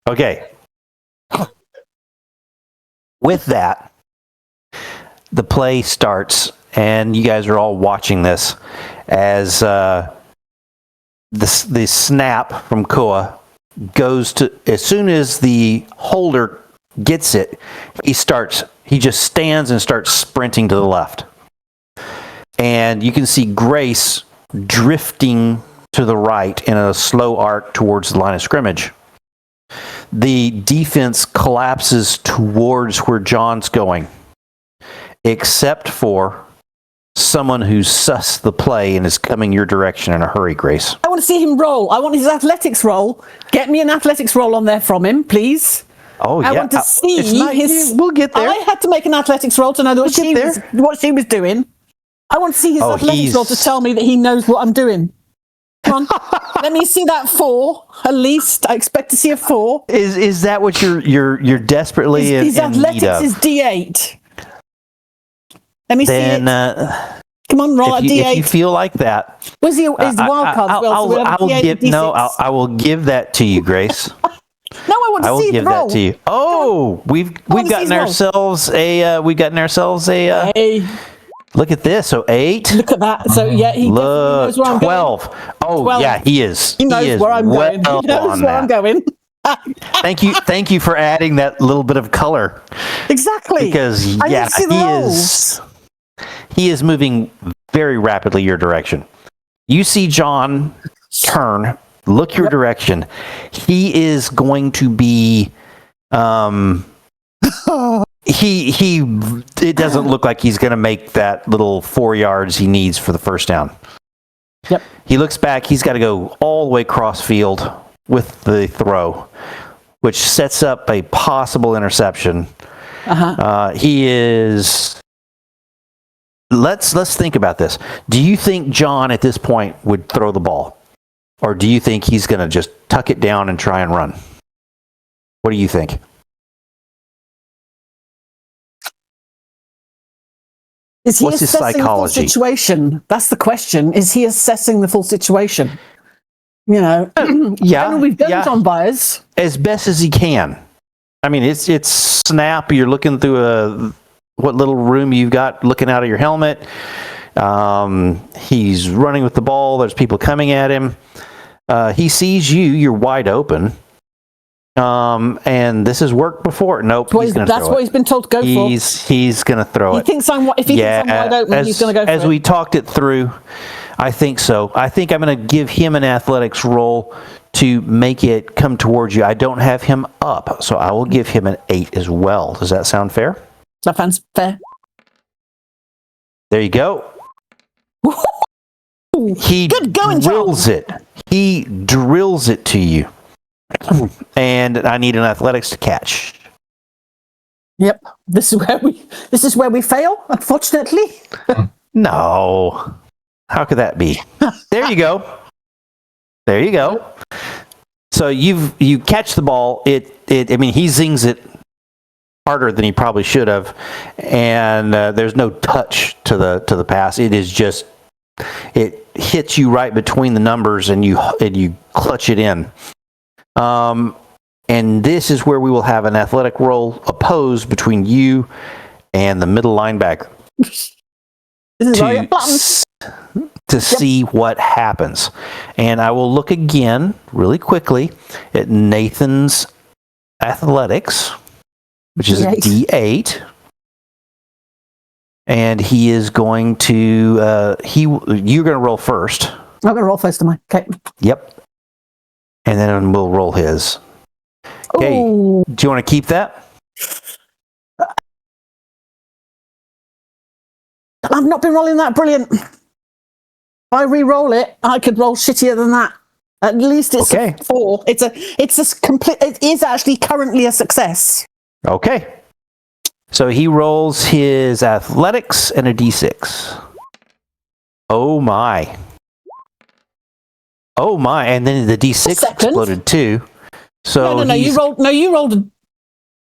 Okay. With that, the play starts, and you guys are all watching this as the snap from Koa goes to, as soon as the holder gets it, he just stands and starts sprinting to the left. And you can see Grace drifting to the right in a slow arc towards the line of scrimmage. The defense collapses towards where John's going, except for someone who's sussed the play and is coming your direction in a hurry, Grace. I want to see him roll. I want his athletics roll. Get me an athletics roll on there from him, please. Oh, yeah. I want to see his... We'll get there. I had to make an athletics roll to know what she was doing. I want to see his athletics roll to tell me that he knows what I'm doing. Come on. Let me see that 4, at least. I expect to see a 4. Is that what you're desperately his in athletics need of? is D8. Let me see it. Come on, roll a D8. If you feel like that. Was he? Is the wild card as well? I will give that to you, Grace. No, I want to see the roll. I will give that to you. Oh, we've gotten ourselves a Hey. Look at this. So 8. Look at that. So yeah, he knows where I'm 12. going. Oh 12. yeah, he is. He knows where I'm going. He knows where I'm going. Thank you for adding that little bit of color. Exactly. Because yeah, he is moving very rapidly your direction. You see John turn, look your direction. He is going to be it doesn't look like he's going to make that little 4 yards he needs for the first down. Yep. He looks back, he's got to go all the way cross field with the throw, which sets up a possible interception. He is... Let's think about this. Do you think John at this point would throw the ball? Or do you think he's going to just tuck it down and try and run? What do you think? Is he What's his assessing psychology? The full situation? That's the question. Is he assessing the full situation? You know, yeah, we've done John Byers as best as he can. I mean, it's snap. You're looking through what little room you've got, looking out of your helmet. He's running with the ball. There's people coming at him. He sees you. You're wide open. And this has worked before. Nope. That's what he's been told to go for. He's going to throw it. If he thinks I'm wide open, he's going to go for it. As we talked it through, I think so. I think I'm going to give him an athletics roll to make it come towards you. I don't have him up, so I will give him an 8 as well. Does that sound fair? That sounds fair. There you go. He Good going, drills it. He drills it to you. And I need an athletics to catch. Yep. This is where we fail, unfortunately. No. How could that be? There you go. There you go. So you catch the ball. I mean, he zings it harder than he probably should have, and there's no touch to the pass. It is just, it hits you right between the numbers, and you clutch it in. And this is where we will have an athletic roll opposed between you and the middle linebacker to see what happens. And I will look again really quickly at Nathan's athletics, which is a D8. And he is going to, you're going to roll first. I'm going to roll first, am I? Okay. Yep. And then we'll roll his. Okay. Ooh. Do you want to keep that? I've not been rolling that brilliant. If I re-roll it, I could roll shittier than that. At least it's a 4. It is actually currently a success. Okay. So he rolls his athletics and a D6. Oh my. Oh my. And then the D6 exploded too. So no, you rolled a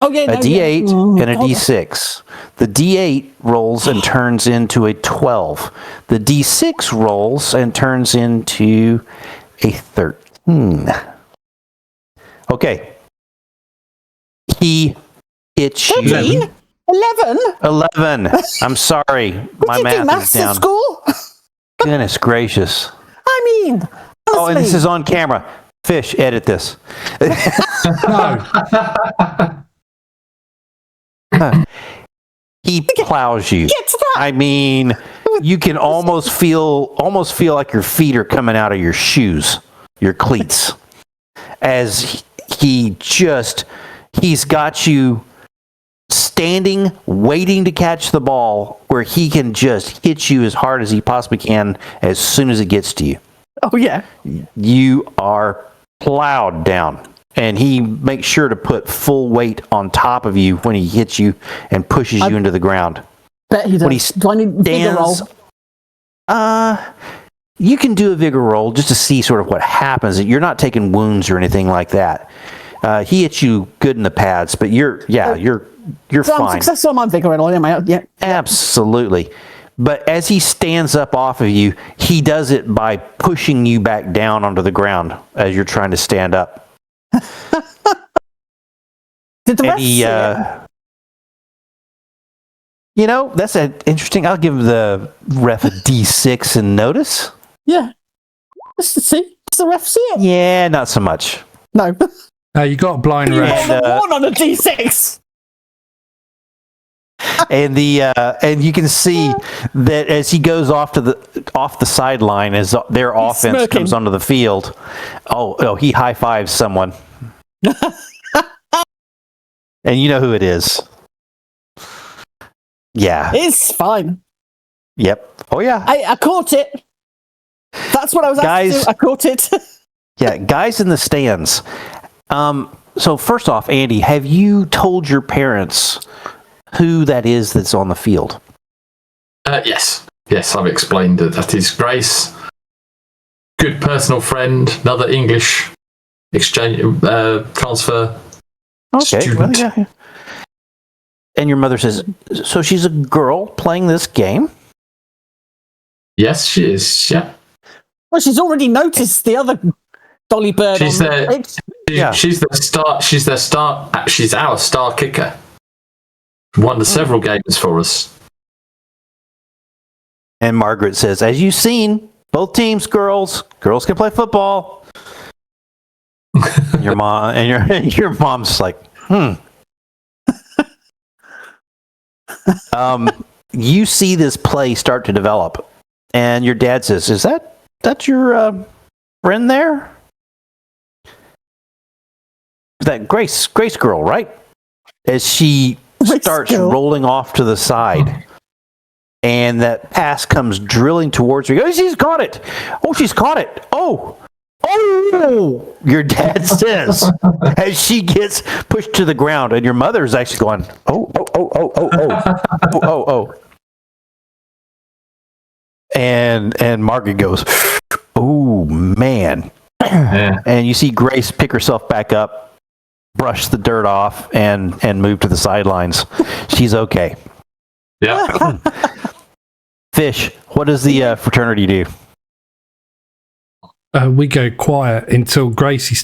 D8 and a D6. The D8 rolls and turns into a 12. The D6 rolls and turns into a 13. Okay. He hits you. 13? 11? 11. I'm sorry. My math is down. At school? Goodness gracious. I mean, honestly. Oh, and this is on camera. Fish, edit this. He plows you. Get to that. I mean, you can almost feel like your feet are coming out of your shoes, your cleats, as he's got you standing, waiting to catch the ball, where he can just hit you as hard as he possibly can as soon as it gets to you. Oh yeah. You are plowed down. And he makes sure to put full weight on top of you when he hits you and pushes you into the ground. Bet he does. Do I need vigor roll? You can do a vigor roll just to see sort of what happens. You're not taking wounds or anything like that. He hits you good in the pads, but you're so fine. I'm successful on my vigor roll, am I? Yeah. Absolutely. But as he stands up off of you, he does it by pushing you back down onto the ground as you're trying to stand up. Did the rest see it? That's interesting. I'll give the ref a D6 and notice. Yeah. Just to see. Does the ref see it? Yeah, not so much. No. No, you got a blind You ref. rolled a 1 on a D6. And and you can see that as he goes off the sideline, as their offense smirking. comes onto the field. Oh, he high fives someone, and you know who it is. Yeah, It's fine. yep. Oh yeah, I caught it. That's what I was asked to do. I caught it. yeah. Guys in the stands. So first off, Andy, have you told your parents who that is that's on the field? Yes, I've explained that is Grace, good personal friend, another English exchange transfer student. Well, yeah. And your mother says, so she's a girl playing this game? Yes, she is. Yeah, Well, she's already noticed the other Dolly Bird. she's on their. She's the star. She's their star. She's our star kicker. Won several games for us. And Margaret says, as you've seen, both teams, girls can play football. Your mom and your mom's like, you see this play start to develop, and your dad says, "Is that your friend there? That Grace girl, right?" As she starts rolling off to the side. And that ass comes drilling towards her. Oh, she's got it. Oh, she's caught it. Oh, your dad says as she gets pushed to the ground, and your mother's actually going, oh. And Margaret goes, oh, man. Yeah. And you see Grace pick herself back up, brush the dirt off, and move to the sidelines. She's okay. Yeah. Fish, what does the fraternity do? We go quiet until Gracie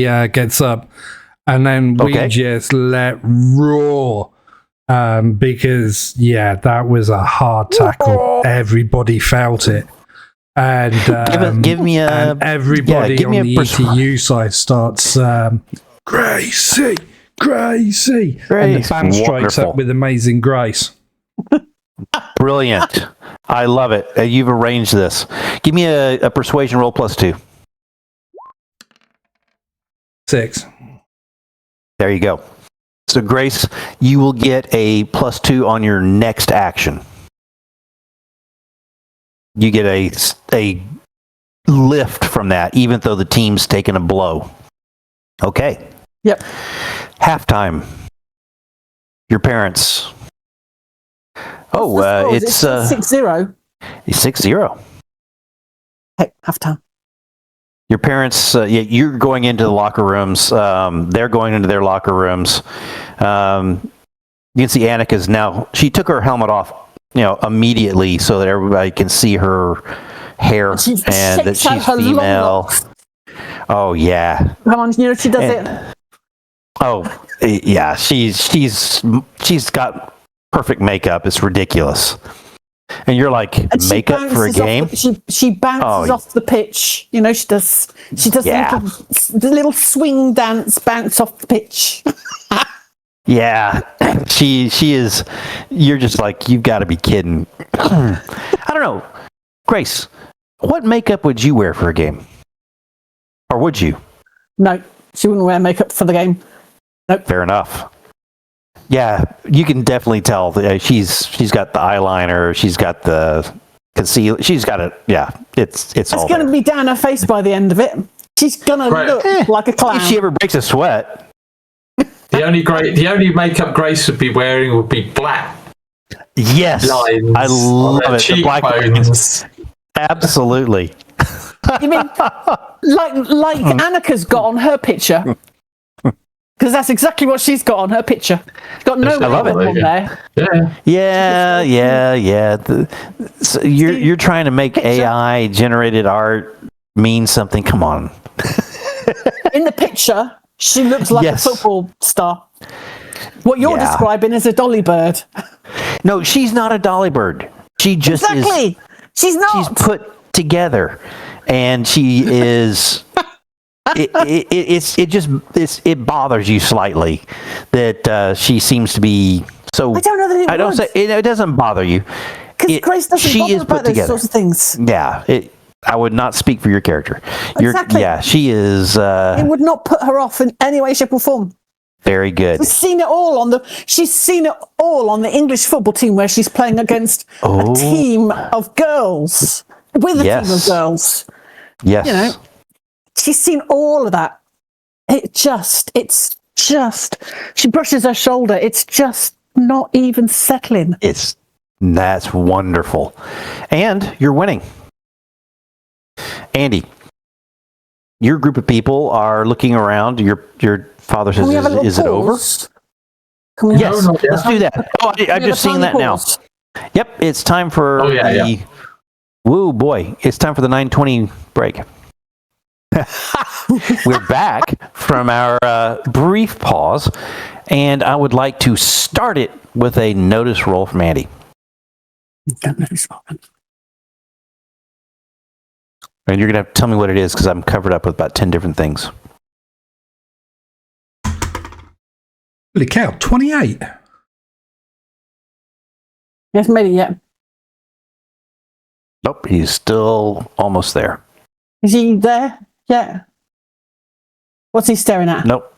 gets up, and then we just let roar. Because that was a hard tackle. Everybody felt it, and give me a. and everybody on the ETU side starts Gracie, and the band strikes up with Amazing Grace. Brilliant. I love it. You've arranged this. Give me a persuasion roll +2. 6. There you go. So, Grace, you will get a +2 on your next action. You get a lift from that, even though the team's taken a blow. Okay. Yep. Halftime. Your parents. It's 6-0. 6-0. Okay, halftime. Your parents, you're going into the locker rooms. They're going into their locker rooms. You can see Annika's now. She took her helmet off, immediately so that everybody can see her hair and that she's female. Oh yeah. Come on, she does it. Oh yeah, she's got perfect makeup. It's ridiculous. And you're like, makeup for a game? She bounces off the pitch. She does the little swing dance, bounce off the pitch. Yeah, she is. You're just like, you've got to be kidding. I don't know, Grace. What makeup would you wear for a game, or would you? No, she wouldn't wear makeup for the game. Nope. Fair enough. Yeah, you can definitely tell that she's got the eyeliner. She's got the conceal. She's got it. Yeah, it's all going to be down her face by the end of it. She's going to look like a clown. If she ever breaks a sweat. The only makeup Grace would be wearing would be black. Yes, lines I love it. The black bones. Absolutely. You mean like Annika's got on her picture? Because that's exactly what she's got on her picture. Got no makeup on there. Yeah. So you're trying to make AI generated art mean something. Come on. In the picture, she looks like a football star. What you're describing is a dolly bird. No, she's not a dolly bird. She just is. She's not. She's put together, and she is. It bothers you slightly that she seems to be so. I don't know that it doesn't bother you because Grace doesn't bother about those sorts of things. Yeah, I would not speak for your character. Exactly. She is. It would not put her off in any way, shape, or form. Very good. She's seen it all on the English football team where she's playing against a team of girls with a team of girls. Yes. She's seen all of that. It's just, she brushes her shoulder. It's just not even settling. That's wonderful. And you're winning. Andy, your group of people are looking around. Your father says, is it over? Yes, let's do that. Oh, I've just seen that now. Yep, it's time for woo boy. It's time for the 9:20 break. We're back from our brief pause, and I would like to start it with a notice roll from Andy. And you're going to have to tell me what it is because I'm covered up with about 10 different things. Holy cow, 28. He hasn't made it yet. Nope, he's still almost there. Is he there? Yeah. What's he staring at? Nope.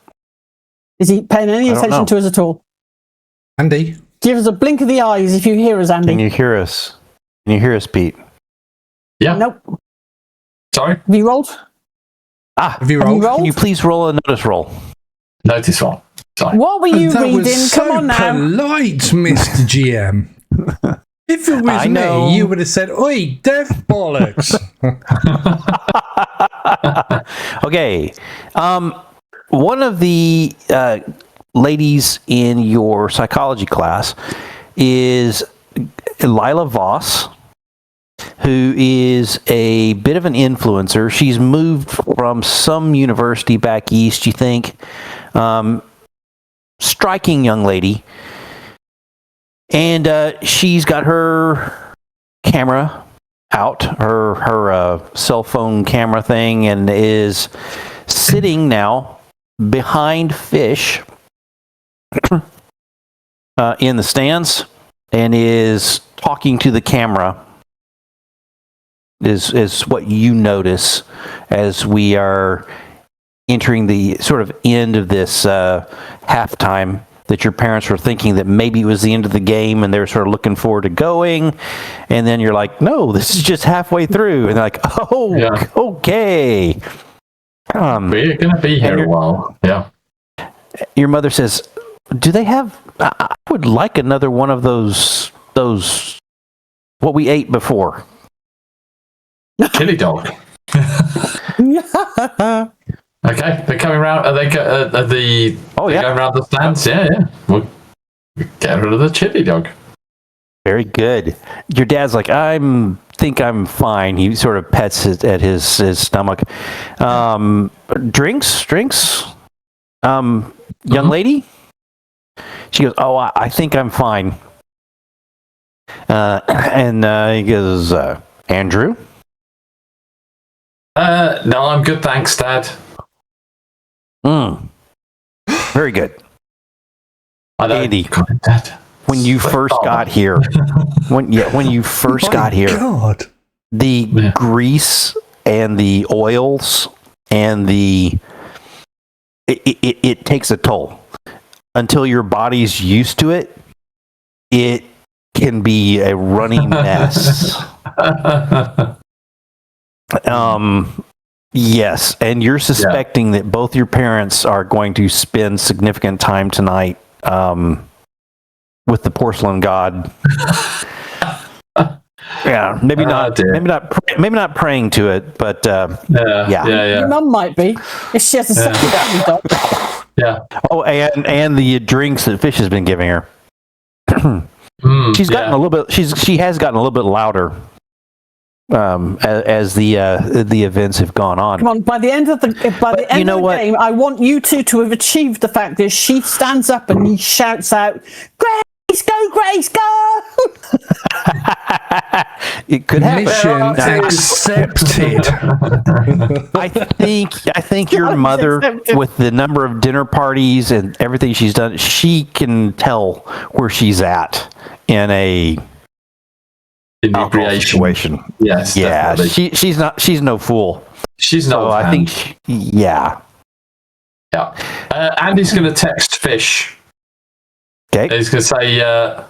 Is he paying any attention to us at all? Andy? Give us a blink of the eyes if you hear us, Andy. Can you hear us? Can you hear us, Pete? Yeah. Nope. Sorry. Have you rolled? Have you Have you rolled? rolled? Can you please roll a notice roll? Notice one. Sorry. What were you That reading? was Come so on now. polite, Mr. GM. If it was I know. me, you would have said, "Oi, deaf bollocks." Okay. One of the ladies in your psychology class is Lila Voss, who is a bit of an influencer. She's moved from some university back east, you think. Striking young lady. And she's got her camera out, her cell phone camera thing, and is sitting now behind Fish in the stands and is talking to the camera. Is what you notice as we are entering the sort of end of this halftime, that your parents were thinking that maybe it was the end of the game and they're sort of looking forward to going, and then you're like, no, this is just halfway through, and they're like, oh, Yeah. okay. We're going to be here a while. Yeah. Your mother says, do they have, I would like another one of those what we ate before. Chili dog. Okay, they're coming around. Are they yeah. going around the stands? Yeah. We'll get rid of the chili dog. Very good. Your dad's like, think I'm fine. He sort of pets at his stomach. Drinks? Young lady? She goes, oh, I think I'm fine. And he goes, Andrew? No, I'm good, thanks, Dad. Very good. I know. Andy, Dad. when you first got here, when you first got here, God. the grease and the oils and it takes a toll. Until your body's used to it, it can be a running mess. Yes, and you're suspecting that both your parents are going to spend significant time tonight with the porcelain god. Yeah, maybe not praying to it, but yeah. Your mum might be if she has a second dog. Yeah. Oh, and the drinks that Fish has been giving her. She's gotten a little bit. She has gotten a little bit louder as the events have gone on. Come on, by the end of the game, I want you two to have achieved the fact that she stands up and he shouts out, "Grace, go, Grace, go!" It could happen. Mission accepted. I think your mother, with the number of dinner parties and everything she's done, she can tell where she's at in a inebriation situation. Yes. Yeah. Definitely. She's no fool. She's not. So I think. Yeah. Andy's going to text Fish. Okay. He's going to say,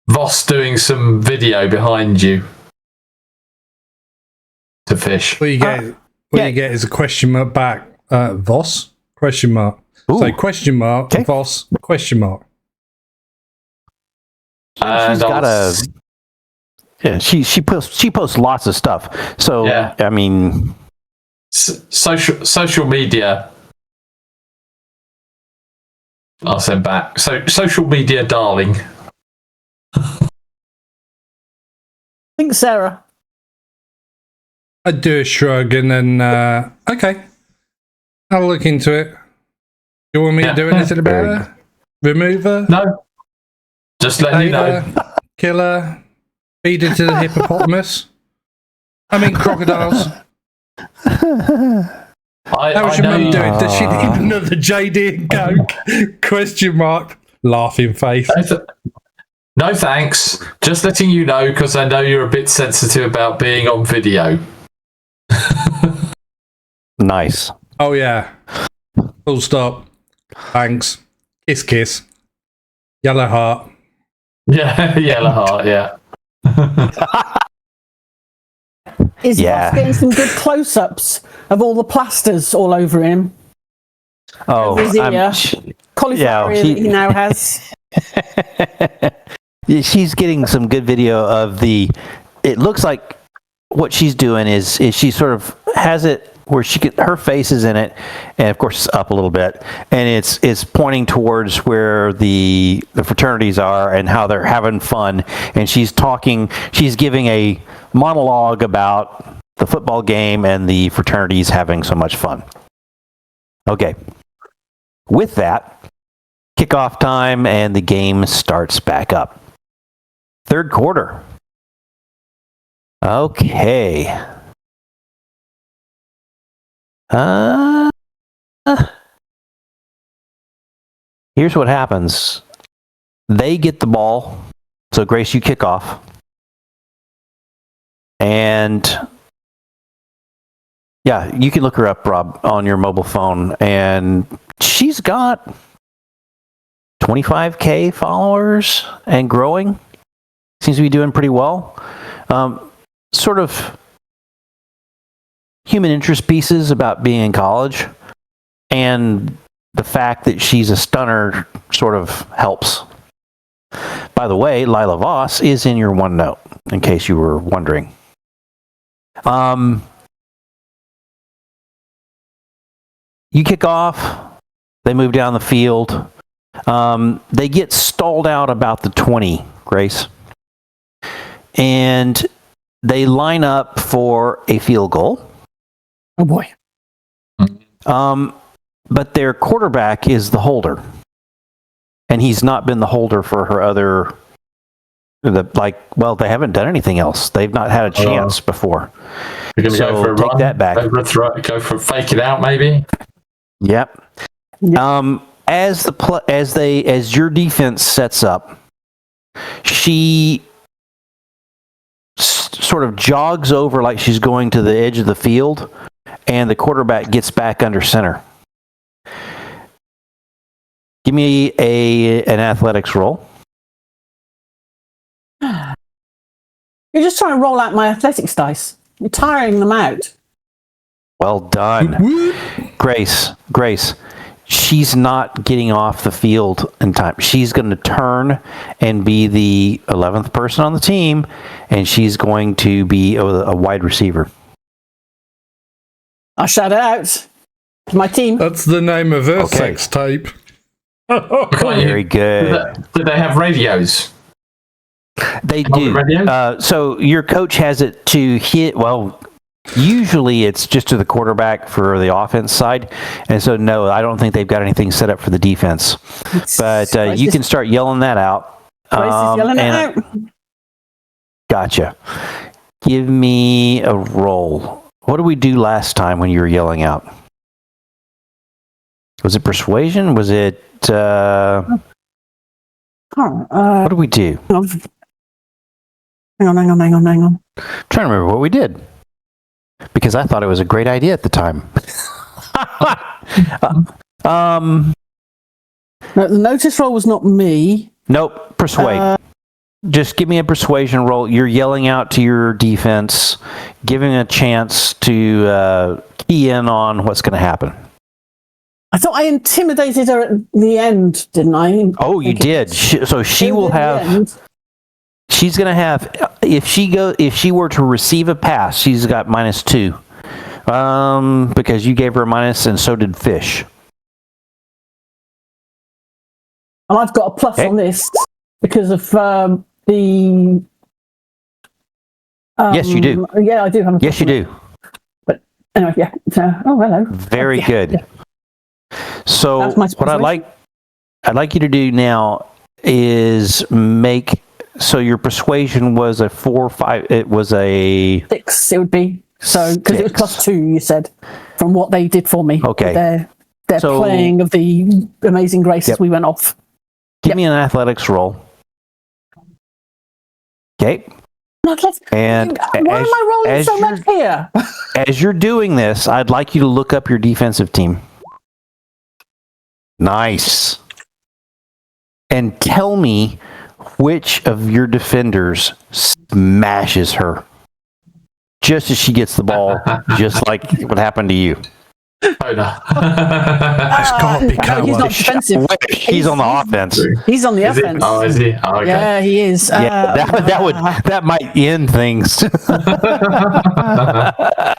Voss doing some video behind you. To Fish. What you get is a question mark back. Voss? Question mark. Ooh. So question mark, Okay. Voss, question mark. She's got a. Yeah, she posts lots of stuff. So Yeah. I mean, social media. I'll send back. So social media, darling. I think Sarah. I'd do a shrug and then, okay. I'll look into it. Do you want me to do anything about her? Remove her? No. Just letting you know. Kill her? Feed her to the hippopotamus? I mean, crocodiles. How was your mum doing? Does she need another JD and Coke? Question mark. Laughing face. No thanks. Just letting you know because I know you're a bit sensitive about being on video. nice. Oh, yeah. Full stop. Thanks. Kiss, kiss. Yellow heart. Yeah, yellow heart. Yeah. Is Yeah. Ross getting some good close-ups of all the plasters all over him? Oh, His ear. Cauliflower ear that he now has. She's getting some good video of the. It looks like what she's doing is she sort of has it where her face is in it, and of course it's up a little bit, and it's pointing towards where the fraternities are and how they're having fun, and she's giving a monologue about the football game and the fraternities having so much fun. Okay. With that, kickoff time and the game starts back up. Third quarter. Okay. Here's what happens. They get the ball. So Grace, you kick off. And yeah, you can look her up, Rob, on your mobile phone. And she's got 25K followers and growing. Seems to be doing pretty well. Sort of human interest pieces about being in college, and the fact that she's a stunner sort of helps. By the way, Lila Voss is in your OneNote, in case you were wondering. You kick off, they move down the field. They get stalled out about the 20, Grace. And they line up for a field goal. Oh boy. But their quarterback is the holder. And he's not been the holder for her other, they haven't done anything else. They've not had a chance before. You're going to go for a take run, that back. go for fake it out, maybe. Yep. As your defense sets up, she sort of jogs over like she's going to the edge of the field, and the quarterback gets back under center. Give me an athletics roll. You're just trying to roll out my athletics dice. You're tiring them out. Well done. Grace, she's not getting off the field in time. She's going to turn and be the 11th person on the team, and she's going to be a wide receiver. I'll shout it out to my team. That's the name of her sex tape. Very good. Do they have radios? They do. So your coach has it to hit, usually it's just to the quarterback for the offense side. And so, no, I don't think they've got anything set up for the defense. But you can start yelling that out. Grace is yelling it out. Gotcha. Give me a roll. What did we do last time when you were yelling out? Was it persuasion? Was it... what did we do? Hang on. I'm trying to remember what we did. Because I thought it was a great idea at the time. No, the notice roll was not me. Nope, persuade. Just give me a persuasion roll. You're yelling out to your defense, giving a chance to key in on what's going to happen. I thought I intimidated her at the end, didn't I? Oh, you did. So she will have... She's going to have, if she were to receive a pass, she's got -2. Because you gave her a minus, and so did Fish. And I've got a plus on this because of the... yes, you do. Yeah, I do have a plus. Yes, you do. But anyway, yeah. Hello. Very good. Yeah. So what I'd like you to do now is make... So your persuasion was a 4, 5. It was a 6. It would be because it was +2. You said from what they did for me. Okay. Their playing of the Amazing Grace as we went off. Give me an athletics roll. Okay. And why am I rolling so much here? As you're doing this, I'd like you to look up your defensive team. Nice. and tell me which of your defenders smashes her just as she gets the ball, just like what happened to you. Oh no. It's got to be No, he's not defensive. He's on the offense. He's on the Is he? offense. Oh, is he? Oh, okay. Yeah, he is. That might end things. I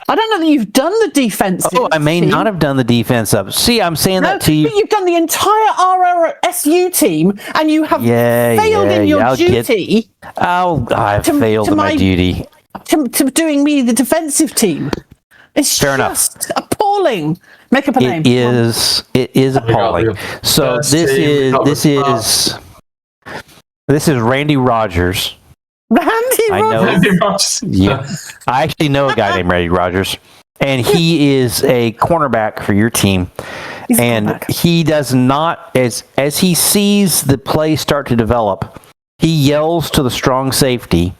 don't know that you've done the defensive. Oh, I may team. not have done the defense up. See, I'm saying No, that to you. but you've done the entire RRSU team, and you have failed in your duty I've failed in my duty. to doing me the defensive team. It's Fair just appalling. Make up a name. It is appalling. So this is Randy Rogers. Randy I Rogers. know. Yeah, I actually know a guy named Randy Rogers, and he is a cornerback for your team. He's a And cornerback. he does not, as he sees the play start to develop, he yells to the strong safety,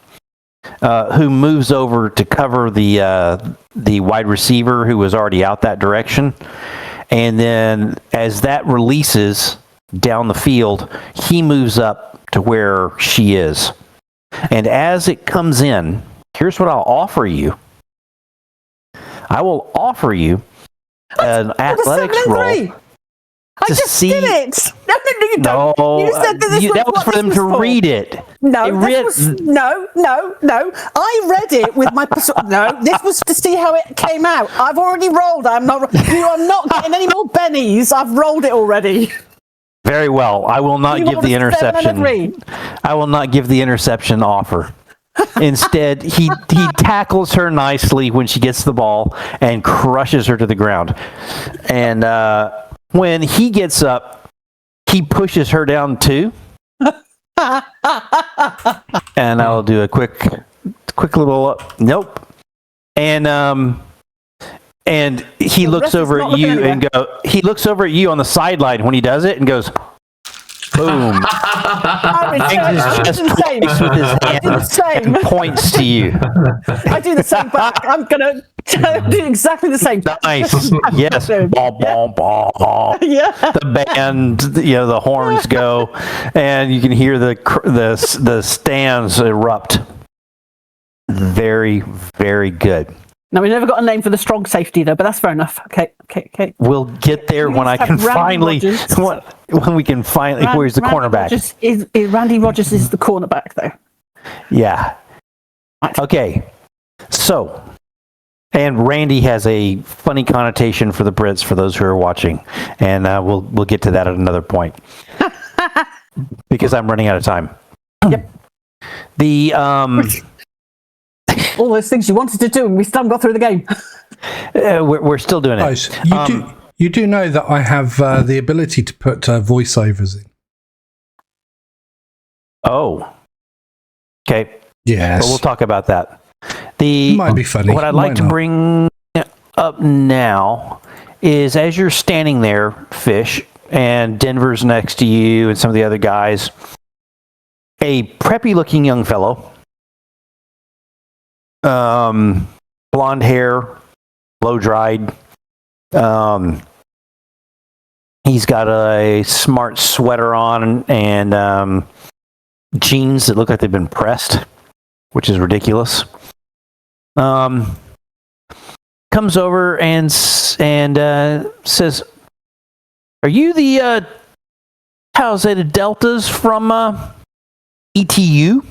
who moves over to cover the wide receiver who was already out that direction. And then as that releases down the field, he moves up to where she is. And as it comes in, here's what I'll offer you. I will offer you an athletics roll. I just did it. No, you No, don't. You said that was for them to read it. No, They no. I read it with my. No, this was to see how it came out. I've already rolled. You are not getting any more bennies. I've rolled it already. Very well. I will not give the interception. I will not give the interception offer. Instead, he tackles her nicely when she gets the ball and crushes her to the ground. And when he gets up, he pushes her down too. And I'll do a quick little nope. And he looks over at you and he looks over at you on the sideline when he does it and goes, boom. I do the same. And points to you. I do the same back. I'm gonna do exactly the same. Nice. Yes. Ball, ball, ball. Yeah. The band, the horns go, and you can hear the stands erupt. Very, very good. No, we never got a name for the strong safety though, but that's fair enough. Okay. We'll get there when I can finally. When we can finally. Where's the cornerback? Randy Rogers is the cornerback though. Yeah. Right. Okay. So, and Randy has a funny connotation for the Brits for those who are watching, and we'll get to that at another point because I'm running out of time. Yep. The all those things you wanted to do, and we still haven't got through the game. we're still doing it. Guys, you do know that I have the ability to put voiceovers in. Oh. Okay. Yes. But we'll talk about that. Might be funny. What I'd like to bring up now is as you're standing there, Fish, and Denver's next to you and some of the other guys, a preppy-looking young fellow, blonde hair, blow-dried. He's got a smart sweater on and jeans that look like they've been pressed, which is ridiculous. Comes over and says, "Are you the Tau Zeta Deltas from ETU?"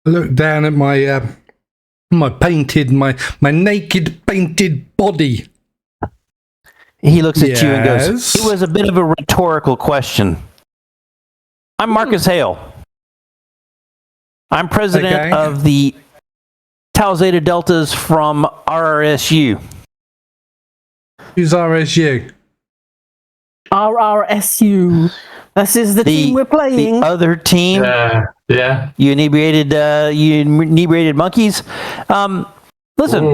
I look down at my naked painted body. He looks at you and goes, Yes. "It was a bit of a rhetorical question. I'm Marcus Hale. I'm president of the Tau Zeta Deltas from RRSU." Who's RSU? RRSU. This is the team we're playing. The other team. Yeah. You inebriated monkeys. Listen.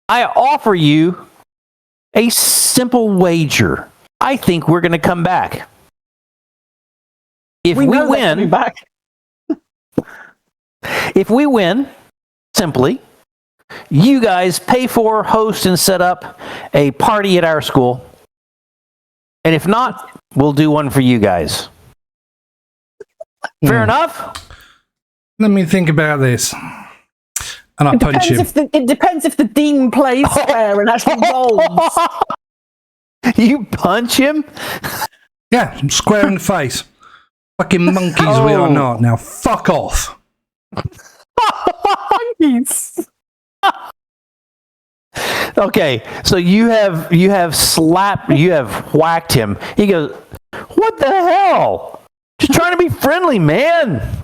I offer you a simple wager. I think we're going to come back. If we win, if we win, simply, you guys pay for, host, and set up a party at our school. And if not, we'll do one for you guys. Fair enough? Let me think about this. And I punch him. It depends if the dean plays fair and actually rolls. You punch him? Yeah, I'm square in the face. Fucking monkeys we are not. Now fuck off. Monkeys. Okay, so you have whacked him. He goes, "What the hell? Just trying to be friendly, man."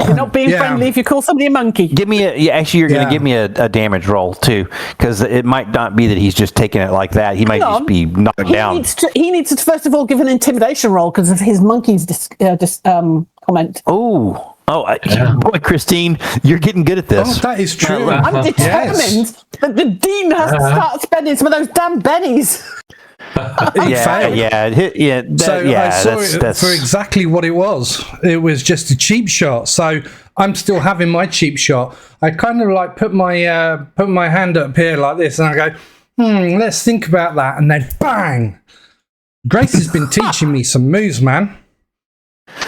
You're not being friendly if you call somebody a monkey. Give me you're going to give me a damage roll too, because it might not be that he's just taking it like that. He might just be knocked down. He needs to first of all give an intimidation roll because of his monkey's comment. Boy, Christine, you're getting good at this. Oh, that is true. I'm determined that the dean has to start spending some of those damn bennies. I saw it for exactly what it was. It was just a cheap shot. So I'm still having my cheap shot. I kind of like put my hand up here like this, and I go, let's think about that, and then bang. Grace has been teaching me some moves, man.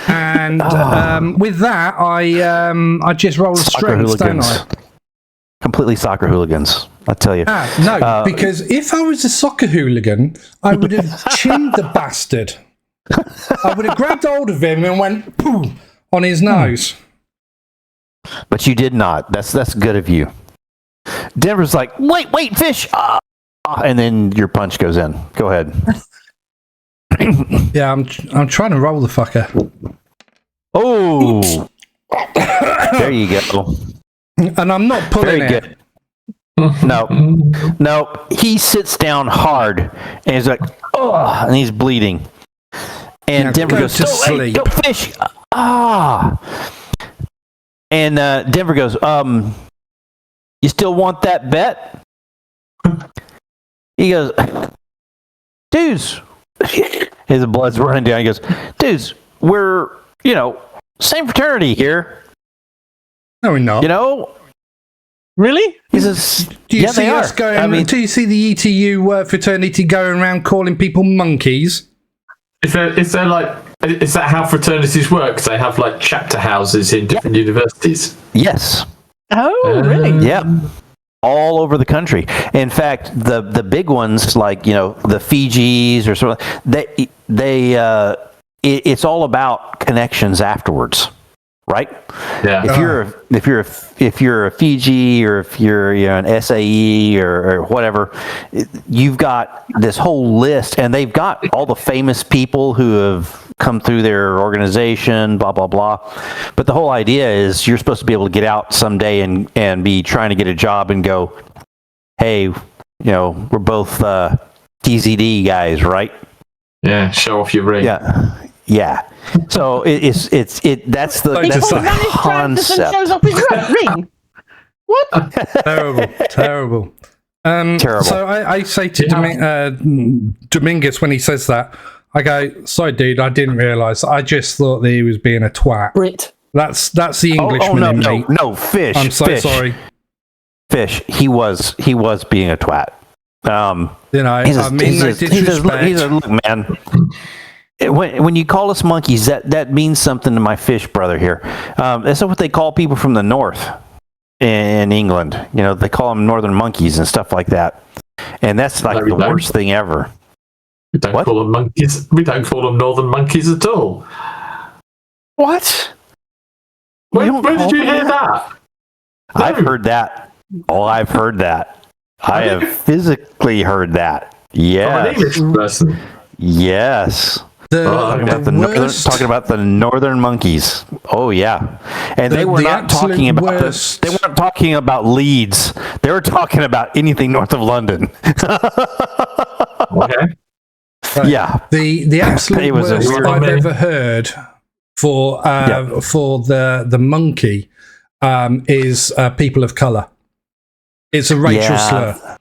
And with that, I just roll a strength, don't I? Completely soccer hooligans, I tell you. No, because if I was a soccer hooligan, I would have chinned the bastard. I would have grabbed hold of him and went pooh on his nose. But you did not. That's good of you. Denver's like, wait, fish! And then your punch goes in. Go ahead. Yeah, I'm trying to roll the fucker. Oh, there you go. And I'm not pulling Very good. No. He sits down hard and he's like, oh, and he's bleeding. And now Denver goes, to sleep. Go fish. And Denver goes, you still want that bet? He goes, dudes. His blood's running down. He goes, dudes, we're, same fraternity here. No, we're not. Really? He says, do you see us going? Do you see the ETU fraternity going around calling people monkeys? Is that how fraternities work? They have like chapter houses in different universities. Yes. Oh, really? Yeah. All over the country. In fact, the big ones like the Fijis or something, it's all about connections afterwards. Right? Yeah. If you're a Fiji or if you're an SAE or whatever, you've got this whole list, and they've got all the famous people who have come through their organization, blah blah blah. But the whole idea is you're supposed to be able to get out someday and be trying to get a job and go, hey, we're both TZD guys, right? Yeah. Show off your ring. Yeah. So that's the concept. Shows up his ring. What? Terrible. Terrible. So I say to Dominguez when he says that, I go, sorry, dude, I didn't realise. I just thought that he was being a twat. Brit. That's the Englishman in me. No, fish. I'm so sorry. Fish. He was being a twat. No disrespect. Look, man. When you call us monkeys, that means something to my fish brother here. That's what they call people from the north in England. They call them northern monkeys and stuff like that. And that's like the worst thing ever. We don't call them monkeys. We don't call them northern monkeys at all. What? Where did you hear that? I've heard that. Oh, I've heard that. I have physically heard that. Yes. I'm an English person. Yes. Talking about the northern monkeys. Oh yeah, and they were not talking about this. They weren't talking about Leeds. They were talking about anything north of London. Okay. Yeah. The absolute worst I've ever heard for the monkey is people of colour. It's a racial slur.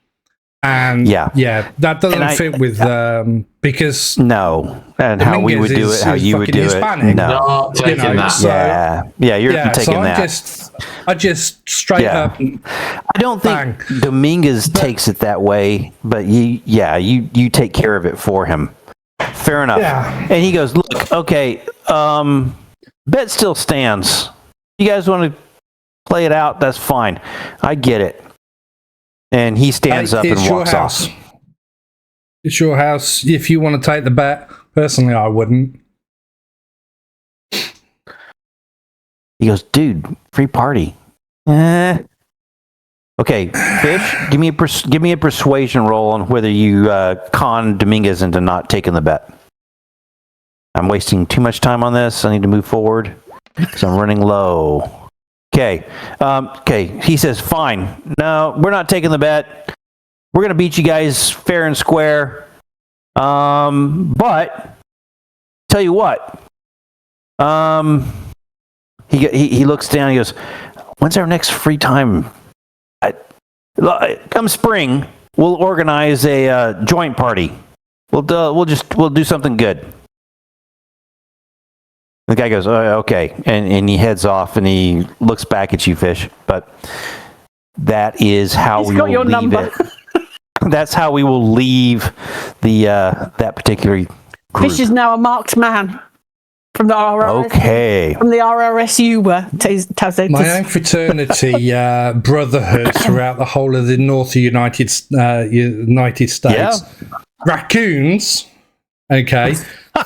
And yeah, that doesn't fit with because no, and how we would do it, how you would do Hispanic. it. No, Not taking that. So, you're taking so that. I just straight up. I don't think Dominguez takes it that way, but you take care of it for him. Fair enough. Yeah. And he goes, look, okay, bet still stands. You guys want to play it out? That's fine. I get it. And he stands up and walks off. It's your house. If you want to take the bet, personally, I wouldn't. He goes, dude, free party. Okay, Fish, give me a persuasion roll on whether you con Dominguez into not taking the bet. I'm wasting too much time on this. I need to move forward because I'm running low. Okay. He says, fine. No, we're not taking the bet. We're going to beat you guys fair and square. But tell you what. He looks down. He goes, when's our next free time? Come spring, we'll organize a joint party. We'll do something good. The guy goes, okay, and he heads off and he looks back at you, Fish. But that is how we will leave it. That's how we will leave the that particular group. Fish is now a marked man from the RRS. Okay. From the RRSU my own fraternity brotherhood throughout the whole of the North United States. Yeah. Raccoons, okay,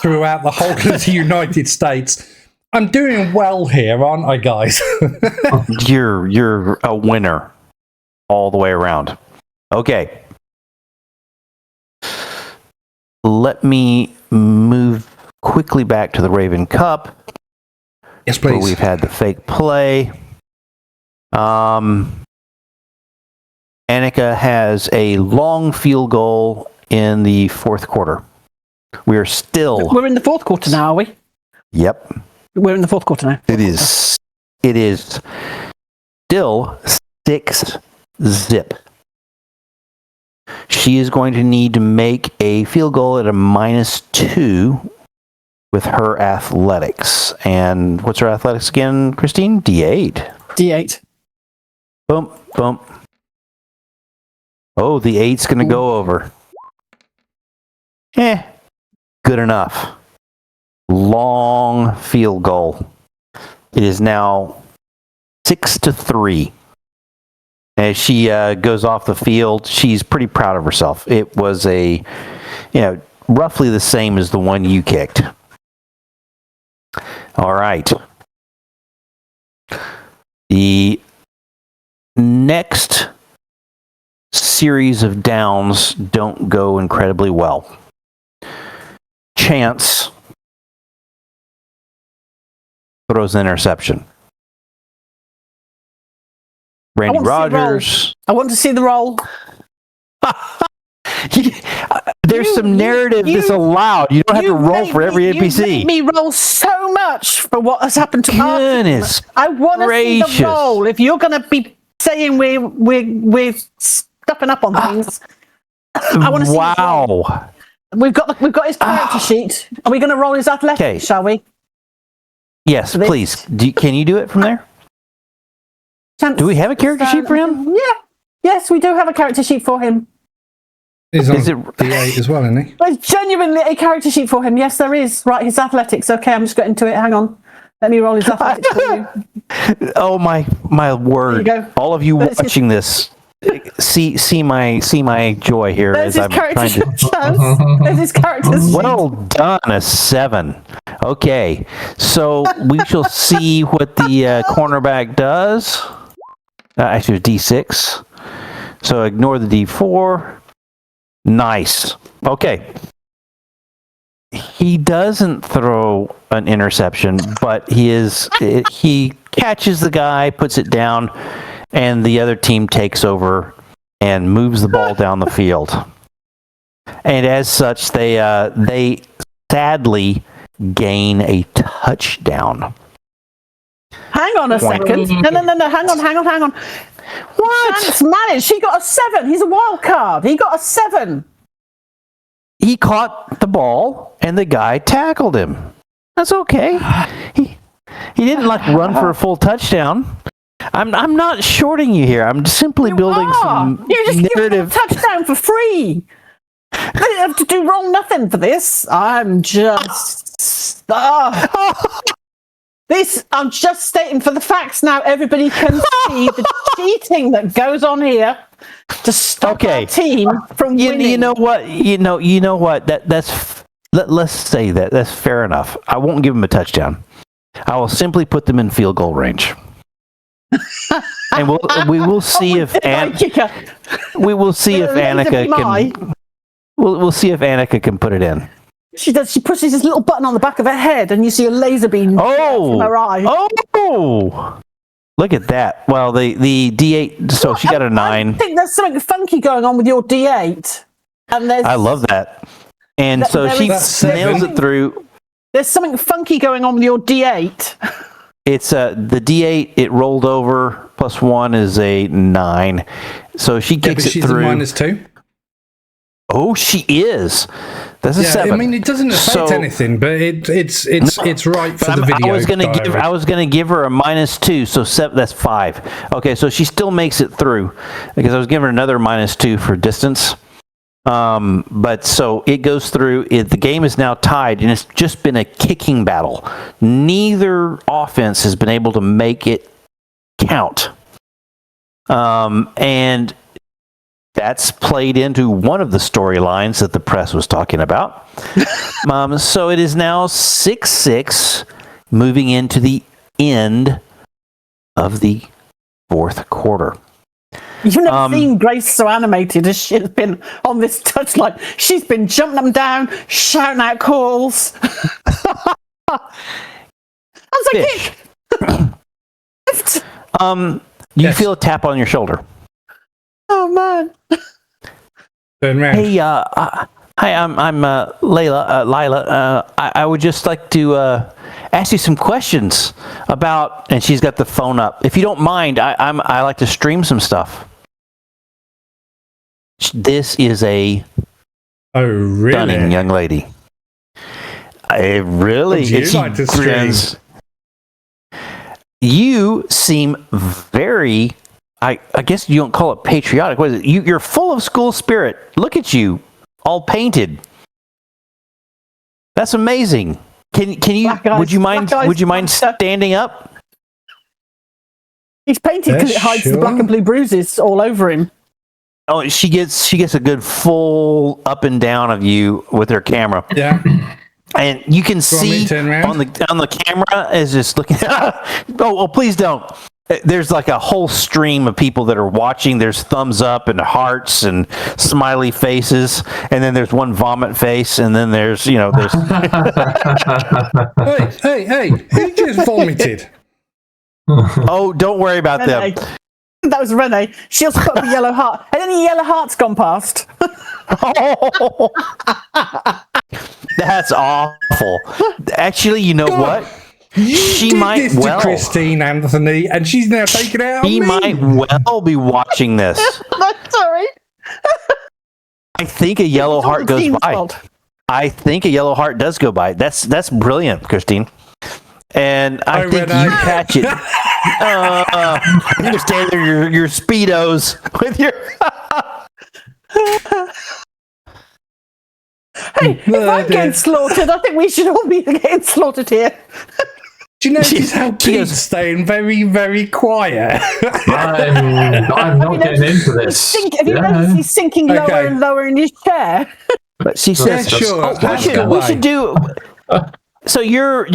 throughout the whole of the United States. I'm doing well here, aren't I, guys? You're a winner all the way around. Okay. Let me move quickly back to the Raven Cup. Yes, please. Where we've had the fake play. Annika has a long field goal in the fourth quarter. We're in the fourth quarter now, are we? Yep. We're in the fourth quarter now. It is still 6-0. She is going to need to make a field goal at a -2 with her athletics. And what's her athletics again, Christine? D8. D8. Boom, boom. Oh, the 8's going to go over. Good enough. Long field goal. It is now 6-3. As she goes off the field, she's pretty proud of herself. It was roughly the same as the one you kicked. All right. The next series of downs don't go incredibly well. Chance throws an interception. Randy Rogers. I want to see the roll. There's some narrative that's allowed. You don't have to roll for every NPC. You made me roll so much for what has happened to Goodness us. I want to see the roll. If you're going to be saying we're stuffing up on things, I want to see the roll. We've got his character sheet. Are we going to roll his athletics, shall we? Yes, please. Can you do it from there? Do we have a character sheet for him? Yeah. Yes, we do have a character sheet for him. Is it D8 as well, isn't he? There's genuinely a character sheet for him. Yes, there is. Right, his athletics. Okay, I'm just getting to it. Hang on. Let me roll his athletics for you. Oh my word! There you go. All of you watching this, see my joy here. There's as his I'm trying to. There's his character sheet. Well done, a 7. Okay, so we shall see what the cornerback does. Actually, D6. So ignore the D4. Nice. Okay. He doesn't throw an interception, but he catches the guy, puts it down, and the other team takes over and moves the ball down the field. And as such, they sadly gain a touchdown. Hang on a second. No. Hang on. What? Chance managed. He got a 7. He's a wild card. He got a 7. He caught the ball, and the guy tackled him. That's okay. He didn't like run for a full touchdown. I'm not shorting you here. I'm simply building some You just narrative. give him a touchdown for free. I didn't have to do wrong nothing for this. I'm just I'm just stating for the facts now. Everybody can see the cheating that goes on here to stop our team from winning. You know what? Let's say that's fair enough. I won't give them a touchdown. I will simply put them in field goal range. And we will see if we'll see if Annika can put it in. She does. She pushes this little button on the back of her head, and you see a laser beam from her eye. Oh, look at that! Well, the D8. So she got a 9. I think there's something funky going on with your D8. And I love that. And so she nails it through. There's something funky going on with your D8. It's the D8. It rolled over. +1 is a 9. So she kicks it she's through. A -2. Oh, she is. That's a 7. I mean, it doesn't affect anything, but it's right for the video. I was gonna give her a -2, so 7. That's 5. Okay, so she still makes it through because I was giving her another -2 for distance. But so it goes through. The game is now tied, and it's just been a kicking battle. Neither offense has been able to make it count, and that's played into one of the storylines that the press was talking about. So it is now 6-6, moving into the end of the fourth quarter. You've never seen Grace so animated as she's been on this touchline. She's been jumping up and down, shouting out calls. Fish. You feel a tap on your shoulder. Oh man! Turn around. Hey, hi, I'm Lila. I would just like to ask you some questions about. And she's got the phone up. If you don't mind, I like to stream some stuff. This is a stunning young lady. I really. Would you like to stream? You seem very. I guess you don't call it patriotic. What is it? You're full of school spirit. Look at you, all painted. That's amazing. Can you? Would you mind standing up? He's painted because it hides the black and blue bruises all over him. Oh, she gets a good full up and down of you with her camera. Yeah. And you can see on the camera is just looking. Oh, please don't. There's like a whole stream of people that are watching. There's thumbs up and hearts and smiley faces, and then there's one vomit face, and then there's Hey! Who just vomited? Oh, don't worry about Renee. them. That was Renee. She also put up a yellow heart. And then the yellow heart's gone past. Oh, that's awful. Actually, you know what? She might this to Christine Anthony, and she's now taken it out. She might well be watching this. Sorry. I think a yellow heart goes by. Fault. I think a yellow heart does go by. That's brilliant, Christine. And I think you catch it. You stand there, your speedos with your. Hey, if I'm getting slaughtered, I think we should all be getting slaughtered here. Do you notice how Pete's staying very, very quiet? I'm not getting into this. Have you noticed he's sinking lower and lower in his chair? But she says, sure. We should do. So you're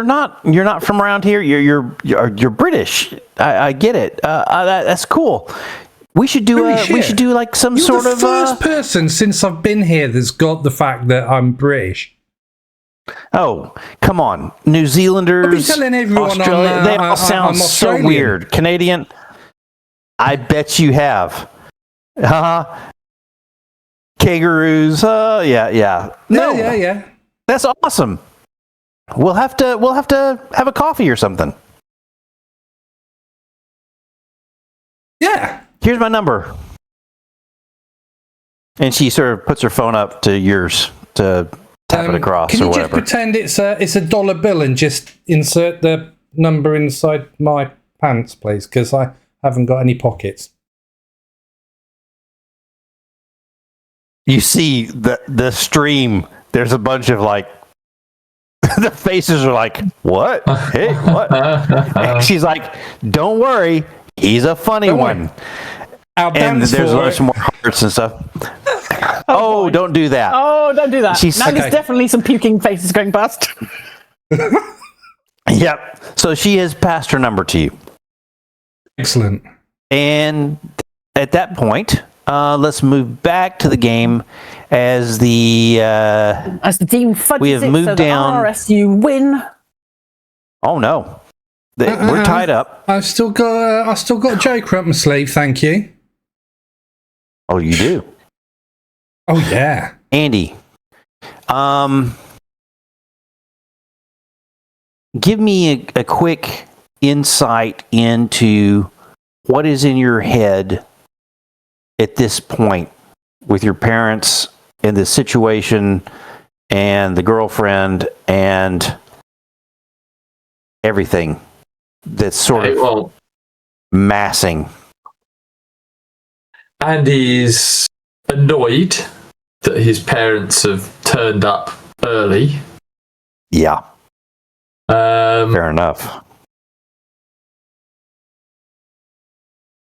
not from around here. You're British. I get it. That's cool. We should do like some You're sort the of first person since I've been here that's got the fact that I'm British. Oh, come on. New Zealanders, I've been telling everyone Australia, they all sound so weird. Canadian, I bet you have. Kangaroos, yeah. No, Yeah. That's awesome. We'll have to have a coffee or something. Yeah. Here's my number. And she sort of puts her phone up to yours to tap it across Can or you just whatever. pretend it's a dollar bill and just insert the number inside my pants, please? Because I haven't got any pockets. You see the stream. There's a bunch of like, the faces are like, what? Hey, what? And she's like, don't worry, he's a funny one. Our And dance there's for lots it. more hearts and stuff. Oh, don't do that. Oh, don't do that. She's- Now there's Okay. definitely some puking faces going past. Yep. So she has passed her number to you. Excellent. And at that point, let's move back to the game as the As the team fudges We have it, moved so down. the RSU win. oh no, we're tied up. I've still got a joker up my sleeve. Thank you. Oh, you do, Oh yeah. Andy. Give me a quick insight into what is in your head at this point with your parents in this situation and the girlfriend and everything that's sort of Well, massing. Andy's annoyed that his parents have turned up early. Yeah, Um, fair enough.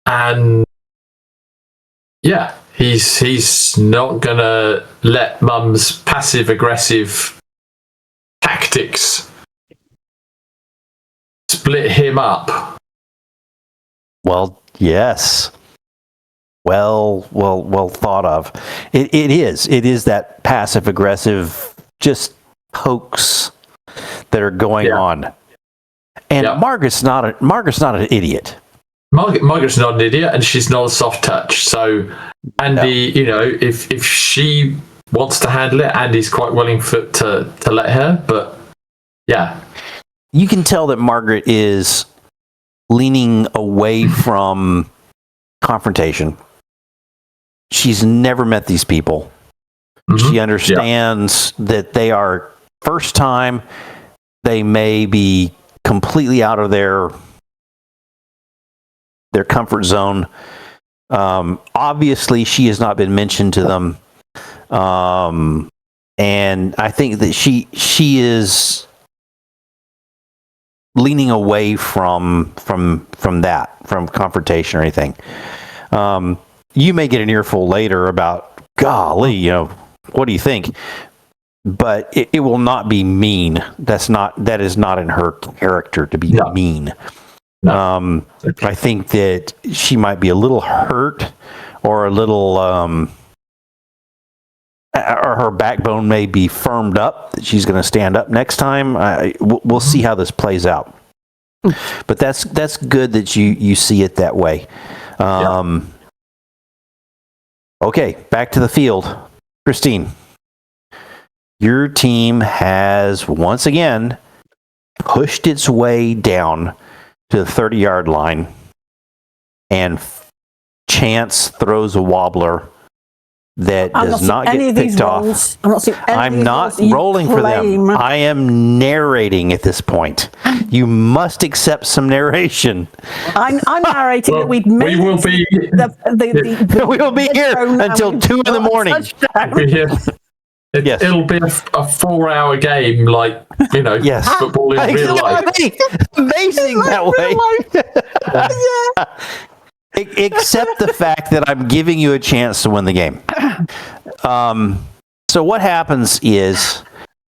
and yeah, he's not gonna let Mum's passive aggressive tactics split him up. Well, yes. Well thought of. It is that passive aggressive just pokes that are going on. And Yeah. Margaret's not an idiot. Margaret's not an idiot, and she's not a soft touch. So Andy, if she wants to handle it, Andy's quite willing to let her. But yeah, You can tell that Margaret is leaning away from confrontation. She's never met these people. She understands that they are first time. They may be completely out of their comfort zone. Obviously, she has not been mentioned to them, and I think that she is leaning away from confrontation or anything. You may get an earful later about, golly, what do you think? But it will not be mean. That is not in her character to be mean. No. I think that she might be a little hurt or a little, or her backbone may be firmed up that she's going to stand up next time. We'll see how this plays out. But that's good that you see it that way. Okay, back to the field. Christine, your team has once again pushed its way down to the 30-yard line, and Chance throws a wobbler that does not get picked off. I'm not seeing any of I'm these not rolls that you rolling for them. claim. I am narrating at this point. You must accept some narration. I'm narrating Well, that we'd we made will be the We will be here until 2 in the morning. Yes. It'll be a 4-hour game, like Yes. football in real life. Amazing that way. Except the fact that I'm giving you a chance to win the game. So what happens is,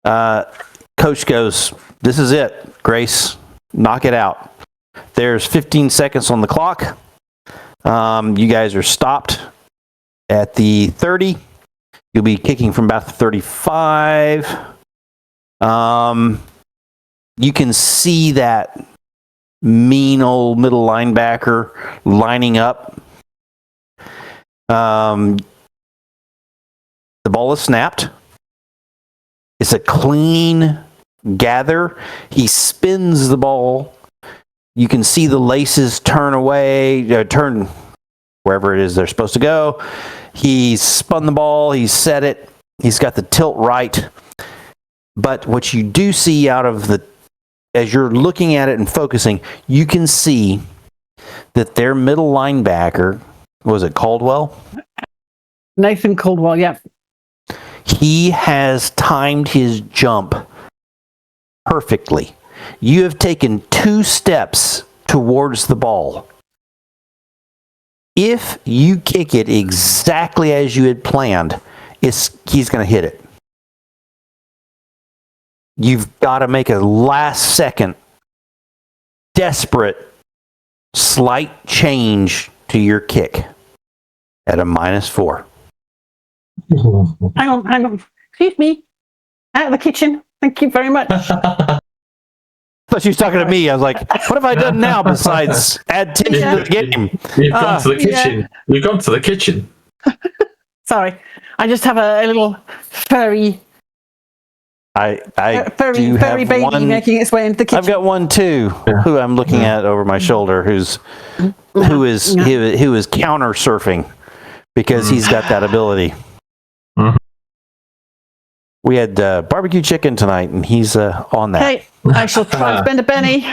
Coach goes, "This is it, Grace. Knock it out." There's 15 seconds on the clock. You guys are stopped at the 30. You'll be kicking from about the 35. You can see that mean old middle linebacker lining up. The ball is snapped. It's a clean gather. He spins the ball. You can see the laces turn away, turn wherever it is they're supposed to go. He's spun the ball. He's set it. He's got the tilt right. But what you do see as you're looking at it and focusing, you can see that their middle linebacker, was it Caldwell? Nathan Caldwell, yeah. He has timed his jump perfectly. You have taken 2 steps towards the ball. If you kick it exactly as you had planned, he's going to hit it. You've got to make a last second, desperate, slight change to your kick at a -4. Hang on. Excuse me. Out of the kitchen. Thank you very much. I thought she was talking to me. I was like, what have I done now besides add tension to the game? You've gone to the kitchen. Yeah. You've gone to the kitchen. Sorry. I just have a little furry... furry baby one, making its way into the kitchen. I've got one too, who I'm looking at over my shoulder, who is counter surfing because he's got that ability. We had barbecue chicken tonight, and he's on that. Hey, I shall try and spend a penny.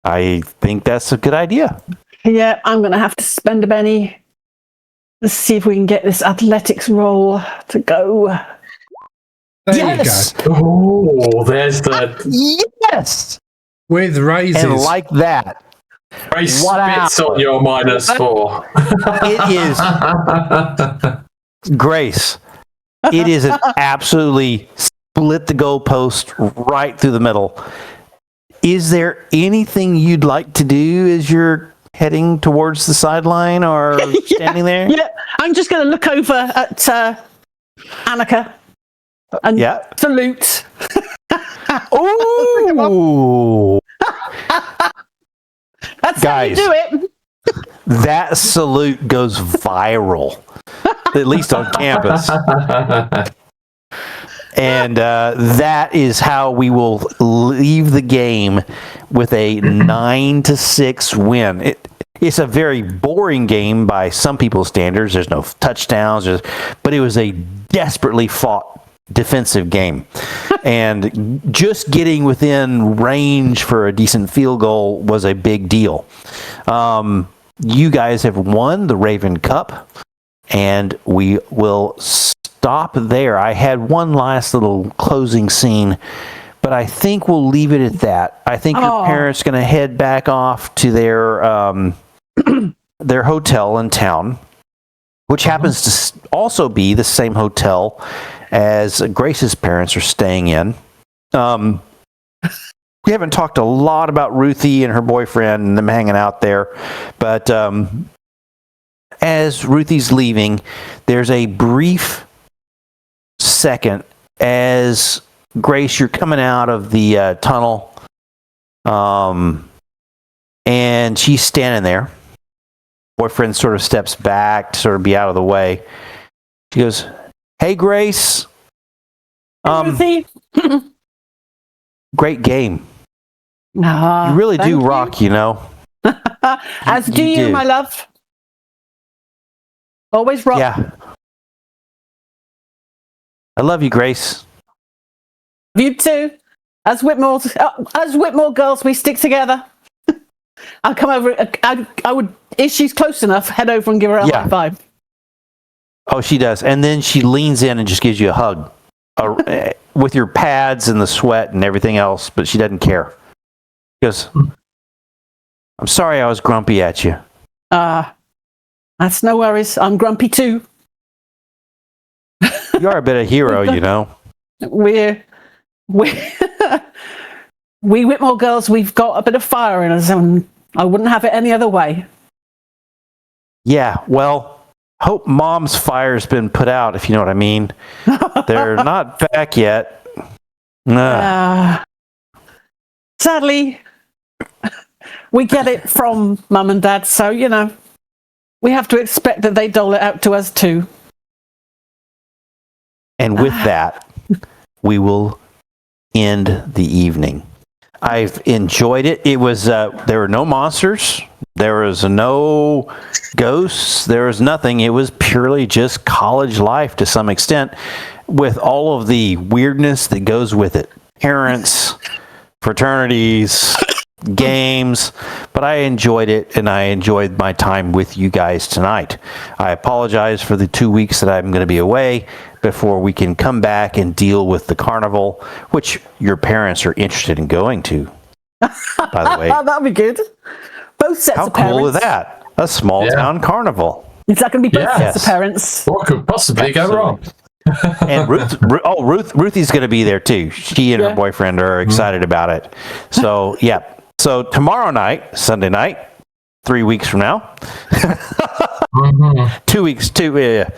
I think that's a good idea. Yeah, I'm going to have to spend a penny. Let's see if we can get this athletics roll to go. Yes! Oh, there's the... Yes! With raises. And like that. Grace spits on your -4. It is... Grace. It is an absolutely split the goalpost right through the middle. Is there anything you'd like to do as you're heading towards the sideline or standing there? Yeah, I'm just going to look over at Annika and salute. Ooh! That's Guys, how you do it. That salute goes viral, at least on campus. And that is how we will leave the game with a 9-6 win. It's a very boring game by some people's standards. There's no touchdowns, but it was a desperately fought defensive game. And just getting within range for a decent field goal was a big deal. You guys have won the Raven Cup, and we will stop there. I had one last little closing scene, but I think we'll leave it at that. I think your parents going to head back off to their their hotel in town, which happens to also be the same hotel as Grace's parents are staying in. We haven't talked a lot about Ruthie and her boyfriend and them hanging out there, but as Ruthie's leaving, there's a brief second as Grace, you're coming out of the tunnel, and she's standing there. Boyfriend sort of steps back to sort of be out of the way. She goes, "Hey, Grace. Ruthie. Great game. You You really do rock, you know." As do you, my love. Always rock. Yeah. I love you, Grace. You too. As Whitmore girls, we stick together. I'll come over. I would, if she's close enough, head over and give her a high five. Oh, she does. And then she leans in and just gives you a hug with your pads and the sweat and everything else, but she doesn't care. She goes, "I'm sorry I was grumpy at you." That's no worries. I'm grumpy too. You are a bit of a hero, you know. We Whitmore girls, we've got a bit of fire in us, and I wouldn't have it any other way. Yeah, well, hope Mom's fire's been put out, if you know what I mean. They're not back yet. Sadly, we get it from Mum and Dad, so, you know, we have to expect that they dole it out to us too. And with that, we will end the evening. I've enjoyed it. It was there were no monsters, There was no ghosts. There was nothing. It was purely just college life to some extent, with all of the weirdness that goes with it. Parents, fraternities, games. But I enjoyed it, and I enjoyed my time with you guys tonight. I apologize for the 2 weeks that I'm going to be away before we can come back and deal with the carnival, which your parents are interested in going to, by the way. That'd be good. Both sets How of parents. cool is that? A small town carnival. Is that going to be both Yes. sets of parents? What could possibly go wrong? And Ruthie's going to be there too. She and her boyfriend are excited about it. So, yeah. So tomorrow night, Sunday night, 3 weeks from now. 2 weeks, yeah.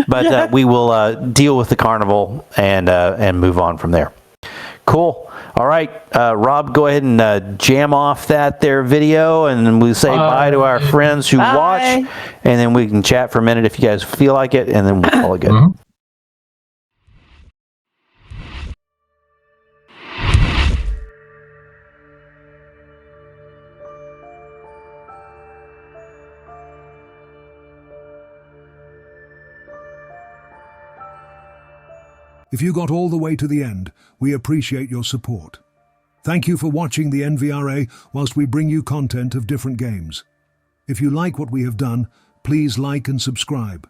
But we will deal with the carnival and move on from there. Cool. All right, Rob, go ahead and jam off that there video, and then we'll say bye to our friends who watch, and then we can chat for a minute if you guys feel like it, and then we'll call it good. If you got all the way to the end, we appreciate your support. Thank you for watching the NVRA whilst we bring you content of different games. If you like what we have done, please like and subscribe.